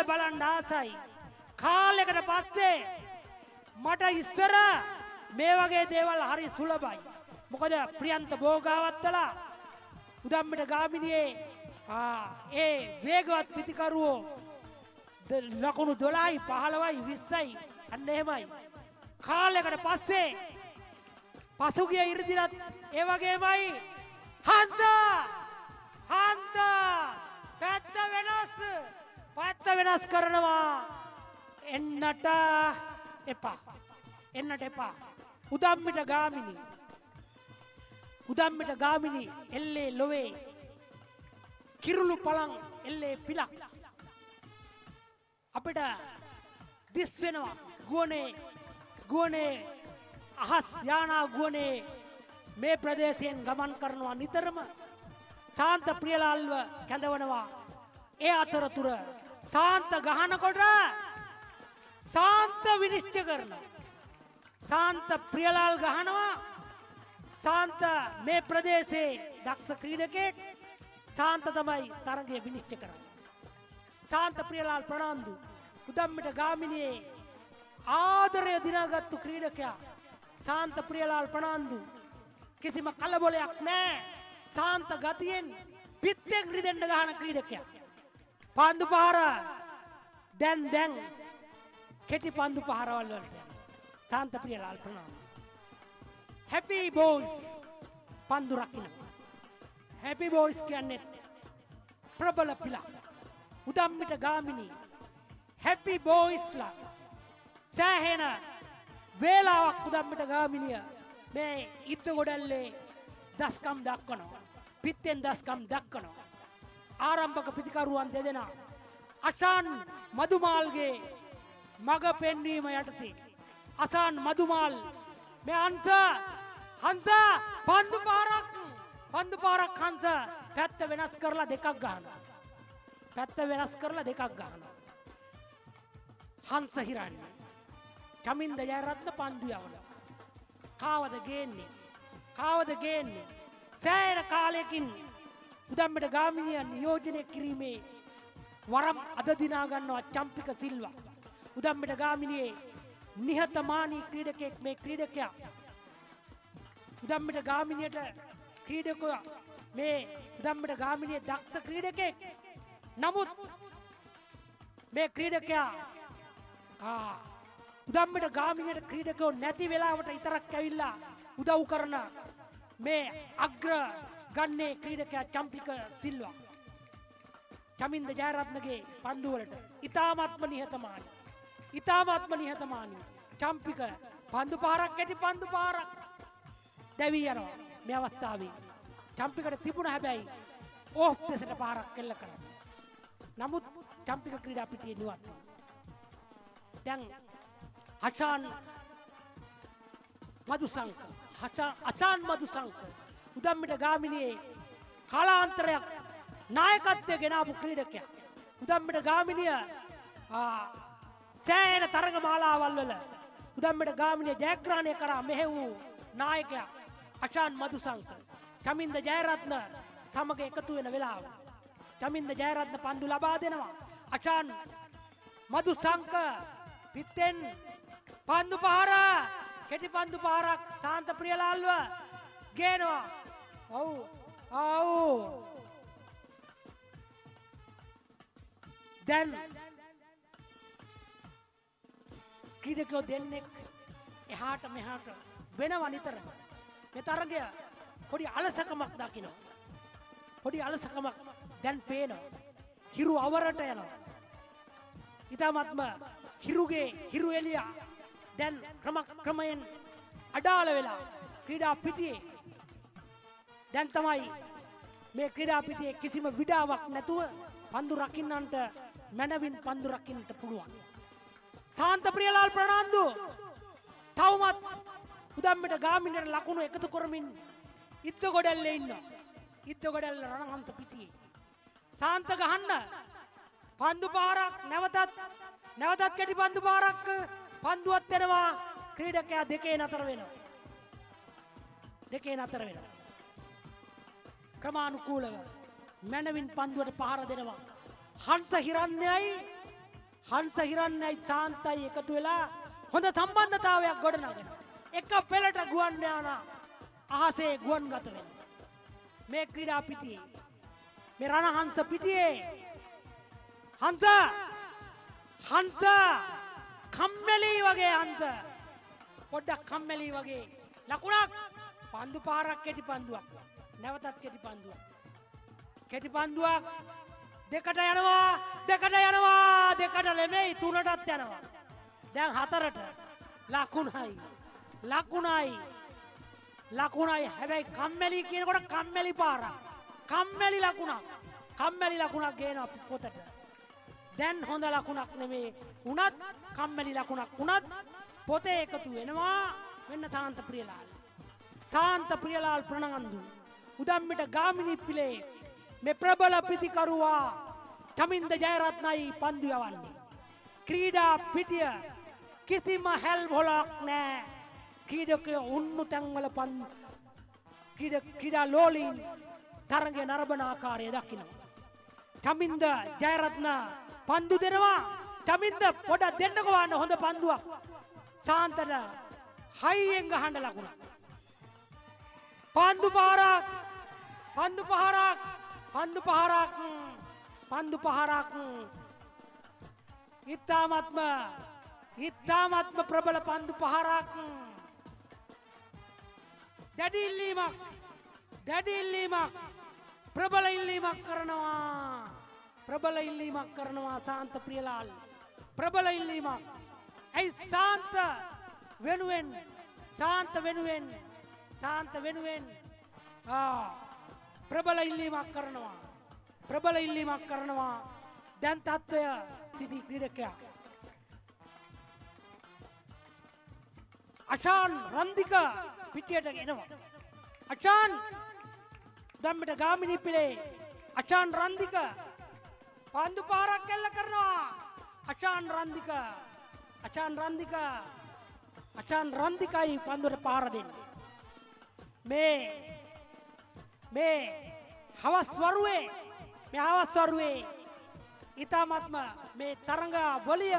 A: බලන්න ආසයි. කාලයකට පස්සේ මට ඉස්සර මේ වගේ දේවල් හරි සුලභයි. මොකද ප්‍රියන්ත බෝගාවත්තලා උදම්මිට ගාමිණියේ ඒ වේගවත් පිතිකරුවෝ ලකුණු 12යි 15යි 20යි අන්න එහෙමයි. කාලයකට පස්සේ පසුගිය ඉරිදිනත් ඒ වගේමයි. හන්ද පැත්ත වෙනස් කරනවා. එන්නට එපා. උදම්මිට ගාමිණී එල්ලේ ලොවේ කිරුළු පලං එල්ලේ පිලක් අපිට දිස් වෙනවා. ගුවනේ අහස් යානා ගුවනේ මේ ප්‍රදේශයෙන් ගමන් කරනවා. නිතරම ශාන්ත ප්‍රියලාල්ව කැඳවනවා. ඒ අතරතුර ශාන්ත ගහනකොට ශාන්ත විනිශ්චය කරනවා. ශාන්ත ප්‍රියලාල් ගහනවා. ශාන්ත මේ ප්‍රදේශයේ දක්ෂ ක්‍රීඩකයෙක්. ශාන්ත තමයි තරගය විනිශ්චය කරන්නේ. ශාන්ත ප්‍රියලාල් ප්‍රනාන්දු උදම්මිට ගාමිණියේ ආදරය දිනාගත්තු ක්‍රීඩකයා. ශාන්ත ප්‍රියලාල් ප්‍රනාන්දු කිසිම කලබලයක් නැහැ. සාන්ත ගතියෙන් පිත්තෙන් රිදෙන්න ගහන ක්‍රීඩකයා. පන්දු පහර දැන් කෙටි පන්දු පහරවල් වලට සාන්ත ප්‍රියලාල් ප්‍රනාන්දු. හැපි බෝයිස් පන්දු රකින්න. හැපි බෝයිස් කියන්නේ ප්‍රබල පිලා. උදම්මිට ගාමිණී හැපි බෝයිස්ලා සෑහෙන වේලාවක් උදම්මිට ගාමිණිය මේ ඉද්ද ගොඩල්ලේ දස්කම් දක්වනවා. පිත්තෙන් දස්කම් දක්වනවා. ආරම්භක පිතිකරුවන් දෙදෙනා අෂාන් මදුමාල්ගේ මග පෙන්වීම යටතේ අසාන් මදුමාල් මේ හන්ස පන්දු පාරක් හන්ස පැත්ත වෙනස් කරලා දෙකක් ගහනවා. හංස හිරන්නේ චමින්ද ජයරත්න පන්දු යවනවා. කාවද ගේන්නේ සෑහෙන කාලයකින් උදම්මිට ගාමිණිය නියෝජනය කිරීමේ වරම් අද දිනා ගන්නවා චම්පික සිල්වා. උදම්මිට ගාමිණියේ නිහතමානී ක්‍රීඩකයෙක් මේ ක්‍රීඩකයා. උදම්මිට ගාමිණියට ක්‍රීඩකයා මේ උදම්මිට ගාමිණියේ දක්ෂ ක්‍රීඩකයෙක්. නමුත් මේ ක්‍රීඩකයා උදම්මිට ගාමිණියට ක්‍රීඩකයෝ නැති වෙලාවට විතරක් ඇවිල්ලා උදව් කරන මේ අග්‍ර ගන්නේ ක්‍රීඩකයා චම්පික සිල්වා. චමින්ද ජයරත්නගේ පන්දු වලට ඉතාමත්ම නිහතමානී චම්පික පන්දු පහරක් කැටි පන්දු පහරක් දැවී යනවා. මේ අවස්ථාවේ චම්පිකට තිබුණ හැබැයි ඕෆ් දෙසට පාරක් කෙල්ල කරන්න. නමුත් චම්පික ක්‍රීඩා පිටියේ නිවත්. දැන් අචාන් මදුසංක උදම්මිට ගාමිණියේ කාලාන්තරයක් නායකත්වය ගෙනාවු ක්‍රීඩකයා. උදම්මිට ගාමිණිය සෑහෙන තරග මාලාවල් වල උදම්මිට ගාමිණිය ජයග්‍රහණය කරා මෙහෙවූ නායකයා අචාන් මදුසංක. චමින්ද ජයරත්න සමග එකතු වෙන වෙලාව චමින්ද ජයරත්න පන්දු ලබා දෙනවා. අචාන් මදුසංක පිත්තෙන් පන්දු පහර කෙටි පන්දු පහරක් සාන්ත ප්‍රියලාල්ව ගේනවා. ඔව් දැන් ක්‍රීඩකයෝ දෙන්නෙක් එහාට මෙහාට වෙනවා නිතරම. මේ තරගය පොඩි අලසකමක් දකිනවා. දැන් පේනවා. හිරු අවරට යනවා. ඉතාමත්ම හිරු එළිය දැන් ක්‍රමයෙන් අඩාල වෙලා ක්‍රීඩා පිටියේ දැන් තමයි මේ ක්‍රීඩා පිටියේ කිසිම විඩාවක් නැතුව පන්දු රකින්නන්ට මැනවින් පන්දු රකින්නට පුළුවන්. සාන්ත ප්‍රියලාල් ප්‍රනාන්දු තවමත් උදම්මිට ගාමිණියට ලකුණු එකතු කරමින් ඉද්ද ගොඩල්ලේ ඉන්නවා. ඉද්ද ගොඩල්ල රණහන්ත පිටියේ සාන්ත ගහන්න පන්දු පාරක් නැවතත් කෙටි පන්දු පාරක් පන්දුවත් දෙනවා. ක්‍රීඩකයා දෙකේ නතර වෙනවා. ක්‍රමානුකූලව මැනවින් පන්දුවට පහර දෙනවා. හංස හිරන්නේයි සාන්තයි එකතු වෙලා හොඳ සම්බන්ධතාවයක් ගොඩනගන. එක පෙළට ගුවන් යාන අහසේ ගුවන් ගත වෙන. මේ ක්‍රීඩා පිටියේ මේ රණහංස පිටියේ හංස කම්මැලි වගේ හංස පොඩ්ඩක් කම්මැලි වගේ ලකුණක් පන්දු පාරක් කෙටි පන්දුවක් නැවතත් කෙටි පන්දුවක් දෙකට යනවා දෙකට නෙමෙයි තුනටත් යනවා. දැන් හතරට ලකුණයි හැබැයි කම්මැලි කියනකොට කම්මැලි පාරක් කම්මැලි ලකුණක් ගේනවා පොතට. දැන් හොඳ ලකුණක් නෙමේ උනත් කම්මැලි ලකුණක් උනත් පොතේ එකතු වෙනවා. වෙන්න සාන්ත ප්‍රියලාල් ප්‍රනාන්දු උදම්මිට ගාමිණී පිලේ මේ ප්‍රබල පිතිකරුවා චමින්ද ජයරත්නයි පන්දු යවන්නේ. ක්‍රීඩා පිටිය කිසිම හැල්වොලක් නෑ. ක්‍රීඩකයෝ උන්නු තැන්වල ක්‍රීඩා ලෝලීන් තරගය නරඹන ආකාරය දකිනවා. චමින්ද ජයරත්න පන්දු දෙනවා. චමින්ද පොඩක් දෙන්නකෝ වන්න හොඳ පන්දුවක්. සාන්තට හයියෙන් ගහන්න ලකුණක්. පන්දු පහරක් ඉතාමත්ම ප්‍රබල පන්දු පහරක් දැඩි ඉල්ලීමක් ප්‍රබල ඉල්ලීමක් කරනවා සාන්ත ප්‍රියලාල් ප්‍රබල ඉල්ලීමක් ඇයි සාන්ත වෙනුවෙන් ප්‍රබල ඉල්ලීමක් කරනවා දැන් තත්ත්වය සිටි ක්‍රීඩකයා අෂාන් රන්දික පිටියට එනවා අෂාන් දම්මිට ගාමිණී පිලේ අෂාන් රන්දික පන්දු පාරක් කෙල්ල කරනවා අෂාන් රන්දිකයි පන්දුවට පාර දෙන්නේ මේ හවස් වරුවේ ඉතාමත්ම මේ තරඟා වලිය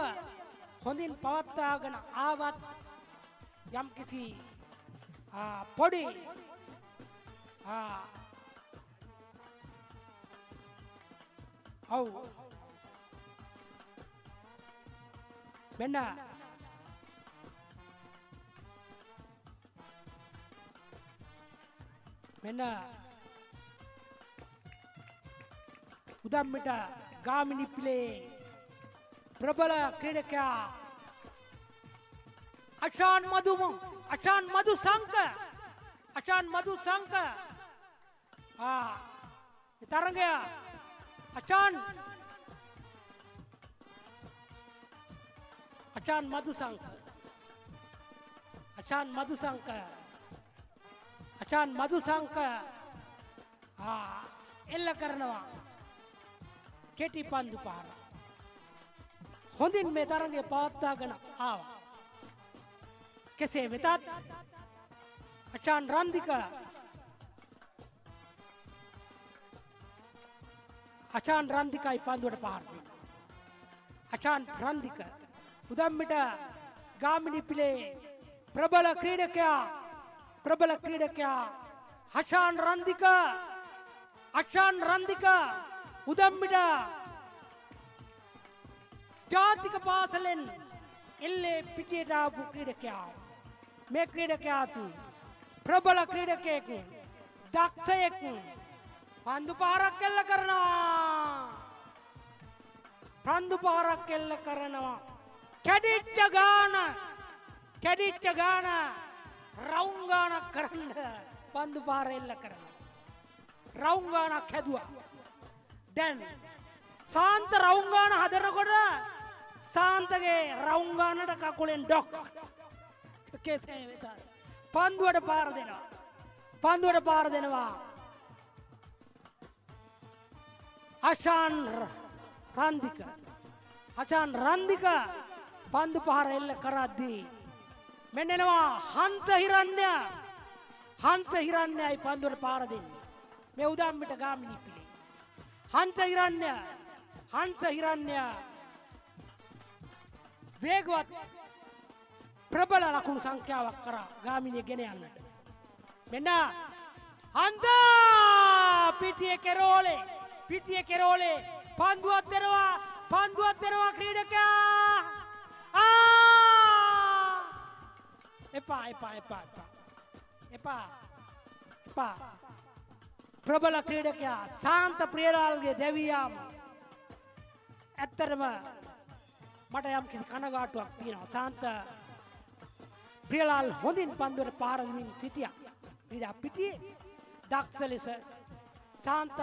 A: හොඳින් පවත්වාගෙන ආවත් යම් කිසි පොඩි මෙන්න උදම්මිට ගාමිණී පිලේ ප්‍රබල ක්‍රීඩකයා අෂාන් මදු සංක තරඟය අෂාන් මදු සංක එල්ල කරනවා කෙටි පන්දු පාර හොඳින් මේ තරඟය පවත්වාගෙන ආවා කෙසේ වෙතත් අෂාන් රන්දිකයි පන්දුවට පාර දෙන්නේ අෂාන් රන්දික උදම්මිට ගාමිණී පිලේ ප්‍රබල ක්‍රීඩකයා අෂාන් රන්දික උදම්මිට ජාතික පාසලෙන් එල්ලේ පිටියට ආපු ක්‍රීඩකයා මේ ක්‍රීඩකයාතු ප්‍රබල ක්‍රීඩකයෙකු දක්ෂයෙකු පන්දු පාරක් එල්ල කරනවා කැඩිච්ච ගාන රවුම් ගානක් කරන්න පන්දු පාර එල්ල කරනවා රවුම් ගානක් හැදුවා දැන් සාන්ත රවුම් ගාන හදනකොට සාන්තගේ රවුම් ගානට කකුලෙන් ඩොක් කෙසේ වෙතත් පන්දුවට පාර දෙනවා අෂාන් රන්දික පන්දු පහර එල්ල කරද්දී මෙන්නවා හන්ත හිරන්‍යයි පන්දුවට පාර දෙන්නේ මේ උදම්මිට ගාමිණී පිලේ හන්ත හිරන්‍ය වේගවත් ප්‍රබල ලකුණු සංඛ්‍යාවක් කරා ගාමිණිය ගෙන යන්නට මෙන්න හන්ත පිටිය කෙරෝලේ පන්දුවක් දෙනවා ක්‍රීඩකයා එපා ප්‍රබල ක්‍රීඩකයා සාන්ත ප්‍රියලාල්ගේ දැවියාම ඇත්තටම මට යම් කිසි කනගාටුවක් තියෙනවා සාන්ත ප්‍රියලාල් හොඳින් පන්දුවට පාර දෙමින් සිටියා ක්‍රීඩා පිටියේ දක්ෂ ලෙස සාන්තත්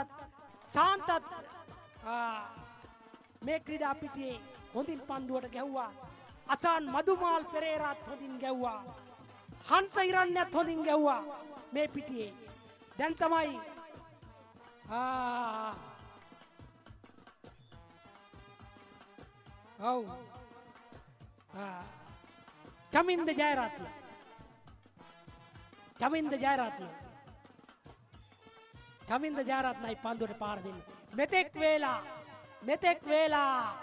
A: මේ ක්‍රීඩා පිටියේ හොඳින් පන්දුවට ගැහුවා අෂාන් මදුමාල් පෙරේරාත් හොඳින් ගැහුවා හන්ත හිරන්‍යත් හොඳින් ගැහුවා මේ පිටියේ දැන් තමයි චමින්ද ජයරත්නයි පන්දුවට පාර දෙන්නේ මෙතෙක් වේලා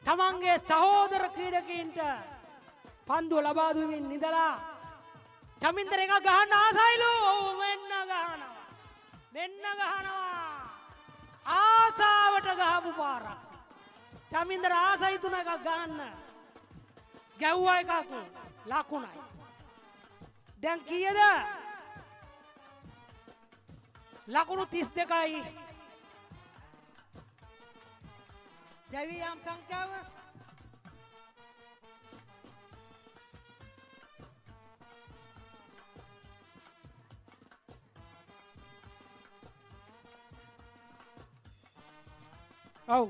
A: තමන්ගේ සහෝදර ක්‍රීඩකයින්ට පන්දුව ලබා දුමින් ඉඳලා චමින්දර එක ගහන්න ආසයිලු මෙන්න මෙන්න ගහනවා. ආසාවට ගහපු පාරක්. චමින්දර ආසයි තුන එකක් ගන්න. ගැව්වා එකක් ලකුණයි. දැන් කීයද? ලකුණු 32යි. දැවි යම් සංඛ්‍යාව ඔව්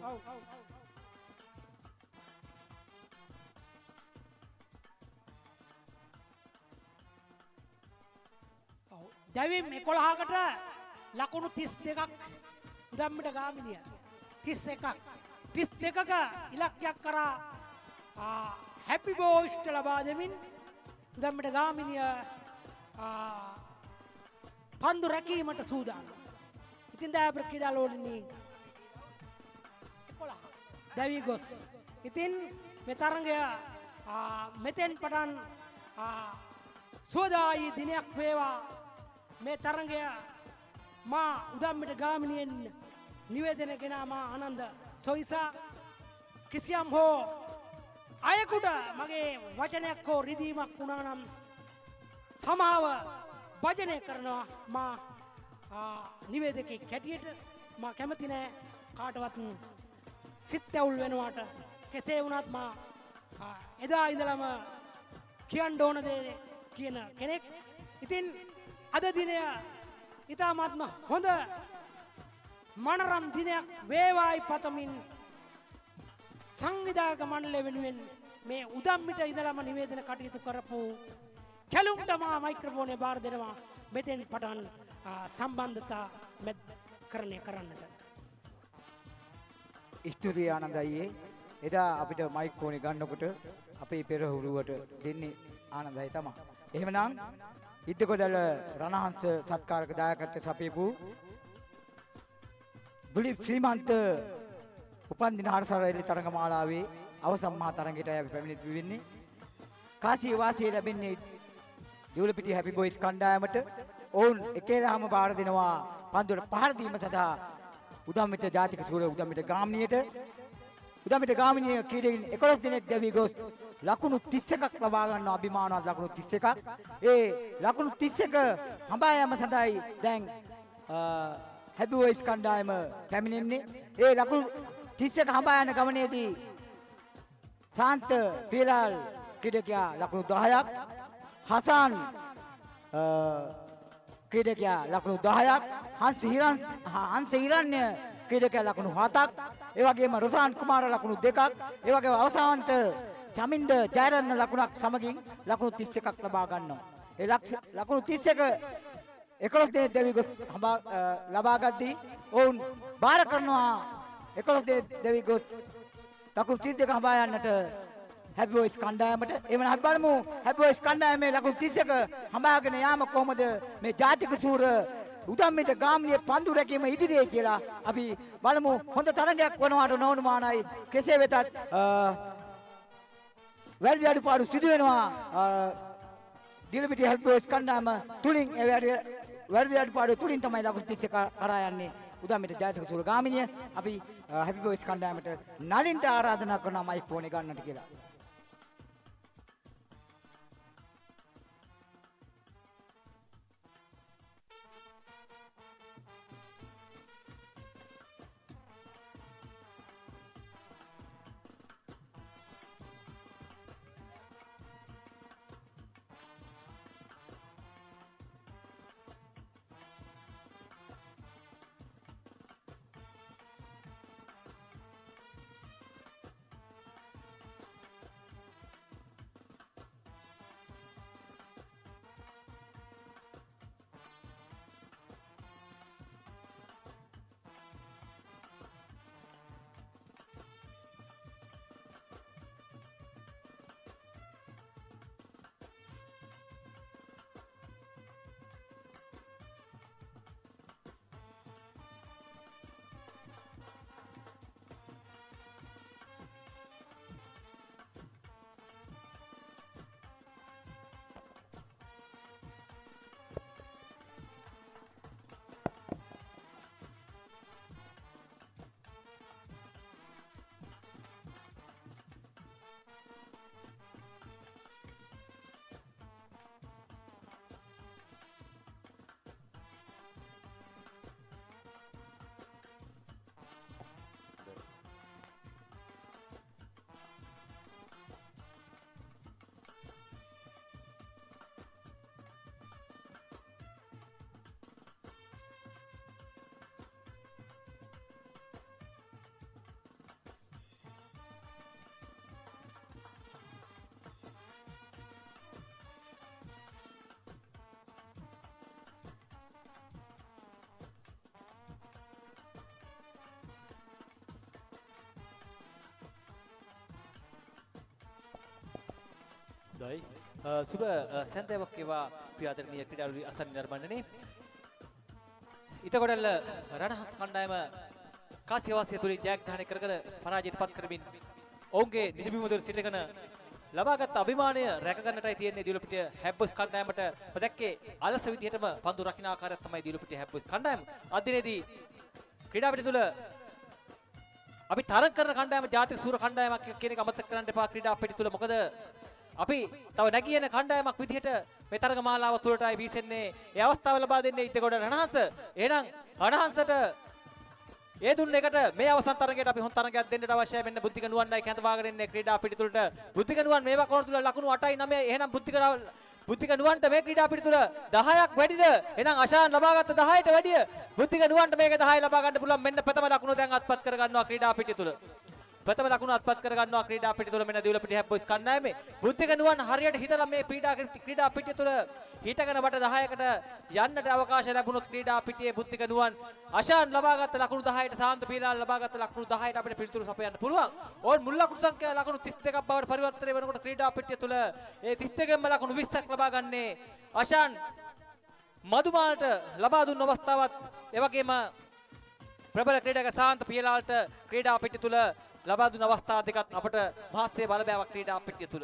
A: දැවි 11කට ලකුණු 32ක් උදම්මිට ගාමිනිය 31ක් 32ක ඉලක්කයක් කරා හැපි බෝයිස්ට ලබා දෙමින් උදම්මිට ගාමිනිය පන්දු රැකීමට සූදානම්. ඉතින් දයාපර ක්‍රීඩාලෝලිනී 11 දැවි ගොස්. ඉතින් මේ තරඟය මෙතෙන් පටන් සුවදායි දිනයක් වේවා. මේ තරඟය මා උදම්මිට ගාමිනියෙන් නිවේදනය ගෙනා මා ආනන්ද සොයිසා කිසියම් හෝ අයෙකුට මගේ වචනයක් හෝ රිදීමක් වුණා නම් සමාව භජනය කරනවා. මා නිවේදකෙක් හැටියට මා කැමති නෑ කාටවත් සිත් ඇවුල් වෙනවාට. කෙසේ වුණත් මා එදා ඉඳලම කියන්න ඕන දේ කියන කෙනෙක්. ඉතින් අද දිනය ඉතාමත්ම හොඳ මනරම් දිනයක් වේවායි පතමින් සංවිධායක මණ්ඩලය වෙනුවෙන් මේ උදම්මිට ඉඳලම නිවේදන කටයුතු කරපු කැලුම්ට මා මයික්‍රොෆෝනය බාර දෙනවා මෙතෙන් පටන් සම්බන්ධතා කරණය කරන්නට.
B: ස්තුතියි ආනන්ද අයියේ. එදා අපිට මයික්‍රොෆෝනේ ගන්නකොට අපේ පෙරහුරුවට දෙන්නේ ආනන්දයි තමයි. එහෙමනම් ඉද්දකොඩල රණහංස සත්කාරක දායකත්වයට සපයපු දුලිප් ශ්‍රීමන්ත උපන්දින හර්ෂාරයිලි තරඟ මාලාවේ අවසන් මහා තරඟයට අපි පැමිණෙති වෙන්නේ. කාසිය වාසිය ලැබෙන්නේ දියුලපිටිය හැපි බොයිස් කණ්ඩායමට. ඔවුන් එකේදහම බාර දෙනවා පන්දුවට පහර දීම සඳහා උදම්මිට ජාතික සූර උදම්මිට ගාමිණියට. උදම්මිට ගාමිණිය කීඩකින් 11 දිනක් දැවි ගොස් ලකුණු 31ක් ලබා ගන්නවා. අභිමානවත් ලකුණු 31ක්. ඒ ලකුණු 31 හඹා යාම සඳහායි දැන් හැපි බොයිස් කණ්ඩායම පැමිණෙන්නේ. ඒ ලකුණු 31 හඹා යන ගමනේදී ශාන්ත පීරාල් ක්‍රීඩකයා ලකුණු 10ක්, හසන් ක්‍රීඩකයා ලකුණු 10ක්, හංස හිරණ්‍ය ක්‍රීඩකයා ලකුණු 7ක්, ඒ වගේම රොසාන් කුමාර ලකුණු 2ක්, ඒ වගේම අවසානට චමින්ද ජයරත්න ලකුණක් සමගින් ලකුණු 31ක් ලබා ගන්නවා. ඒ ලකුණු 31 11 දිනක් දෙවිගොස් ලබා ගද්දී ඔවුන් බාර කරනවා 11 දිනක් දෙවිගොස් ලකුණු 32 හඹා යන්නට හැපි බොයිස් කණ්ඩායමට. එවන අපි බලමු හැපි බොයිස් කණ්ඩායමේ ලකුණු 31 හඹාගෙන යාම කොහොමද මේ ජාතික සූර උදම්මිට ගාමිණියේ පන්දු රැකීම ඉදිරියේ කියලා අපි බලමු. හොඳ තරගයක් වනවාට නොඅනුමානයි. කෙසේ වෙතත් වැරදි අඩුපාඩු සිදු වෙනවා. දියුලපිටිය හැපි බොයිස් කණ්ඩායම තුලින් ඒ වැරදි අඩුපාඩු තුලින් තමයි ලකුණු 31 කරා යන්නේ උදම්මිට ජාතික සූර ගාමිණිය. අපි හැපි බොයිස් කණ්ඩායමට නලින්ට ආරාධනා කරනවා මයික් ෆෝන් එක ගන්නට කියලා.
C: හොඳයි. සුබ සැන්දෑවක් ඒවා අපි ආදරණීය ක්‍රීඩාලු අසන්න නිර්මාණනේ. ඊතකොටල්ල රණහස් කණ්ඩායම කාසියවාසිය තුලින් ජයග්‍රහණය කරගෙන පරාජයට පත් කරමින් ඔවුන්ගේ නිදිබිමුදුර සිටගෙන ලබාගත් අභිමානය රැක ගන්නටයි තියෙන්නේ දියුලපිටිය හැබ්බොස් කණ්ඩායමට. ප්‍රදැක්කේ අලස විදිහටම පන්දු රකින්න ආකාරයක් තමයි දියුලපිටිය හැබ්බොස් කණ්ඩායම. අදිනේදී ක්‍රීඩාපිටිය තුල අපි තරඟ කරන කණ්ඩායම ජාතික සූර කණ්ඩායමක් කියන එක අමතක කරන්න එපා ක්‍රීඩාපිටිය තුල. මොකද අපි තව නැගී යන කණ්ඩායමක් විදිහට මේ තරඟ මාලාව තුලටයි වීසෙන්නේ. ඒ අවස්ථාව ලබා දෙන්නේ ඉතකොට රණහස. එහෙනම් රණහසට ඒ දුන්න එකට මේ අවසන් තරගයට අපි හොඳ තරගයක් දෙන්නට අවශ්‍යයි. මෙන්න බුද්ධික නුවන්යි කැඳවාගෙන ඉන්නේ ක්‍රීඩා පිටිතුලට. බුද්ධික නුවන් මේවා කොන තුල ලකුණු 8යි 9යි. එහෙනම් බුද්ධික නුවන්ට මේ ක්‍රීඩා පිටිතුල 10ක් වැඩිද? එහෙනම් අශාන් ලබාගත්ත 10ට වැඩිය බුද්ධික නුවන්ට මේක 10 ලබා ගන්න පුළුවන්. මෙන්න ප්‍රථම ලකුණ දැන් අත්පත් කර ගන්නවා ක්‍රීඩා පිටිතුල. ප්‍රථම ලකුණ අත්පත් කර ගන්නවා ක්‍රීඩා පිටිය තුල. මෙන්න දියුලපිටිය හැබ්බොස් කණ්ඩායමේ බුද්ධික නුවන් හරියට හිතලා මේ ක්‍රීඩා පිටිය තුල හිටගෙන වට 10කට යන්නට අවකාශ ලැබුණොත් ක්‍රීඩා පිටියේ බුද්ධික නුවන් අශාන් ලබාගත් ලකුණු 10ට සාන්ත පීලාල් ලබාගත් ලකුණු 10ට අපිට පිළිතුරු සපයන්න පුළුවන්. ඕන් මුල් ලකුණු සංඛ්‍යාව ලකුණු 32ක් බවට පරිවර්තනය වෙනකොට ක්‍රීඩා පිටිය තුල ඒ 32න්ම ලකුණු 20ක් ලබා ගන්නේ අශාන් මදුමාලට ලබා දුන්න අවස්ථාවත් ඒ වගේම ප්‍රබල ක්‍රීඩක සාන්ත පීලාල්ට ක්‍රීඩා පිටිය තුල ලබා දුන අවස්ථා දෙකත් අපට මහත්සේ බලපෑවක් ක්‍රීඩා පිටිය තුල.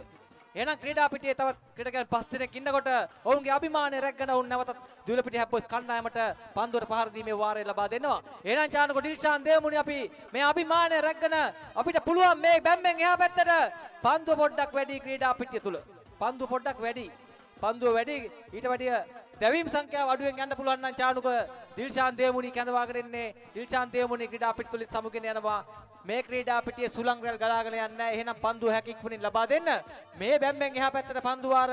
C: එහෙනම් ක්‍රීඩා පිටියේ තවත් ක්‍රීඩකයන් 5 දෙනෙක් ඉන්නකොට ඔවුන්ගේ අභිමානය රැකගෙන ඔවුන් නැවතත් දියුලපිටිය හැබ්බොස් කණ්ඩායමට පන්දුවට පහර දීමේ වාරය ලබා දෙනවා. එහෙනම් චානකො ඩිල්ෂාන් දේවමුනි අපි මේ අභිමානය රැකගෙන අපිට පුළුවන් මේ බැම්මෙන් එහා පැත්තට පන්දුව පොඩ්ඩක් වැඩි ක්‍රීඩා පිටිය තුල. පන්දුව පොඩ්ඩක් වැඩි. පන්දුව වැඩි ඊට වැඩිය දැවීම් සංඛ්‍යාව අඩුවෙන් යන්න පුළුවන් නම් චානුක දිල්ෂාන් දේවමුනි කැඳවාගෙන ඉන්නේ. දිල්ෂාන් දේවමුනි ක්‍රීඩා පිටිය තුලින් සමුගෙන යනවා. මේ ක්‍රීඩා පිටියේ සුළං රැල් ගලාගෙන යන්නේ නැහැ. එහෙනම් පන්දුව හැකියක්මනින් ලබා දෙන්න. මේ බැම්මෙන් එහා පැත්තට පන්දු වාර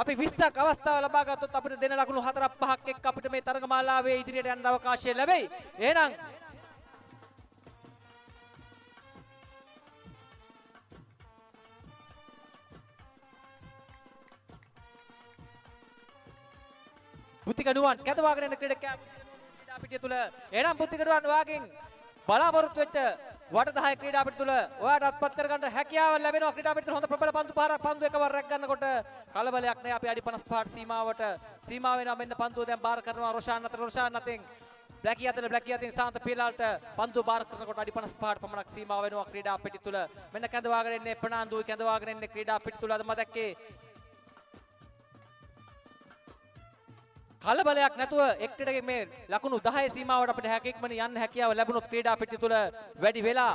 C: අපි 20ක් අවස්ථාව ලබා ගත්තොත් අපිට දෙන ලකුණු 4ක් 5ක් එක්ක අපිට මේ තරඟ මාලාවේ ඉදිරියට යන්න අවකාශය ලැබෙයි. එහෙනම් බුද්ධික නුවන් කැඳවාගෙන යන ක්‍රීඩා පිටිය තුල එහෙනම් බුද්ධික නුවන් වාගෙන් බලාපොරොත්තු වෙච්ච වට 10 ක්‍රීඩා පිටිය තුල ඔයාට අත්පත් කරගන්න හැකියාව ලැබෙනවා. ක්‍රීඩා පිටිය තුල හොඳ ප්‍රබල පන්දු පාරක් පන්දු එකවර රැක් ගන්නකොට කලබලයක් නැහැ. අපි අඩි 55ට සීමාව වෙනවා. මෙන්න පන්දුව දැන් බාර කරනවා රොෂාන් අතෙන් බ්ලැකී අතින් සාන්ත පීලාල්ට පන්දුව බාර කරනකොට අඩි 55ට පමණක් සීමාව වෙනවා ක්‍රීඩා පිටිය තුල. මෙන්න කැඳවාගෙන ඉන්නේ ප්‍රනාන්දුයි කැඳවාගෙන ඉන්නේ ක්‍රීඩා පිටිය තුල. අද මතක්කේ කලබලයක් නැතුව එක්ටගේ මේ ලකුණු 10 සීමාවට අපිට හැකියක්මන යන්න හැකියාව ලැබුණොත් ක්‍රීඩා පිටිය තුල වැඩි වෙලා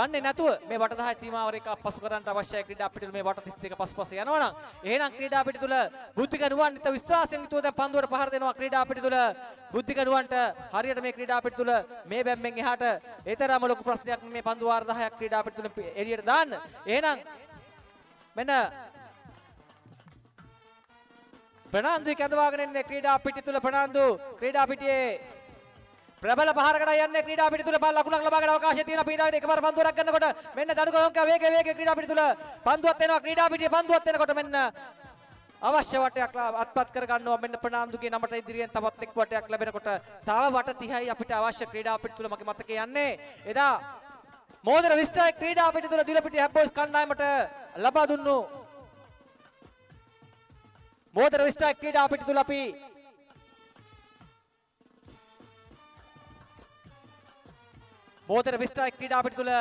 C: යන්නේ නැතුව මේ වට 10 සීමාව රේක පසු කරන්න අවශ්‍යයි. ක්‍රීඩා පිටිය තුල මේ වට 32 පසුපස යනවනම් එහෙනම් ක්‍රීඩා පිටිය තුල බුද්ධික නුවන් නිත විශ්වාසයෙන් යුතුව දැන් පන්දුවට පහර දෙනවා. ක්‍රීඩා පිටිය තුල බුද්ධික නුවන්ට හරියට මේ ක්‍රීඩා පිටිය තුල මේ බැම්මෙන් එහාට ඒතරම් ලොකු ප්‍රශ්නයක් මේ පන්දු වාර 10ක් ක්‍රීඩා පිටිය තුල එළියට දාන්න. එහෙනම් මෙන්න ප්‍රනාන්දු කැඳවාගෙන ඉන්නේ ක්‍රීඩා පිටිය තුල. ප්‍රනාන්දු ක්‍රීඩා පිටියේ ප්‍රබල පහරකට යන්නේ ක්‍රීඩා පිටිය තුල බල ලකුණක් ලබා ගන්න අවකාශය තියෙනවා. පීඩාවට එකපාර පන්දුවක් ගන්නකොට මෙන්න දඩුගොංක වේග ක්‍රීඩා පිටිය තුල පන්දුවක් එනවා. ක්‍රීඩා පිටියේ පන්දුවක් එනකොට මෙන්න අවශ්‍ය වටයක් අත්පත් කර ගන්නවා. මෙන්න ප්‍රනාන්දුගේ නමට ඉදිරියෙන් තවත් එක් වටයක් ලැබෙනකොට තව වට 30යි අපිට අවශ්‍ය ක්‍රීඩා පිටිය තුල මගේ මතකේ යන්නේ. එදා මෝදර විස්ටායි ක්‍රීඩා පිටිය තුල දියුලපිටිය හැබ්බොස් කණ්ඩායමට ලබා දුන්නු මෝදර විස්ටායි ක්‍රීඩා පිටිය තුල අපි මෝදර විස්ටායි ක්‍රීඩා පිටිය තුල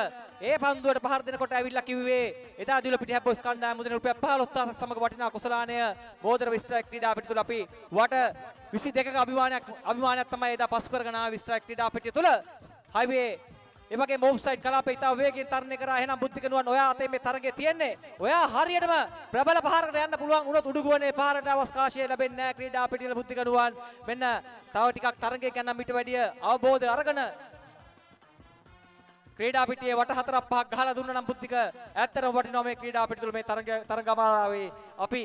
C: ඒ පන්දුවට පහර දෙනකොට ඇවිල්ලා කිව්වේ එදා දියුලපිටිය හැබ්බොස් කණ්ඩායම මුදල් රුපියල් 15000ක් සමග වටිනා කුසලානය මෝදර විස්ටායි ක්‍රීඩා පිටිය තුල අපි වට 22ක අභිමානයක් තමයි එදා පසු කරගෙන ආ විස්ටායි ක්‍රීඩා පිටිය තුල හයිවේ ඒ වගේම ඕෆ්සයිඩ් කලාපේ ඉතාල වේගයෙන් තරණය කරා. එහෙනම් බුද්ධික නුවන් ඔයා අතේ මේ තරගය තියෙන්නේ. ඔයා හරියටම ප්‍රබල පහරකට යන්න පුළුවන් වුණොත් උඩුගුවනේ පාරට අවකාශය ලැබෙන්නේ නැහැ ක්‍රීඩා පිටියේ බුද්ධික නුවන්. මෙන්න තව ටිකක් තරගය යන මිට වැඩිය අවබෝධය අරගෙන ක්‍රීඩා පිටියේ වට 4ක් 5ක් ගහලා දුන්නා නම් බුද්ධික ඇත්තටම වටිනවා මේ ක්‍රීඩා පිටිය තුල මේ තරගමාලාවේ අපි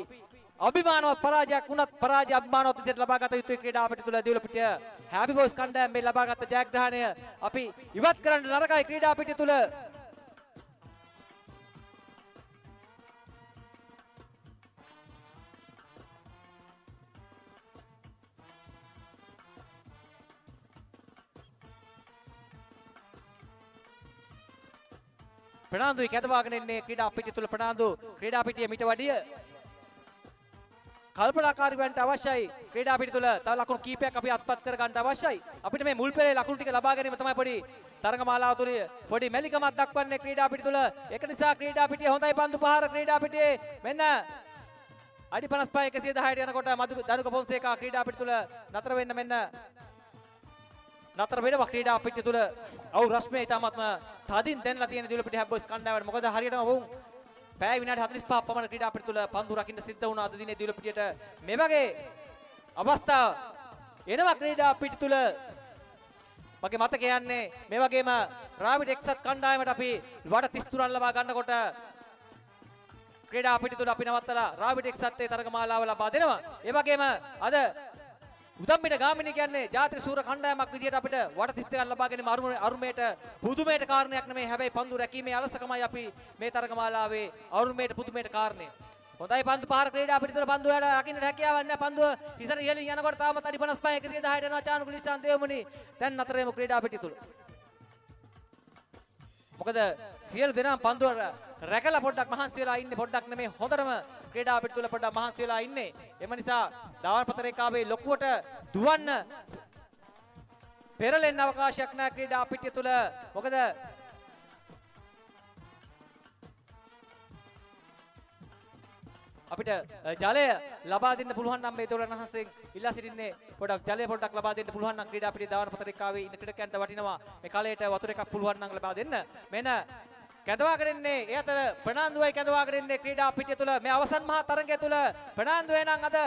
C: අභිමානවත් පරාජයක් වුණත් පරාජය අභිමානවත් විදිහට ලබාගත යුතුයි. ක්‍රීඩා පිටිය තුල දියුලපිටිය හැපි බොයිස් කණ්ඩායම මේ ලබාගත් ජයග්‍රහණය අපි ඉවත් කරන්න නරකයි. ක්‍රීඩා පිටිය තුල ප්‍රනාන්දුයි කැඳවාගෙන ඉන්නේ ක්‍රීඩා පිටිය තුල ප්‍රනාන්දු ක්‍රීඩා පිටිය මිට වඩිය කල්පනාකාරීවන්ට අවශ්‍යයි ක්‍රීඩා පිටිය තුල තව ලකුණු කීපයක් අපි අත්පත් කර ගන්න අවශ්‍යයි අපිට මේ මුල් පෙරේ ලකුණු ටික ලබා ගැනීම තමයි පොඩි තරගමාලාව තුල පොඩි මැලිකමක් දක්වන්නේ ක්‍රීඩා පිටිය තුල ඒක නිසා ක්‍රීඩා පිටිය හොඳයි පන්දු පහර ක්‍රීඩා පිටියේ මෙන්න අඩි 55 110ට යනකොට දනුක පොන්සේකා ක්‍රීඩා පිටිය තුල නතර වෙන්න මෙන්න නතර වෙනවා ක්‍රීඩා පිටිය තුල අවු රශ්මිය ඉතාමත්ම තදින් දැන්ලා තියෙන දියුල පිටිය හැබ්බොයිස් කණ්ඩායමට මොකද හරියටම වුන් පැය විනාඩි 45ක් පමණ ක්‍රීඩා පිටිය තුල පන්දු රකින්න සිද්ධ වුණා අද දිනේ දියුල පිටියට මේ වගේ අවස්ථා එනවා ක්‍රීඩා පිටිය තුල මගේ මතක කියන්නේ මේ වගේම රාවිඩ් එක්සත් කණ්ඩායමට අපි වඩ 33 රන් ලබා ගන්නකොට ක්‍රීඩා පිටිය තුල අපි නවත්තලා රාවිඩ් එක්සත්යේ තරගමාලාව ලබා දෙනවා ඒ වගේම අද උදම්මිට ගාමිණී කියන්නේ ජාතික සූර කණ්ඩායමක් විදියට අපිට වඩ 32ක් ලබා ගැනීම අරුමේට පුදුමයට කාරණයක් නෙමෙයි හැබැයි පන්දු රැකීමේ අලසකමයි අපි මේ තරගමාලාවේ අරුමේට පුදුමයට කාරණේ හොඳයි පන්දු පහර ක්‍රීඩා පිටිතුල පන්දු වල රකින්නට හැකියාවක් නැහැ පන්දුව ඉස්සර ඉහළින් යනකොට තාමත් අඩි 55 110ට යනවා චානුකුල ඉස්සන් දේවමුනි දැන් නතර වෙමු ක්‍රීඩා පිටිතුල මොකද සියලු දෙනා පන්දුව රැකලා පොඩ්ඩක් මහන්සි වෙලා ඉන්නේ පොඩ්ඩක් නෙමෙයි හොඳටම ක්‍රීඩා පිටි තුල පොඩ්ඩක් මහන්සි වෙලා ඉන්නේ එම නිසා ධාවන පත රේඛාවේ ලොකුවට දුවන්න පෙරලෙන්න අවකාශයක් නැහැ ක්‍රීඩා පිටිය තුල මොකද අපිට ජලය ලබා දෙන්න පුළුවන් නම් මේ තොරණ හසෙන් ඉල්ලා සිටින්නේ පොඩක් ජලය පොඩ්ඩක් ලබා දෙන්න පුළුවන් නම් ක්‍රීඩා පිටියේ ධාවන පත රේඛාවේ ඉන්න ක්‍රීඩකයන්ට වටිනවා මේ කලයට වතුර එකක් පුළුවන් නම් ලබා දෙන්න මෙන්න කැඳවාගෙන ඉන්නේ ඒ අතර ප්‍රනාන්දුවයි කැඳවාගෙන ඉන්නේ ක්‍රීඩා පිටිය තුල මේ අවසන් මහා තරගය තුල ප්‍රනාන්දුවේ නම් අද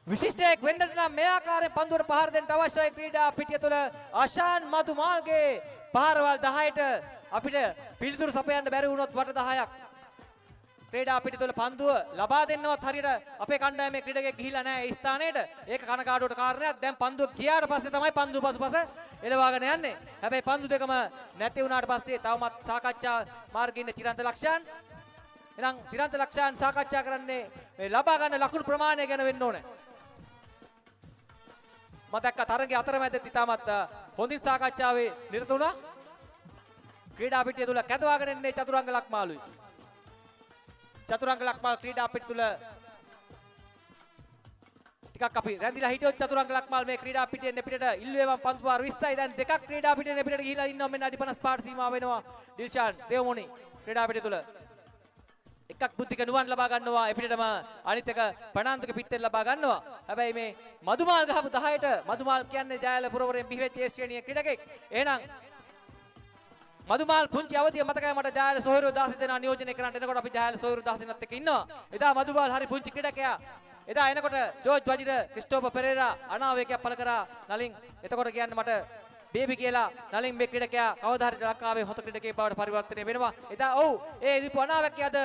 C: විශිෂ්ටයක් වෙන්නට නම් මේ ආකාරයෙන් පන්දුවට පහර දෙන්න අවශ්‍යයි ක්‍රීඩා පිටිය තුල ආශාන් මදුමාල්ගේ පහරවල් 10ට අපිට පිළිතුරු සපයන්න බැරි වුණොත් වට 10ක් ක්‍රීඩා පිටිය තුල පන්දුව ලබා දෙන්නවත් හරියට අපේ කණ්ඩායමේ ක්‍රීඩකයෙක් ගිහිලා නැහැ ඒ ස්ථානයට ඒක කනකාඩුවට කාරණයක් දැන් පන්දුව ගියාට පස්සේ තමයි පන්දුව පසුපස එලවාගෙන යන්නේ හැබැයි පන්දු දෙකම නැති වුණාට පස්සේ තවමත් සාකච්ඡා මාර්ගයේ ඉන්න චිරන්ත ලක්ෂයන් එහෙනම් චිරන්ත ලක්ෂයන් සාකච්ඡා කරන්නේ මේ ලබා ගන්න ලකුණු ප්‍රමාණය ගැන වෙන්න ඕනේ මම දැක්ක තරගයේ අතරමැද ඉතාමත් හොඳින් සාකච්ඡාවේ නිරත වුණා ක්‍රීඩා පිටිය තුල කැඳවාගෙන ඉන්නේ චතුරංග ලක්මාලුයි චතුරංග ලක්මාල් ක්‍රීඩා පිටිය තුල ටිකක් අපි රැඳිලා හිටියොත් චතුරංග ලක්මාල් මේ ක්‍රීඩා පිටියෙන් පිටට ඉල්ලුවේම පන්තු වාර 20යි දැන් දෙකක් ක්‍රීඩා පිටියෙන් පිටට ගිහිලා ඉන්නවා මෙන්න අඩි 55ට සීමා වෙනවා ඩිල්ෂාන් දේවමුනි ක්‍රීඩා පිටිය තුල එකක් බුද්ධික නුවන් ලබා ගන්නවා එපිටටම අනිත් එක ප්‍රනාන්දුක පිටෙන් ලබා ගන්නවා හැබැයි මේ මදුමාල් ගහපු 10ට මදුමාල් කියන්නේ ජයල පුරවරෙන් බිහිවෙච්ච ඒ ශ්‍රේණියේ ක්‍රීඩකෙක් එහෙනම් මදුමාල් පුංචි අවදිය මතකයි මට ජයල සොහිරු 16 දෙනා නියෝජනය කරන්න එනකොට අපි ජයල සොහිරු 16 එක්ක ඉන්නවා එදා මදුමාල් හරි පුංචි ක්‍රීඩකයා එදා එනකොට ජෝර්ජ් වජිර ක්‍රිස්ටෝපර් පෙරේරා අනාවේකයක් පළ කරා නලින් එතකොට කියන්නේ මට බේබි කියලා නලින් මේ ක්‍රීඩකයා කවදා හරි ලංකාවේ හොත ක්‍රීඩකයෙක් බවට පරිවර්තනය වෙනවා එදා ඔව් ඒ දීපු අනාවේකය අද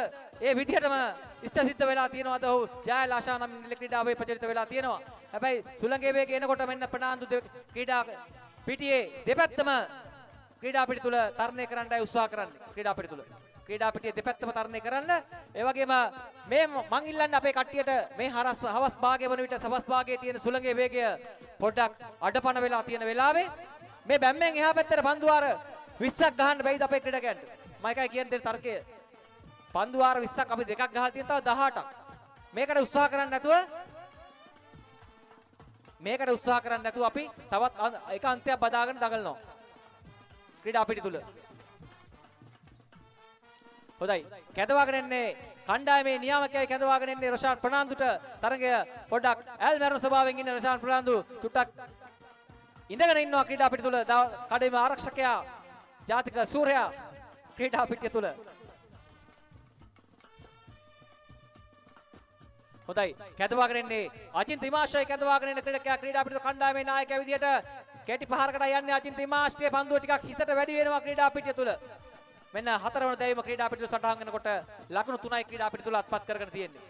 C: ඒ විදිහටම ඉෂ්ට සිද්ධ වෙලා තියෙනවා අද ඔව් ජයල ආශා නම් නිල ක්‍රීඩාවේ ප්‍රචලිත වෙලා තියෙනවා හැබැයි සුළඟේ වේගය එනකොට මෙන්න ප්‍රනාන්දු ක්‍රීඩා පිටියේ දෙපැත්තම ක්‍රීඩා පිටිය තුල තරණය කරන්නයි උත්සාහ කරන්නේ ක්‍රීඩා පිටිය තුල ක්‍රීඩා පිටියේ දෙපැත්තම තරණය කරන්න ඒ වගේම මේ මං ඉල්ලන්නේ අපේ කට්ටියට මේ හවස් භාගයේ වන විට සවස් භාගයේ තියෙන සුළඟේ වේගය පොඩ්ඩක් අඩපණ වෙලා තියෙන වෙලාවේ මේ බැම්මෙන් එහා පැත්තට පන්දු වාර 20ක් ගහන්න බැයිද අපේ ක්‍රීඩකයන්ට මම එකයි කියන්නේ තර්කය පන්දු වාර 20ක් අපි දෙකක් ගහලා තියෙන තව 18ක් මේකට උත්සාහ කරන්නේ නැතුව අපි තවත් එක අන්තයක් බදාගෙන දඟලනවා ක්‍රීඩා පිටිය තුල හොඳයි කැඳවාගෙන එන්නේ කණ්ඩායමේ නියාමකයයි කැඳවාගෙන එන්නේ රොෂාන් ප්‍රනාන්දුට තරගය පොඩ්ඩක් ඇල් මැරෙන ස්වභාවයෙන් ඉන්න රොෂාන් ප්‍රනාන්දු චුට්ටක් ඉඳගෙන ඉන්නවා ක්‍රීඩා පිටිය තුල කඩේම ආරක්ෂකයා ජාතික සූර්යයා ක්‍රීඩා පිටිය තුල හොඳයි කැඳවාගෙන එන්නේ අචින්ත හිමාශ්‍රය කැඳවාගෙන එන ක්‍රීඩකයා ක්‍රීඩා පිටිය කණ්ඩායමේ නායකයා විදියට කැටි පහරකට යන්නේ අචින්ත හිමාශ්‍රය පන්දුව ටිකක් හිසට වැඩි වෙනවා ක්‍රීඩා පිටිය තුල මෙන්න හතරවන දැවීම ක්‍රීඩා පිටිය සටහන් කරනකොට ලකුණු 3යි ක්‍රීඩා පිටිය තුල අත්පත් කරගෙන තියෙන්නේ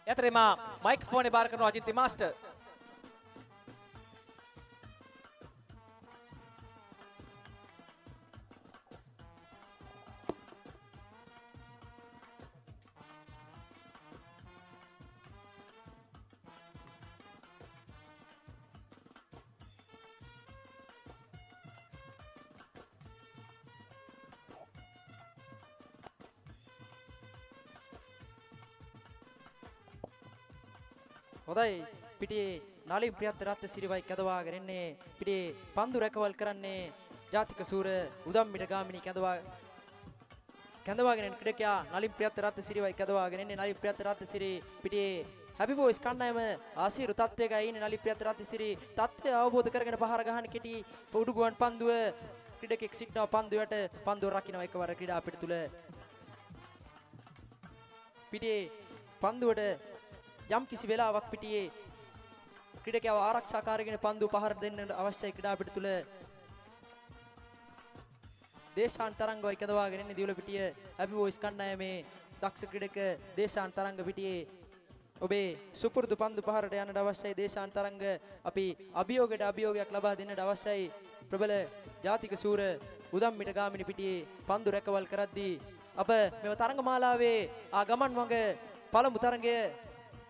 C: එතරම් මයික්‍රොෆෝනේ බාර කරනවා අජිත් මාස්ටර්
D: හොඳයි පිටියේ නලින් ප්‍රියත් රත්න සිරිවයි කැදවාගෙන එන්නේ පිටියේ පන්දු රැකවල් කරන්නේ ජාතික සූර උදම්මිට ගාමිණී කැඳවාගෙන එන ක්‍රීඩකයා නලින් ප්‍රියත් රත්න සිරිවයි කැදවාගෙන එන්නේ නලින් ප්‍රියත් රත්න සිරි පිටියේ හැපි බොයිස් කණ්ඩායම ආසීරු තත්වයකයි ඉන්නේ නලින් ප්‍රියත් රත්න සිරි තත්වය අවබෝධ කරගෙන පහර ගහන කෙටි උඩුගුවන් පන්දුව ක්‍රීඩකෙක් සිටනවා පන්දුවට පන්දුව රකින්න එකවර ක්‍රීඩා පිට තුල පිටියේ පන්දුවට යම් කිසි වෙලාවක් පිටියේ ක්‍රීඩකයව ආරක්ෂා කරගෙන පන්දුව පහර දෙන්න අවශ්‍යයි ක්‍රීඩා පිට තුල දේශාන් තරංග වයිකදවාගෙන ඉන්නේ දිවුල පිටිය හැපි බොයිස් කණ්ඩායමේ දක්ෂ ක්‍රීඩක දේශාන් තරංග පිටියේ ඔබේ සුපුරුදු පන්දු පහරට යන්නට අවශ්‍යයි දේශාන් තරංග අපි අභියෝගයක් ලබා දෙන්නට අවශ්‍යයි ප්‍රබල ජාතික සූර උදම්මිට ගාමිණී පිටියේ පන්දු රැකවල් කරද්දී අප මෙව තරංග මාලාවේ ආ ගමන් මඟ පළමු තරඟය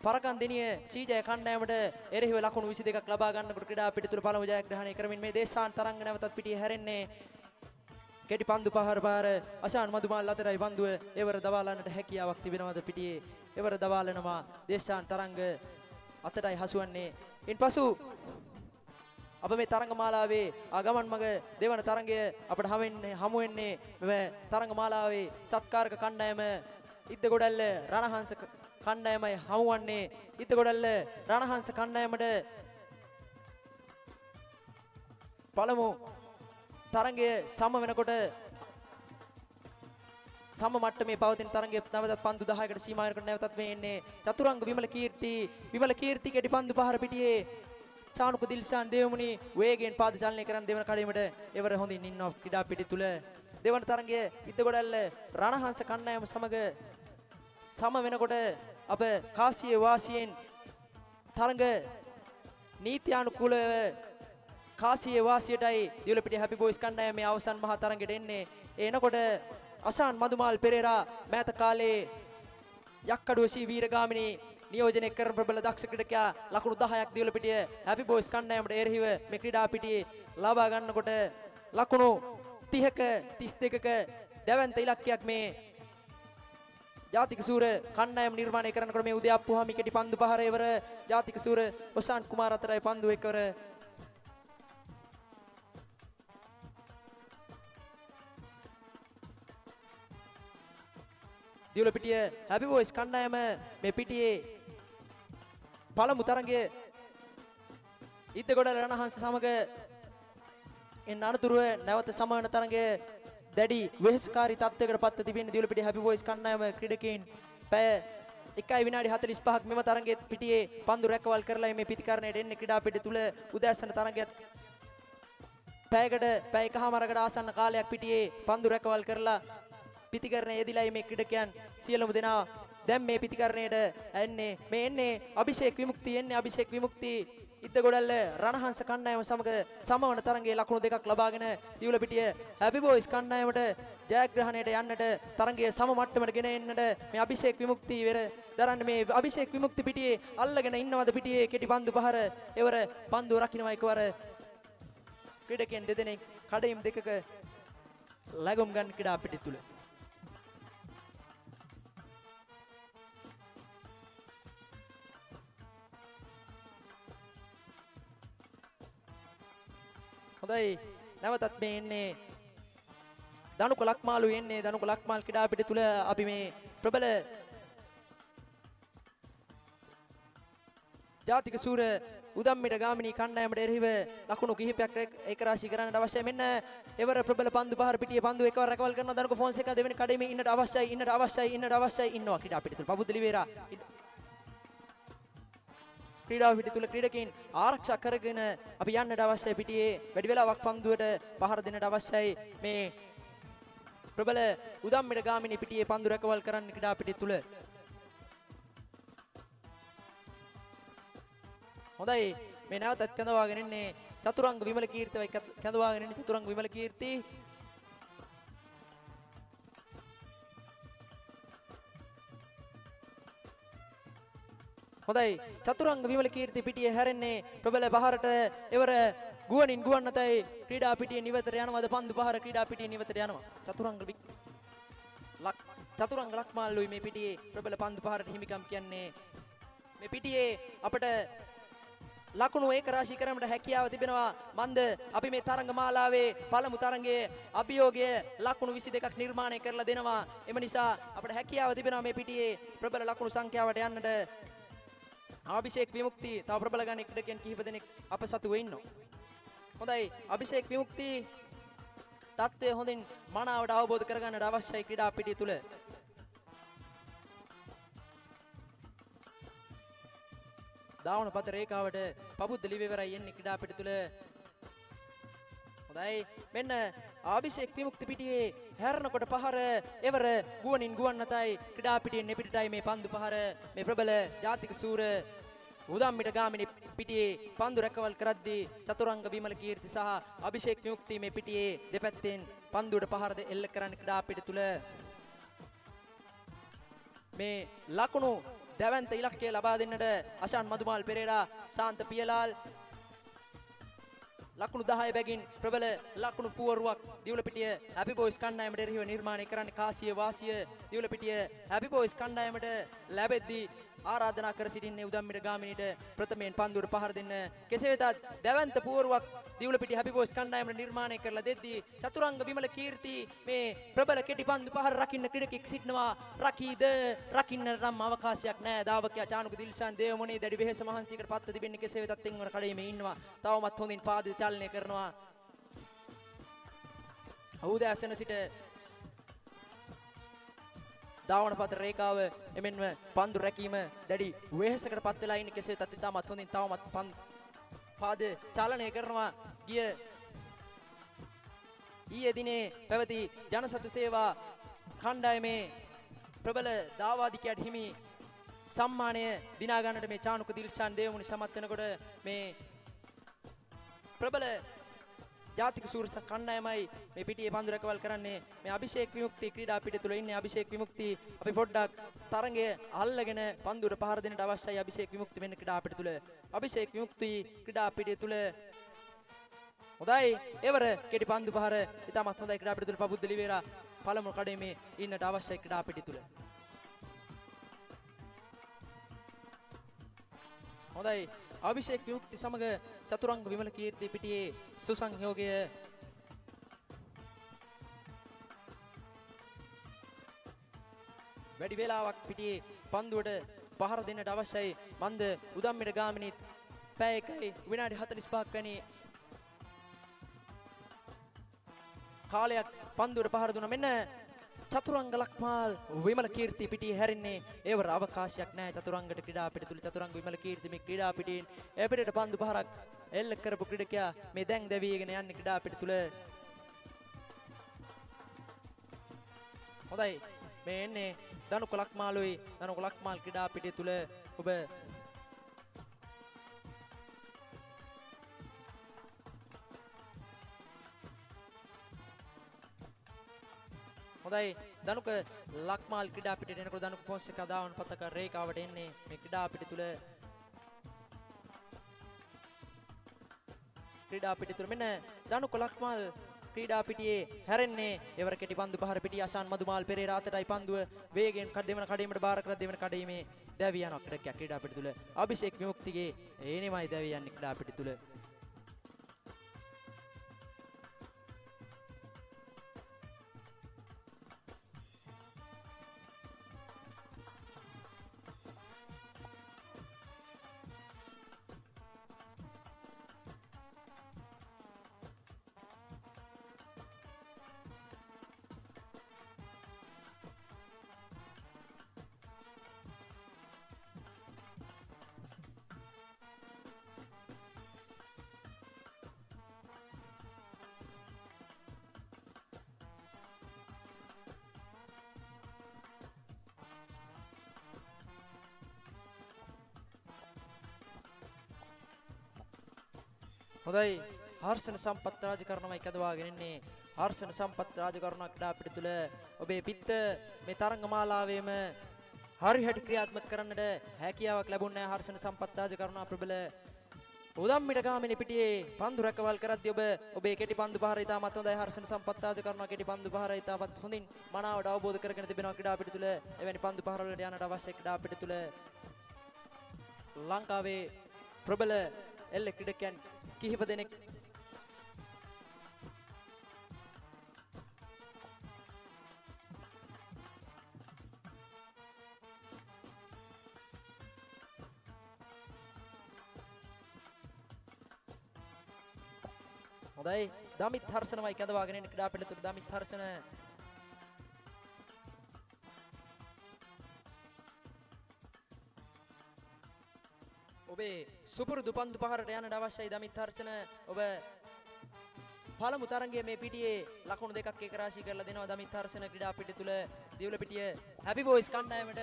D: පරකන් දිනිය සීජය කණ්ඩායමට එරෙහිව ලකුණු 22ක් ලබා ගන්නකොට ක්‍රීඩා පිට තුල පළමු ජයග්‍රහණය කරමින් මේ දේශාන් තරංග නැවතත් පිටියේ හැරෙන්නේ කෙටි පන්දු පහර පාර අශාන් මදුමාල් අතරයි පන්දුව එවර දවාලන්නට හැකියාවක් තිබෙනවද පිටියේ එවර දවාලනවා දේශාන් තරංග අතරයි හසුවන්නේ ඉන්පසු අප මේ තරංග මාලාවේ ආගමන් මග දෙවන තරංගය අපට හමු වෙන්නේ මේ තරංග මාලාවේ සත්කාරක කණ්ඩායම ඉද්දගොඩල්ල රණහංශ කණ්ඩායමයි හමුවන්නේ ඉද්දගොඩල්ල රණහංශ කණ්ඩායමට පළමු තරංගය සම වෙනකොට සම මට්ටමේ පවතින තරංගය නැවතත් පන්දු 10කට සීමා වෙනකොට නැවතත් මේ එන්නේ චතුරංග විමල කීර්ති කෙටි පන්දු පහර පිටියේ චානුක දිල්ෂාන් දේවමුනි වේගයෙන් පාද චලනය කරන දෙවන කඩේමට එවර හොඳින් ඉන්නවා ක්‍රීඩා පිටි තුල දෙවන තරංගය ඉද්දගොඩල්ල රණහංශ කණ්ඩායම සමග සම වෙනකොට අප කාසියේ වාසියෙන් තරංග නීත්‍යානුකූලව කාසියේ වාසියටයි දිවුලපිටිය හැපි බොයිස් කණ්ඩායමේ අවසන් මහා තරඟයට එන්නේ එනකොට අසාන් මදුමාල් පෙරේරා මෑත කාලේ යක්කඩුව සී වීරගාමිණී නියෝජනය කරන ප්‍රබල දක්ෂ ක්‍රීඩකයා ලකුණු 10ක් දිවුලපිටිය හැපි බොයිස් කණ්ඩායමට එරෙහිව මේ ක්‍රීඩා පිටියේ ලබා ගන්නකොට ලකුණු 30ක 32ක දැවැන්ත ඉලක්කයක් මේ ජාතික සූර කණ්ඩායම නිර්මාණය කරනකොට මේ උදයප්පුහාමි කෙටි පන්දු පහර එවර ජාතික සූර ඔසාන් කුමාර අතරයි පන්දු එකවර දිවුලපිටිය හැපි බොයිස් කණ්ඩායම මේ පිටියේ පළමු තරඟය ඉද්දගොඩ රණහංශ සමග එන් අනතුරුව නැවත සමවන තරඟය දැඩි වෙහෙසකාරී තත්ත්වයකට පත්ව තිබෙන දිවුලපිටිය හැපි බොයිස් කණ්ඩායම ක්‍රීඩකයන් පැය 1 විනාඩි 45ක් මෙම තරඟයේ පිටියේ පන්දු රැකවල් කරලා මේ පිටිකරණයට එන්නේ ක්‍රීඩා පිටිය තුල උදෑසන තරඟයත් පැය එකමාරකට ආසන්න කාලයක් පිටියේ පන්දු රැකවල් කරලා පිටිකරණයේ යෙදිලා මේ ක්‍රීඩකයන් සියලුම දෙනා දැන් මේ පිටිකරණයට එන්නේ අභිෂේක් විමුක්ති ඉද්දගොඩල්ල රණහංශ කණ්ඩායම සමග සමවන තරඟයේ ලකුණු 2ක් ලබාගෙන දිවුලපිටිය හැපි බොයිස් කණ්ඩායමට ජයග්‍රහණයට යන්නට තරඟයේ සම මට්ටමට ගෙන එන්නට මේ අභිෂේක් විමුක්ති වෙර දරන්න මේ අභිෂේක් විමුක්ති පිටියේ අල්ලගෙන ඉන්නවද පිටියේ කෙටි පන්දු පහර එවර පන්දු රකින්නවා එකවර ක්‍රීඩකයන් දෙදෙනෙක් කඩයිම් දෙකක ලැබුම් ගන්න ක්‍රීඩා පිටි තුල හොඳයි නැවතත් මේ එන්නේ දනුක ලක්මාලු එන්නේ දනුක ලක්මාල් ක්‍රීඩා පිටි තුල අපි මේ ප්‍රබල ජාතික සූර උදම්මිට ගාමිණී කණ්ඩායමට එරෙහිව ලකුණු කිහිපයක් ඒකරාශී කරන්නට අවශ්‍යයි මෙන්න එවර ප්‍රබල පන්දු පහර පිටියේ පන්දු එකවර රැකවල් කරන දනුක ෆොන්සේකා දෙවෙනි කඩේමේ ඉන්නට අවශ්‍යයි ඉන්නවා ක්‍රීඩා පිටි තුල පබුද් ලිවේරා ක්‍රීඩා පිටි තුල ක්‍රීඩකයන් ආරක්ෂා කරගෙන අපි යන්නට අවශ්‍යයි පිටියේ වැඩි වෙලාවක් පන්දුවට පහර දෙන්නට අවශ්‍යයි මේ ප්‍රබල උදම්මිට ගාමිණී පිටියේ පන්දු රැකවල් කරන්න ක්‍රීඩා පිටි තුල හොඳයි මේ නැවතත් කැඳවාගෙන ඉන්නේ චතුරංග විමල කීර්තිවයි කැඳවාගෙන ඉන්නේ චතුරංග විමල කීර්ති හොඳයි චතුරංග විමල කීර්ති පිටියේ හැරෙන්නේ ප්‍රබල පහරට එවර ගුවනින් ගුවන් නැතයි ක්‍රීඩා පිටියේ නිවතට යනවාද පන්දු පහර ක්‍රීඩා පිටියේ නිවතට යනවා චතුරංග ලක්මාල්ලුයි මේ පිටියේ ප්‍රබල පන්දු පහරට හිමිකම් කියන්නේ මේ පිටියේ අපට ලකුණු ඒක රාශී කරන්නට හැකියාව තිබෙනවා. මන්ද අපි මේ තරඟ මාලාවේ පළමු තරඟයේ අභියෝගය ලකුණු 22ක් නිර්මාණය කරලා දෙනවා. එම නිසා අපට හැකියාව තිබෙනවා මේ පිටියේ ප්‍රබල ලකුණු සංඛ්‍යාවට යන්නට. අභිෂේක් විමුක්ති තව ප්‍රබල ගණන් ක්‍රීඩකයන් කිහිප දෙනෙක් අප සතුව ඉන්නවා. හොඳයි අභිෂේක් විමුක්ති තත්ත්වය හොඳින් මනාවට අවබෝධ කරගන්නට අවශ්‍යයි ක්‍රීඩා පිටිය තුල. දාවන පත රේඛාවට පබුද්ද ලිවිවරයි එන්නේ ක්‍රීඩා පිටිය තුල. හොඳයි මෙන්න අභිෂේක් විමුක්ති පිටියේ හැරෙනකොට පහර එවර ගුවනින් ගුවන් නැතයි ක්‍රීඩා පිටියෙන් එපිටටයි මේ පන්දු පහර මේ ප්‍රබල ජාතික සූර උදම්මිට ගාමිණී පිටියේ පන්දු රැකවල් කරද්දී චතුරංග විමල කීර්ති සහ අභිෂේක් විමුක්ති මේ පිටියේ දෙපැත්තෙන් පන්දුවට පහරද එල්ල කරන්න ක්‍රීඩා පිටිය තුල මේ ලකුණු දැවැන්ත ඉලක්කය ලබා දෙන්නට අෂාන් මදුමාල් පෙරේරා ශාන්ත පියලාල් ලකුණු 10 බැගින් ප්‍රබල ලකුණු පුවරුවක් දිවුලපිටිය හැපි බොයිස් කණ්ඩායමට එරෙහිව නිර්මාණය කරන්නේ කාසිය වාසිය දිවුලපිටිය හැපි බොයිස් කණ්ඩායමට ලැබෙද්දී ආරාධනා කර සිටින්නේ උදම්මිට ගාමිණීට ප්‍රථමයෙන් පන්දුවට පහර දෙන්න. කෙසේ වෙතත් දැවැන්ත පුවරුවක් දිවුලපිටිය හැපි බොයිස් කණ්ඩායමට නිර්මාණය කරලා දෙද්දී චතුරංග විමල කීර්ති මේ ප්‍රබල කෙටි පන්දු පහර රකින්න ක්‍රීඩකෙක් සිටිනවා. රකීද රකින්න නම් අවකාශයක් නැහැ. දාවකයා චානුක දිල්ෂාන් දේවමොනේ දැඩි වෙහෙස මහන්සියකට පත්ත තිබෙන්නේ. කෙසේ වෙතත් තෙන්වර කඩේමේ ඉන්නවා. තවමත් හොඳින් පාද චලනය කරනවා. උදෑසන සිට දාවන පත රේඛාව එමෙන්ම පන්දු රැකීම දැඩි වෙහෙසකට පත් වෙලා ඉන්නේ. කෙසේ වෙතත් ඉතාමත් හොඳින් තවමත් පාද චලනය කරනවා. ඊයේ දිනේ පැවති ජනසතු සේවා කණ්ඩායමේ ප්‍රබල දාවාදිකයට හිමි සම්මානය දිනා ගන්නට මේ චානුක දිල්ෂාන් දේවමුනි සමත් වෙනකොට මේ ප්‍රබල ජාතික සූරස කණ්ඩායමයි මේ පිටියේ පන්දු රැකවල් කරන්නේ. මේ අභිෂේක් විමුක්ති ක්‍රීඩා පිටිය තුල ඉන්නේ අභිෂේක් විමුක්ති. අපි පොඩ්ඩක් තරඟය අල්ලගෙන පන්දුවට පහර දෙන්නට අවශ්‍යයි අභිෂේක් විමුක්ති වෙන්න ක්‍රීඩා පිටිය තුල. අභිෂේක් විමුක්ති ක්‍රීඩා පිටිය තුල හොඳයි එවර කෙටි පන්දු පහර ඉතාමත් හොඳයි ක්‍රීඩා පිටිය තුල පබුද්ද ලිවේරා පළමු කඩේමේ ඉන්නට අවශ්‍යයි ක්‍රීඩා පිටිය තුල. හොඳයි අභිෂේක් විමුක්ති සමග චතුරංග විමල කීර්ති පිටියේ සුසංයෝගය වැඩි වේලාවක් පිටියේ පන්දුවට පහර දෙන්නට අවශ්‍යයි. මන්ද උදම්මිට ගාමිණී පැය 1 විනාඩි 45ක් වැනි කාලයක් පන්දුවට පහර දුන්නා. මෙන්න චතුරංග ලක්මාල් විමල කීර්ති පිටියේ හැරෙන්නේ ඒවර අවකාශයක් නැහැ චතුරංගට ක්‍රීඩා පිටිය තුල. චතුරංග විමල කීර්ති මේ ක්‍රීඩා පිටියෙන් එපිටට පන්දු පහරක් එල්ල කරපු ක්‍රීඩකයා මේ දැන් දැවිගෙන යන්නේ ක්‍රීඩා පිටිය තුල. හොඳයි මේ එන්නේ දනුක ලක්මාලුයි. දනුක ලක්මාල් ක්‍රීඩා පිටිය තුල ඔබ හොඳයි දනුක ලක්මාල් ක්‍රීඩා පිටියට එනකොට දනුක ෆොන්සේකා දාවන පතක රේඛාවට එන්නේ මේ ක්‍රීඩා පිටිය තුල. ක්‍රීඩා පිටිය තුල මෙන්න දනුක ලක්මාල් ක්‍රීඩා පිටියේ හැරෙන්නේ එවර කෙටි පන්දු පහර පිටිය අෂාන් මදුමාල් පෙරේරා අතටයි පන්දුව වේගයෙන් දෙවන කඩේමට බාර කර දෙවන කඩේමේ දැවි යනවා ක්‍රීඩකයා ක්‍රීඩා පිටිය තුල. අභිෂේක් විමුක්තිගේ එනේමයි දැවි යන්නේ ක්‍රීඩා පිටිය තුල. හොඳයි හර්ෂණ සම්පත් රාජකරණමයි කැදවාගෙන ඉන්නේ. හර්ෂණ සම්පත් රාජකරණ ක්‍රීඩා පිටිය තුල ඔබේ පිට මේ තරඟ මාලාවේම හරියට ක්‍රියාත්මක කරන්නට හැකියාවක් ලැබුණේ නැහැ. හර්ෂණ සම්පත් රාජකරණ ප්‍රබල උදම්මිට ගාමිණී පිටියේ පන්දු රැකවල් කරද්දී ඔබේ කෙටි පන්දු පහර ඉතාමත් හොඳයි. හර්ෂණ සම්පත් රාජකරණ කෙටි පන්දු පහර ඉතාමත් හොඳින් මනාවට අවබෝධ කරගෙන තිබෙනවා ක්‍රීඩා පිටිය තුල. එවැනි පන්දු පහර වලට යන්නට අවශ්‍ය ක්‍රීඩා පිටිය තුල ලංකාවේ ප්‍රබල එල්ල ක්‍රීඩකයන් කිහිප දෙනෙක් හොඳයි දමිත් හර්ෂණමයි කැඳවාගෙන ඉන්න ක්‍රීඩා පිළිතුරු දමිත් හර්ෂණ ඔබේ සුපුරුදු පන්දු පහරට යන්නට අවශ්‍යයි දමිත් හර්ෂණ ඔබ පළමු තරගයේ මේ පිටියේ ලකුණු දෙකක් එක රාශී කරලා දෙනවා දමිත් හර්ෂණ ක්‍රීඩා පිටිය තුල දිවුලපිටිය හැපි බොයිස් කණ්ඩායමට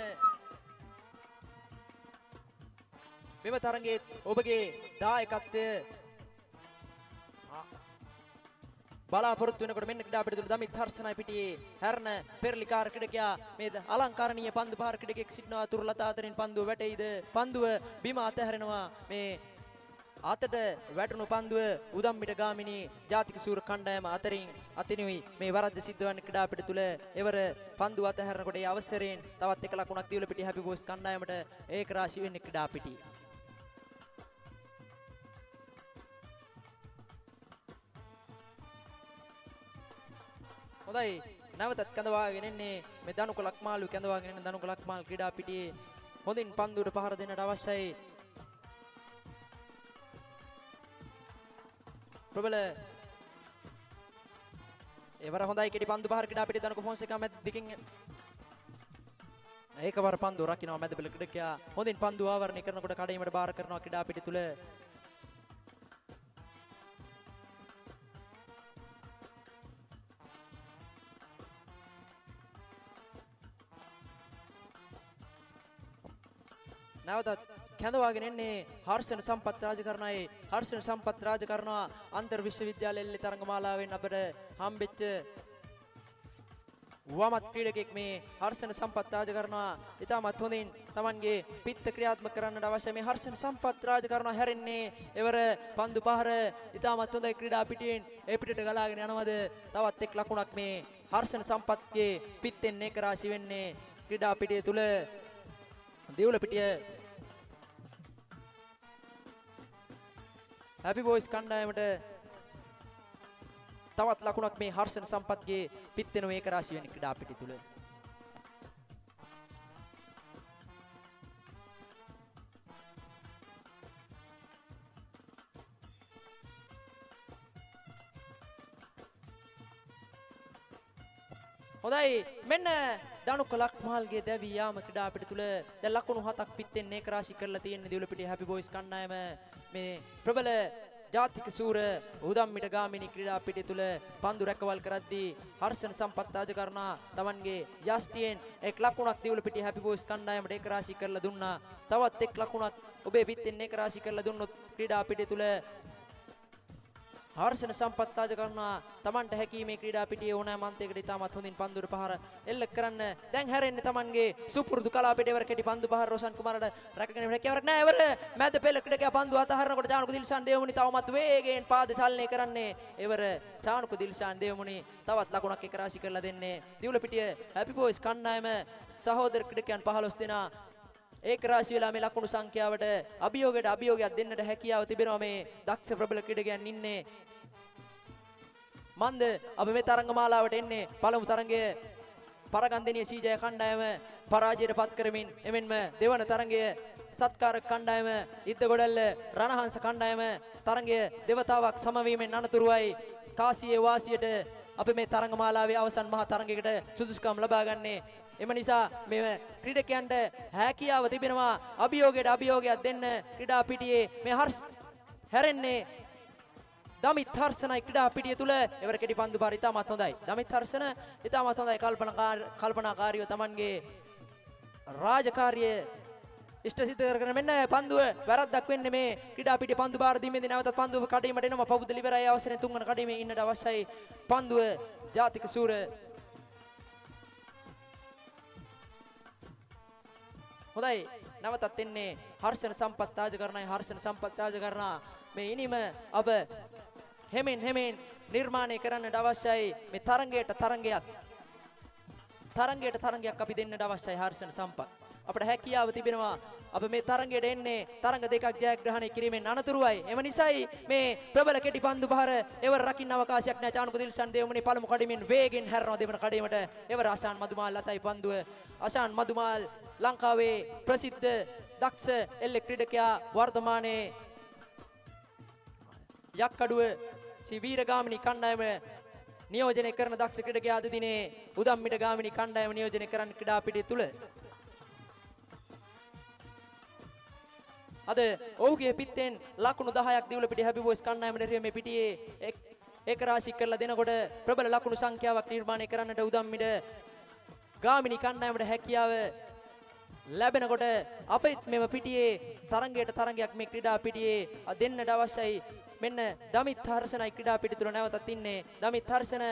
D: මෙම තරගයේ ඔබගේ දායකත්වය බලාපොරොත්තු වෙනකොට මෙන්න ක්‍රීඩා පිටිය තුල දමිත් හර්ෂණයි පිටියේ හැරණ පෙරලිකාර ක්‍රීඩකයා මේ අලංකාරණීය පන්දු පහර ක්‍රීඩකෙක් සිටිනවා තුරුලතා අතරින් පන්දුව වැටෙයිද පන්දුව බිම අතහැරෙනවා මේ අතට වැටුණු පන්දුව උදම්මිට ගාමිණී ජාතික සූර කණ්ඩායම අතිනුයි මේ වරද්ද සිද්ධ වන්නේ ක්‍රීඩා පිටිය තුල එවර පන්දුව අතහැරනකොට ඒ අවසරයෙන් තවත් එක ලකුණක් දිවුලපිටිය හැපි බොයිස් කණ්ඩායමට ඒක රාශී වෙන්නේ ක්‍රීඩා පිටිය හොඳයි නැවතත් කැඳවාගෙන ඉන්නේ මේ දනුක ලක්මාළු කැඳවාගෙන ඉන්න දනුක ලක්මාල් ක්‍රීඩා පිටියේ හොඳින් පන්දුවට පහර දෙන්නට අවශ්‍යයි ප්‍රබල එවර හොඳයි කෙටි පන්දු පහර ක්‍රීඩා පිටියේ දනුක ෆොන්සේකා මැද දිගින් ඒකවර පන්දු රකින්නවා මැද පෙළ ක්‍රීඩකයා හොඳින් පන්දු ආවරණය කරනකොට කඩේමට බාර කරනවා ක්‍රීඩා පිටිය තුල නැවතත් කැඳවාගෙන එන්නේ හර්ෂණ සම්පත් රාජකරණයි හර්ෂණ සම්පත් රාජකරණවා අන්තර් විශ්වවිද්‍යාල එල්ලේ තරඟමාලාවෙන් අපට හම්බෙච්ච වමත් ක්‍රීඩකෙක් මේ හර්ෂණ සම්පත් රාජකරණවා ඉතාමත් හොඳින් Tamanගේ පිත්ත ක්‍රියාත්මක කරන්නට අවශ්‍ය මේ හර්ෂණ සම්පත් රාජකරණවා හැරෙන්නේ එවර පන්දු පහර ඉතාමත් හොඳයි ක්‍රීඩා පිටියෙන් ඒ පිටට ගලාගෙන යනවද තවත් එක් ලකුණක් මේ හර්ෂණ සම්පත්ගේ පිත්තෙන් ඒක රාශි වෙන්නේ ක්‍රීඩා පිටිය තුල දිවුලපිටිය හැපි බොයිස් කණ්ඩායමට තවත් ලකුණක් මේ හර්ෂණ සම්පත්ගේ පිත්තෙන ඒක රාශි වෙන ක්‍රීඩා පිටිය තුල හොඳයි මෙන්න දනුක ලක්මාල්ගේ දැවී යාම ක්‍රීඩා පිටිය තුල දැන් ලකුණු 7ක් පිත්තෙන් ඒක රාශි කරලා තියෙන දිවුලපිටිය හැපි බොයිස් කණ්ඩායම මේ ප්‍රබල ජාතික සූර උදම්මිට ගාමිණී ක්‍රීඩා පිටිය තුල පන්දු රැකවල් කරද්දී හර්ෂණ සම්පත් රාජකරණා Tamanගේ යෂ්ටියෙන් එක් ලකුණක් දිවුලපිටිය හැපි බොයිස් කණ්ඩායමට ඒක රාශි කරලා දුන්නා තවත් එක් ලකුණක් ඔබේ පිත්තෙන් ඒක රාශි කරලා දුන්නොත් ක්‍රීඩා පිටිය තුල හර්ෂණ සම්පත් රාජකරණා Tamanට හැකීමේ ක්‍රීඩා පිටියේ ඕනෑම අන්තයකට ඉතාමත් හොඳින් පන්දුර පහර එල්ල කරන්න දැන් හැරෙන්නේ Tamanගේ සුපුරුදු කලාපිටේ වර කෙටි පන්දු පහර රෝෂන් කුමාරට රැකගෙන හැකියාවක් නැහැ එවර මැද පෙළ ක්‍රීඩකයා පන්දු අතහරනකොට චානුක දිල්ෂාන් දේවමුනි තවමත් වේගයෙන් පාද චලනය කරන්නේ එවර චානුක දිල්ෂාන් දේවමුනි තවත් ලකුණක් එක රාශි කරලා දෙන්නේ දිවුලපිටිය හැපි බොයිස් කණ්ඩායම සහෝදර ක්‍රීඩකයන් 15 දෙනා ඒක රාශි වෙලා මේ ලකුණු සංඛ්‍යාවට අභියෝගයක් දෙන්නට හැකියාව තිබෙනවා මේ දක්ෂ ප්‍රබල ක්‍රීඩකයන් ඉන්නේ මන්ද අපි මේ තරඟමාලාවට එන්නේ පළමු තරඟය පරගන්දිනිය සීජය කණ්ඩායම පරාජයට පත් කරමින් එමෙන්ම දෙවන තරඟය සත්කාරක කණ්ඩායම ඉද්දගොඩල්ල රණහංස කණ්ඩායම තරඟය දෙවතාවක් සමවීමෙන් අනතුරුවයි කාසියේ වාසියට අපි මේ තරඟමාලාවේ අවසන් මහා තරඟයකට සුදුසුකම් ලබා ගන්නේ එම නිසා මේ ක්‍රීඩකයන්ට හැකියාව තිබෙනවා අභියෝගයක් දෙන්න ක්‍රීඩා පිටියේ මේ හැරෙන්නේ දමිත් හර්ෂණයි ක්‍රීඩා පිටිය තුල එවර කෙටි පන්දු පාර ඉතාමත් හොඳයි දමිත් හර්ෂණ ඉතාමත් හොඳයි කල්පනාකාරීව Tamanගේ රාජකාරිය ඉෂ්ට සිද්ධ කරගෙන මෙන්න පන්දුව වැරද්දක් වෙන්නේ මේ ක්‍රීඩා පිටිය පන්දු බාර දීමේදී නැවතත් පන්දුව කඩීමට එනවා පවුද ලිබරයි අවසරයෙන් තුන්වන කඩීමේ ඉන්නට අවශ්‍යයි පන්දුව ජාතික සූර හොඳයි නැවතත් එන්නේ හර්ෂණ සම්පත් රාජකරණයි හර්ෂණ සම්පත් රාජකරණ මේ ඉනිම අප හෙමින් නිර්මාණය කරන්නට අවශ්‍යයි මේ තරඟයට තරඟයක් අපි දෙන්නට අවශ්‍යයි හර්ෂණ සම්පත් අපට හැකියාව තිබෙනවා අප මේ තරඟයට එන්නේ තරඟ දෙකක් ජයග්‍රහණය කිරීමෙන් අනතුරුවයි. එම නිසායි මේ ප්‍රබල කෙටි පන්දු පහර එවර රකින්න අවකාශයක් නැහැ. චානුක දිල්ෂන් දේවමනි පළමු කඩමින් වේගෙන් හැරෙනවා දෙවන කඩේමට. එවර ආශාන් මදුමාල් අතයි පන්දුව. ආශාන් මදුමාල් ලංකාවේ ප්‍රසිද්ධ දක්ෂ එල්ලේ ක්‍රීඩකයා වර්තමානයේ යක්කඩුව ශ්‍රී වීරගාමිනී කණ්ඩායම නියෝජනය කරන දක්ෂ ක්‍රීඩකයා අද දිනේ උදම්මිට ගාමිනී කණ්ඩායම නියෝජනය කරන්න ක්‍රීඩා පිටිය තුල අද ඔහුගේ පිත්තෙන් ලකුණු 10ක් දිවුලපිටිය හැපි බොයිස් කණ්ඩායමට එරෙහිව මේ පිටියේ ඒක රාශි කරලා දෙනකොට ප්‍රබල ලකුණු සංඛ්‍යාවක් නිර්මාණය කරන්නට උදම්මිට ගාමිනී කණ්ඩායමට හැකියාව ලැබෙනකොට අපිත් මෙම පිටියේ තරඟයට තරඟයක් මේ ක්‍රීඩා පිටියේ දෙන්නට අවශ්‍යයි. මෙන්න දමිත් හර්ෂණයි ක්‍රීඩා පිටිය තුල නැවතත් ඉන්නේ. දමිත් හර්ෂණ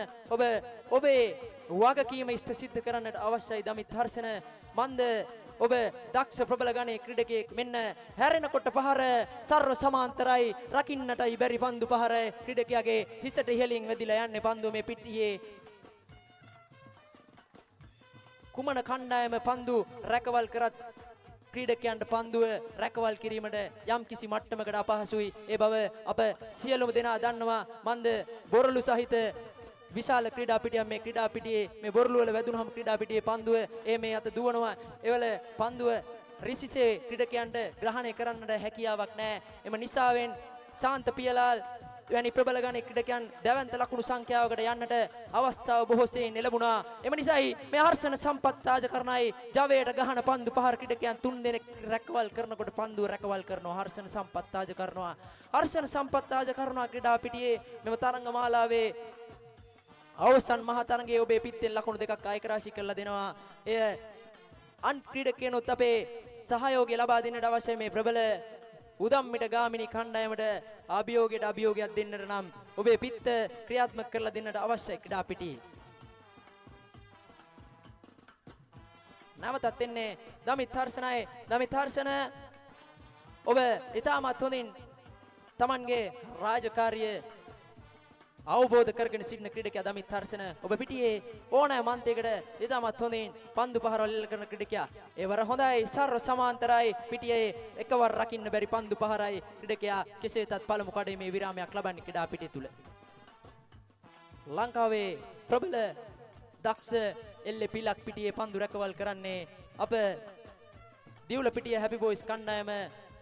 D: ඔබේ වගකීම ඉෂ්ට සිද්ධ කරන්නට අවශ්‍යයි. දමිත් හර්ෂණ මන්ද ඔබ දක්ෂ ප්‍රබල ගණයේ ක්‍රීඩකයෙක්. මෙන්න හැරෙනකොට පහර සර්ව සමාන්තරයි රකින්නටයි බැරි පන්දු පහර ක්‍රීඩකයාගේ හිසට ඉහළින් වැදිලා යන්නේ පන්දුව මේ පිටියේ කුමන කණ්ඩායම පන්දු රැකවල් කරත් ක්‍රීඩකයන්ට පන්දුව රැකවල් කිරීමට යම් කිසි මට්ටමකට අපහසුයි. ඒ බව අප සියලුම දෙනා දන්නවා. මන්ද බොරළු සහිත විශාල ක්‍රීඩා පිටියක් මේ ක්‍රීඩා පිටියේ මේ බොරළු වල වැදුනහම ක්‍රීඩා පිටියේ පන්දුව මේ අත දුවනවා. ඒවල පන්දුව රිසිසේ ක්‍රීඩකයන්ට ග්‍රහණය කරන්නට හැකියාවක් නැහැ. එම නිසාවෙන් ශාන්ත පියලාල් වැනි ප්‍රබල ගණයේ ක්‍රීඩකයන් දැවැන්ත ලකුණු සංඛ්‍යාවකට යන්නට අවස්ථාව බොහෝසෙයින් ලැබුණා. එම නිසායි මේ හර්ෂණ සම්පත් රාජකරණයි ජවයට ගහන පන්දු පහර ක්‍රීඩකයන් 3 දෙනෙක් රැකවල් කරනකොට පන්දුව රැකවල් කරනවා. හර්ෂණ සම්පත් රාජකරණවා. හර්ෂණ සම්පත් රාජකරණවා ක්‍රීඩා පිටියේ මෙම තරඟ මාලාවේ අවසන් මහා තරඟයේ ඔබේ පිත්තෙන් ලකුණු දෙකක් ආයක රාශී කරලා දෙනවා. එය අන් ක්‍රීඩකයන්ොත් අපේ සහයෝගය ලබා දෙන්නට අවශ්‍ය මේ ප්‍රබල උදම්මිට ගාමිනී කණ්ඩායමට අභියෝගයක් දෙන්නට නම් ඔබේ පිත්ත ක්‍රියාත්මක කරලා දෙන්නට අවශ්‍යයි ක්‍රීඩා පිටියේ. නැවතත් එන්නේ දමිත් හර්ෂණයි. දමිත් හර්ෂණ ඔබ ඉතාමත් හොඳින් Tamanගේ රාජකාරිය අවබෝධ කරගෙන සිටින ක්‍රීඩකයා දමිත් හර්ෂණ. ඔබ පිටියේ ඕනෑම මන්තයකට ඉතාමත් හොඳින් පන්දු පහරවල් එල්ල කරන ක්‍රීඩකයා. ඒවර හොඳයි සර්ව සමාන්තරයි පිටියේ එකවර රකින්න බැරි පන්දු පහරයි ක්‍රීඩකයා කෙසේ වෙතත් පළමු කඩේමේ විරාමයක් ලබන්නේ ක්‍රීඩා පිටිය තුල. ලංකාවේ ප්‍රබල දක්ෂ එල්ලේ පිලක් පිටියේ පන්දු රැකවල් කරන්නේ අප දිවුල පිටිය හැපි බොයිස් කණ්ඩායම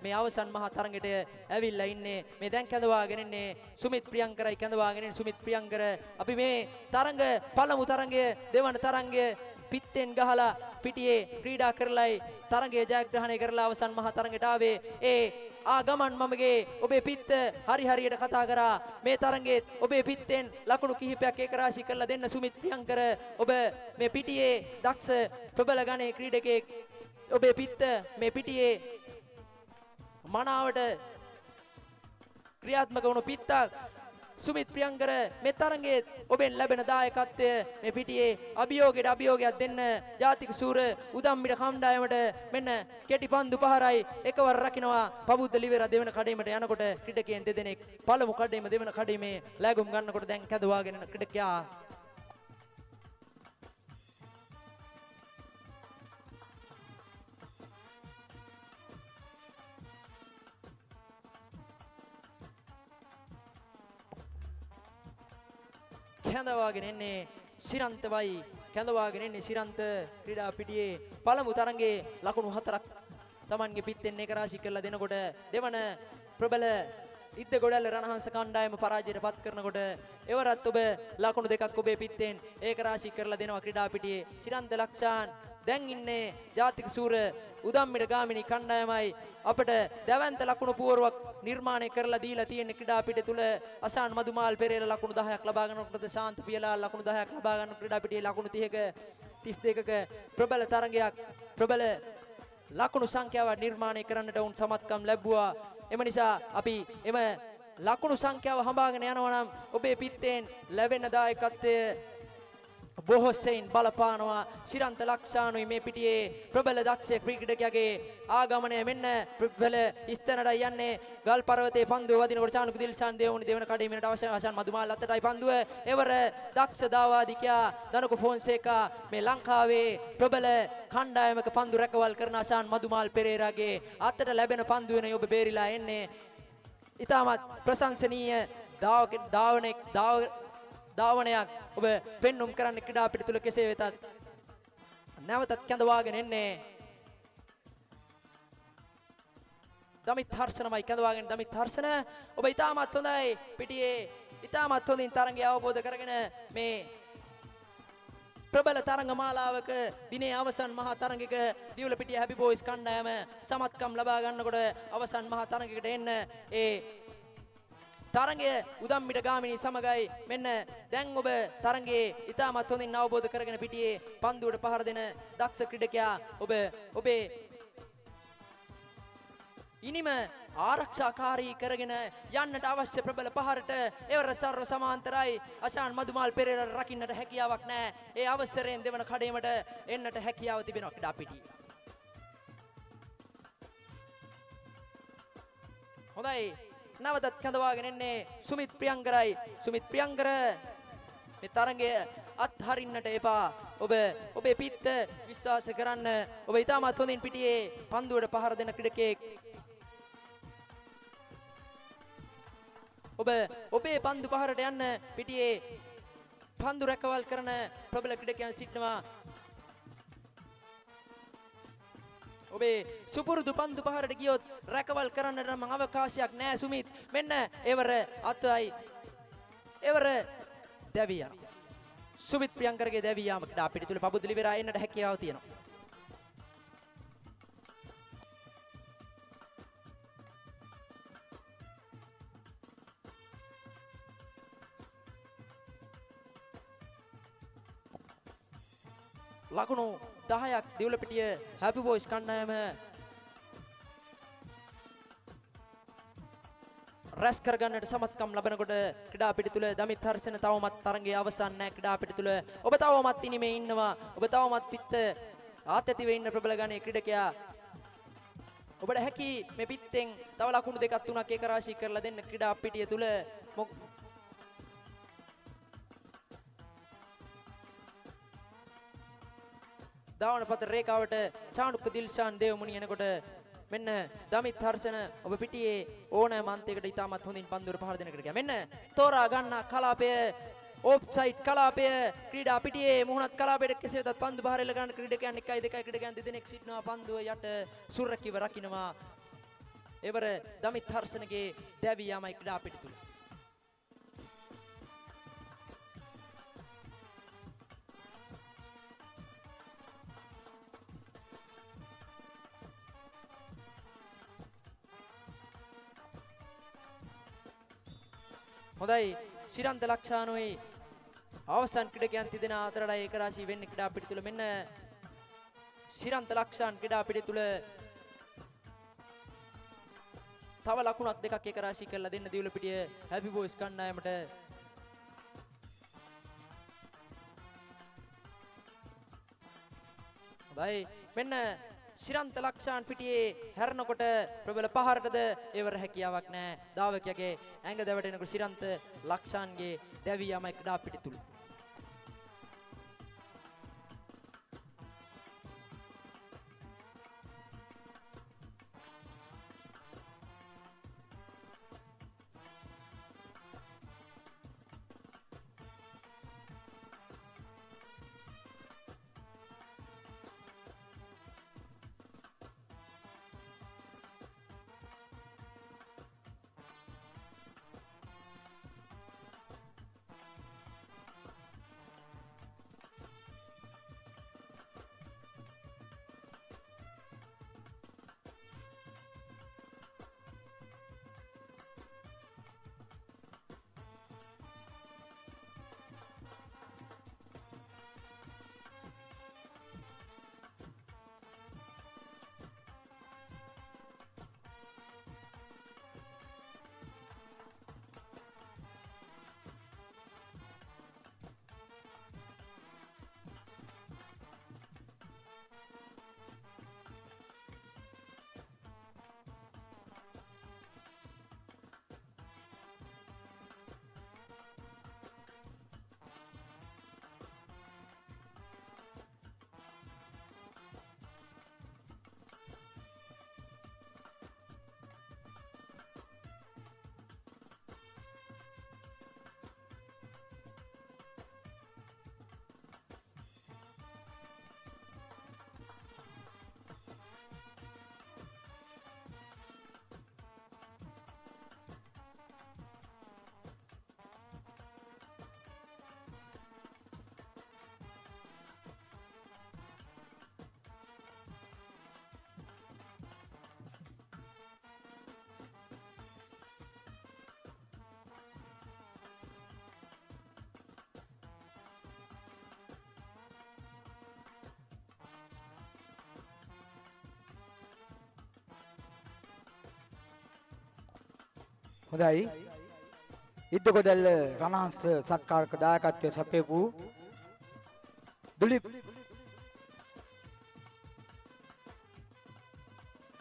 D: මේ අවසන් මහා තරඟයට ඇවිල්ලා ඉන්නේ. මේ දැන් කැඳවාගෙන ඉන්නේ සුමිත් ප්‍රියංකරයි කැඳවාගෙන ඉන්නේ සුමිත් ප්‍රියංකර. අපි මේ තරඟ පළමු තරඟය දෙවන තරඟය පිත්තෙන් ගහලා පිටියේ ක්‍රීඩා කරලයි තරඟය ජයග්‍රහණය කරලා අවසන් මහා තරඟයට ආවේ. ගමන් මමගේ ඔබේ පිත්ත හරියට කතා කරා. මේ තරඟයේ ඔබේ පිත්තෙන් ලකුණු කිහිපයක් ඒක රාශී කරලා දෙන්න සුමිත් ප්‍රියංකර. ඔබ මේ පිටියේ දක්ෂ ප්‍රබල ගණයේ ක්‍රීඩකයෙක්. ඔබේ පිත්ත මේ පිටියේ මනාවට ක්‍රියාත්මක වුණු පිත්තක් සුමිත් ප්‍රියංකර. මේ තරඟයේ ඔබෙන් ලැබෙන දායකත්වය මේ පිටියේ අභියෝගයක් දෙන්න ජාතික සූර උදම්මිට කණ්ඩායමට මෙන්න කෙටි පන්දු පහරයි එකවර රකින්නවා. පබුද්ද ලිවෙර දෙවන කඩේමට යනකොට ක්‍රීඩකයන් දෙදෙනෙක් පළමු කඩේම දෙවන කඩේමේ ලැබුම් ගන්නකොට දැන් කැඳවාගෙන යන ක්‍රීඩකයා කැඳවාගෙන එන්නේ සිරන්තවයි. කැඳවාගෙන එන්නේ සිරන්ත ක්‍රීඩා පිටියේ පළමු තරඟයේ ලකුණු 4ක් Tamanගේ පිත්තෙන් එක රාශී කරලා දෙනකොට දෙවන ප්‍රබල ඉද්ද ගොඩල්ල රණහංශ කණ්ඩායම පරාජයට පත් කරනකොට එවරත් ඔබ ලකුණු දෙකක් ඔබේ පිත්තෙන් ඒක රාශී කරලා දෙනවා ක්‍රීඩා පිටියේ. සිරන්ත ලක්ෂාන් දැන් ඉන්නේ ජාතික සූර උදම්මිට ගාමිනී කණ්ඩායමයි අපට දැවැන්ත ලකුණු පුවරුවක් නිර්මාණය කරලා දීලා තියෙන ක්‍රීඩා පිටිය තුල. අසාන් මදුමාල් පෙරේරා ලකුණු 10ක් ලබා ගන්නකොට ශාන්ත පියලාල් ලකුණු 10ක් ලබා ගන්න ක්‍රීඩා පිටියේ ලකුණු 30ක 32ක ප්‍රබල තරඟයක් ප්‍රබල ලකුණු සංඛ්‍යාව නිර්මාණය කරන්නට උන් සමත්කම් ලැබුවා. එම නිසා අපි එම ලකුණු සංඛ්‍යාව හඹාගෙන යනවා නම් ඔබේ පිත්තෙන් ලැබෙන දායකත්වය බොහෝ සෙයින් බලපානවා ශිරන්ත ලක්ෂානුයි මේ පිටියේ ප්‍රබල දක්ෂ ක්‍රිකටරයාගේ ආගමනය මෙන්න ප්‍රබල ස්ථනට යන්නේ ගල් පර්වතයේ පන්දුව වදිනකොට චානුක දිල්ෂාන් දේවුනි දෙවන කඩේමකට අවශ්‍ය ආශාන් මදුමාල් අතටයි පන්දුව එවර දක්ෂ දාවාදිකයා දනක ෆොන්සේකා මේ ලංකාවේ ප්‍රබල කණ්ඩායමක පන්දු රැකවල් කරන ආශාන් මදුමාල් පෙරේරාගේ අතට ලැබෙන පන්දු වෙන ඔබ බේරිලා එන්නේ ඉතාමත් ප්‍රශංසනීය ධාවනයක් ඔබ පෙන්눔 කරන්න ක්‍රීඩා පිටු තුල කෙසේ වෙතත් නැවතත් කැඳවාගෙන එන්නේ දමිත් හර්ෂණමයි කැඳවාගෙන දමිත් හර්ෂණ ඔබ ඉතාමත් හොඳයි පිටියේ ඉතාමත් හොඳින් තරඟය අවබෝධ කරගෙන මේ ප්‍රබල තරඟ මාලාවක දිනේ අවසන් මහා තරඟයක දිවුලපිටිය හැපි බොයිස් කණ්ඩායම සමත්කම් ලබා ගන්නකොට අවසන් මහා තරඟයකට එන්න ඒ තරඟය උදම්මිට ගාමිණී සමගයි මෙන්න දැන් ඔබ තරඟයේ ඉතාමත් හොඳින් අවබෝධ කරගෙන පිටියේ පන්දුවට පහර දෙන දක්ෂ ක්‍රීඩකයා ඔබේ ඉනිම ආරක්ෂාකාරී කරගෙන යන්නට අවශ්‍ය ප්‍රබල පහරට එවර සර්ව සමාන්තරයි අශාන් මදුමාල් පෙරේරා රකින්නට හැකියාවක් නැහැ. ඒ අවසරයෙන් දෙවන කඩේමට එන්නට හැකියාව තිබෙනවා ක්‍රීඩා පිටියේ. හොඳයි නවතත් කැඳවාගෙන එන්නේ සුමිත් ප්‍රියංකරයි. සුමිත් ප්‍රියංකර මේ තරඟය අත්හරින්නට එපා. ඔබේ පිත්ත විශ්වාස කරන්න. ඔබ ඉතාමත් හොඳින් පිටියේ පන්දුවට පහර දෙන ක්‍රීඩකයෙක්. ඔබේ පන්දු පහරට යන්න පිටියේ පන්දු රැකවල් කරන ප්‍රබල ක්‍රීඩකයන් සිටිනවා. ඔබේ සුපුරුදු පන්දු පහරට ගියොත් රැකවල් කරන්නට නම් අවකාශයක් නැහැ සුමිත්. මෙන්න එවර අතයි එවර දැවියා. සුමිත් ප්‍රියංකරගේ දැවියාම ක්‍රීඩා පිටු තුල පබුදු ලිබරා එන්නට හැකියාව තියෙනවා. ලකුණු 10ක් දිවුලපිටිය හැපි බොයිස් කණ්ඩායම රැස් කරගන්නට සමත්කම් ලබනකොට ක්‍රීඩා පිටු තුල දමිත් හර්ෂණ තවමත් තරඟයේ අවසන් නැහැ. ක්‍රීඩා පිටු තුල ඔබ තවමත් ඉනිමේ ඉන්නවා. ඔබ තවමත් පිට ආතතිවේ ඉන්න ප්‍රබල ගණයේ ක්‍රීඩකයා ඔබට හැකි මේ පිටෙන් තව ලකුණු දෙකක් තුනක් එක රාශී කරලා දෙන්න ක්‍රීඩා පිටිය තුල දාවන පත රේඛාවට චානුක දිල්ෂාන් දේවමුණි එනකොට මෙන්න දමිත් හර්ෂණ ඔබ පිටියේ ඕනෑම අන්තයකට ඉතාමත් හොඳින් පන්දුවට පහර දෙනකට ගියා. මෙන්න තෝරා ගන්න කලාපය ඔෆ්සයිඩ් කලාපය ක්‍රීඩා පිටියේ මුහුණත් කලාපයට කෙසේ වෙතත් පන්දු පහර එල්ල ගන්න ක්‍රීඩකයන් 1යි 2යි ක්‍රීඩකයන් දෙදෙනෙක් සිටිනවා. පන්දුව යට සුරකිව රකින්නවා. එවර දමිත් හර්ෂණගේ දැවී යාමයි ක්‍රීඩා පිටු තුල. හොඳයි ශිරන්ත ලක්ෂානුයි අවසන් ක්‍රීඩකයන් තිදෙන අතරට ඒක රාශී වෙන්නේ ක්‍රීඩා පිටු තුල. මෙන්න ශිරන්ත ලක්ෂාන් ක්‍රීඩා පිටු තුල තව ලකුණක් දෙකක් ඒක රාශී කරලා දෙන්න දිවුලපිටිය හැපි බොයිස් කණ්ඩායමට. හොඳයි මෙන්න ශිරන්ත ලක්ෂාන් පිටියේ හැරෙනකොට ප්‍රබල පහරටද එවර හැකියාවක් නැහැ. දාවකයාගේ ඇඟ දැවටෙනකොට ශිරන්ත ලක්ෂාන්ගේ දැවී යමයි ක්‍රීඩා පිටු තුල.
B: හොඳයි. ඉද්දකොඩල්ල රණහංස සත්කාරක දායකත්වයේ සපයපු දුලිප්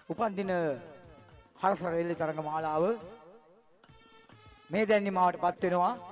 B: උපන්දින හරසර එල්ල තරඟ මාලාව මේ දැන් නිමාවටපත් වෙනවා.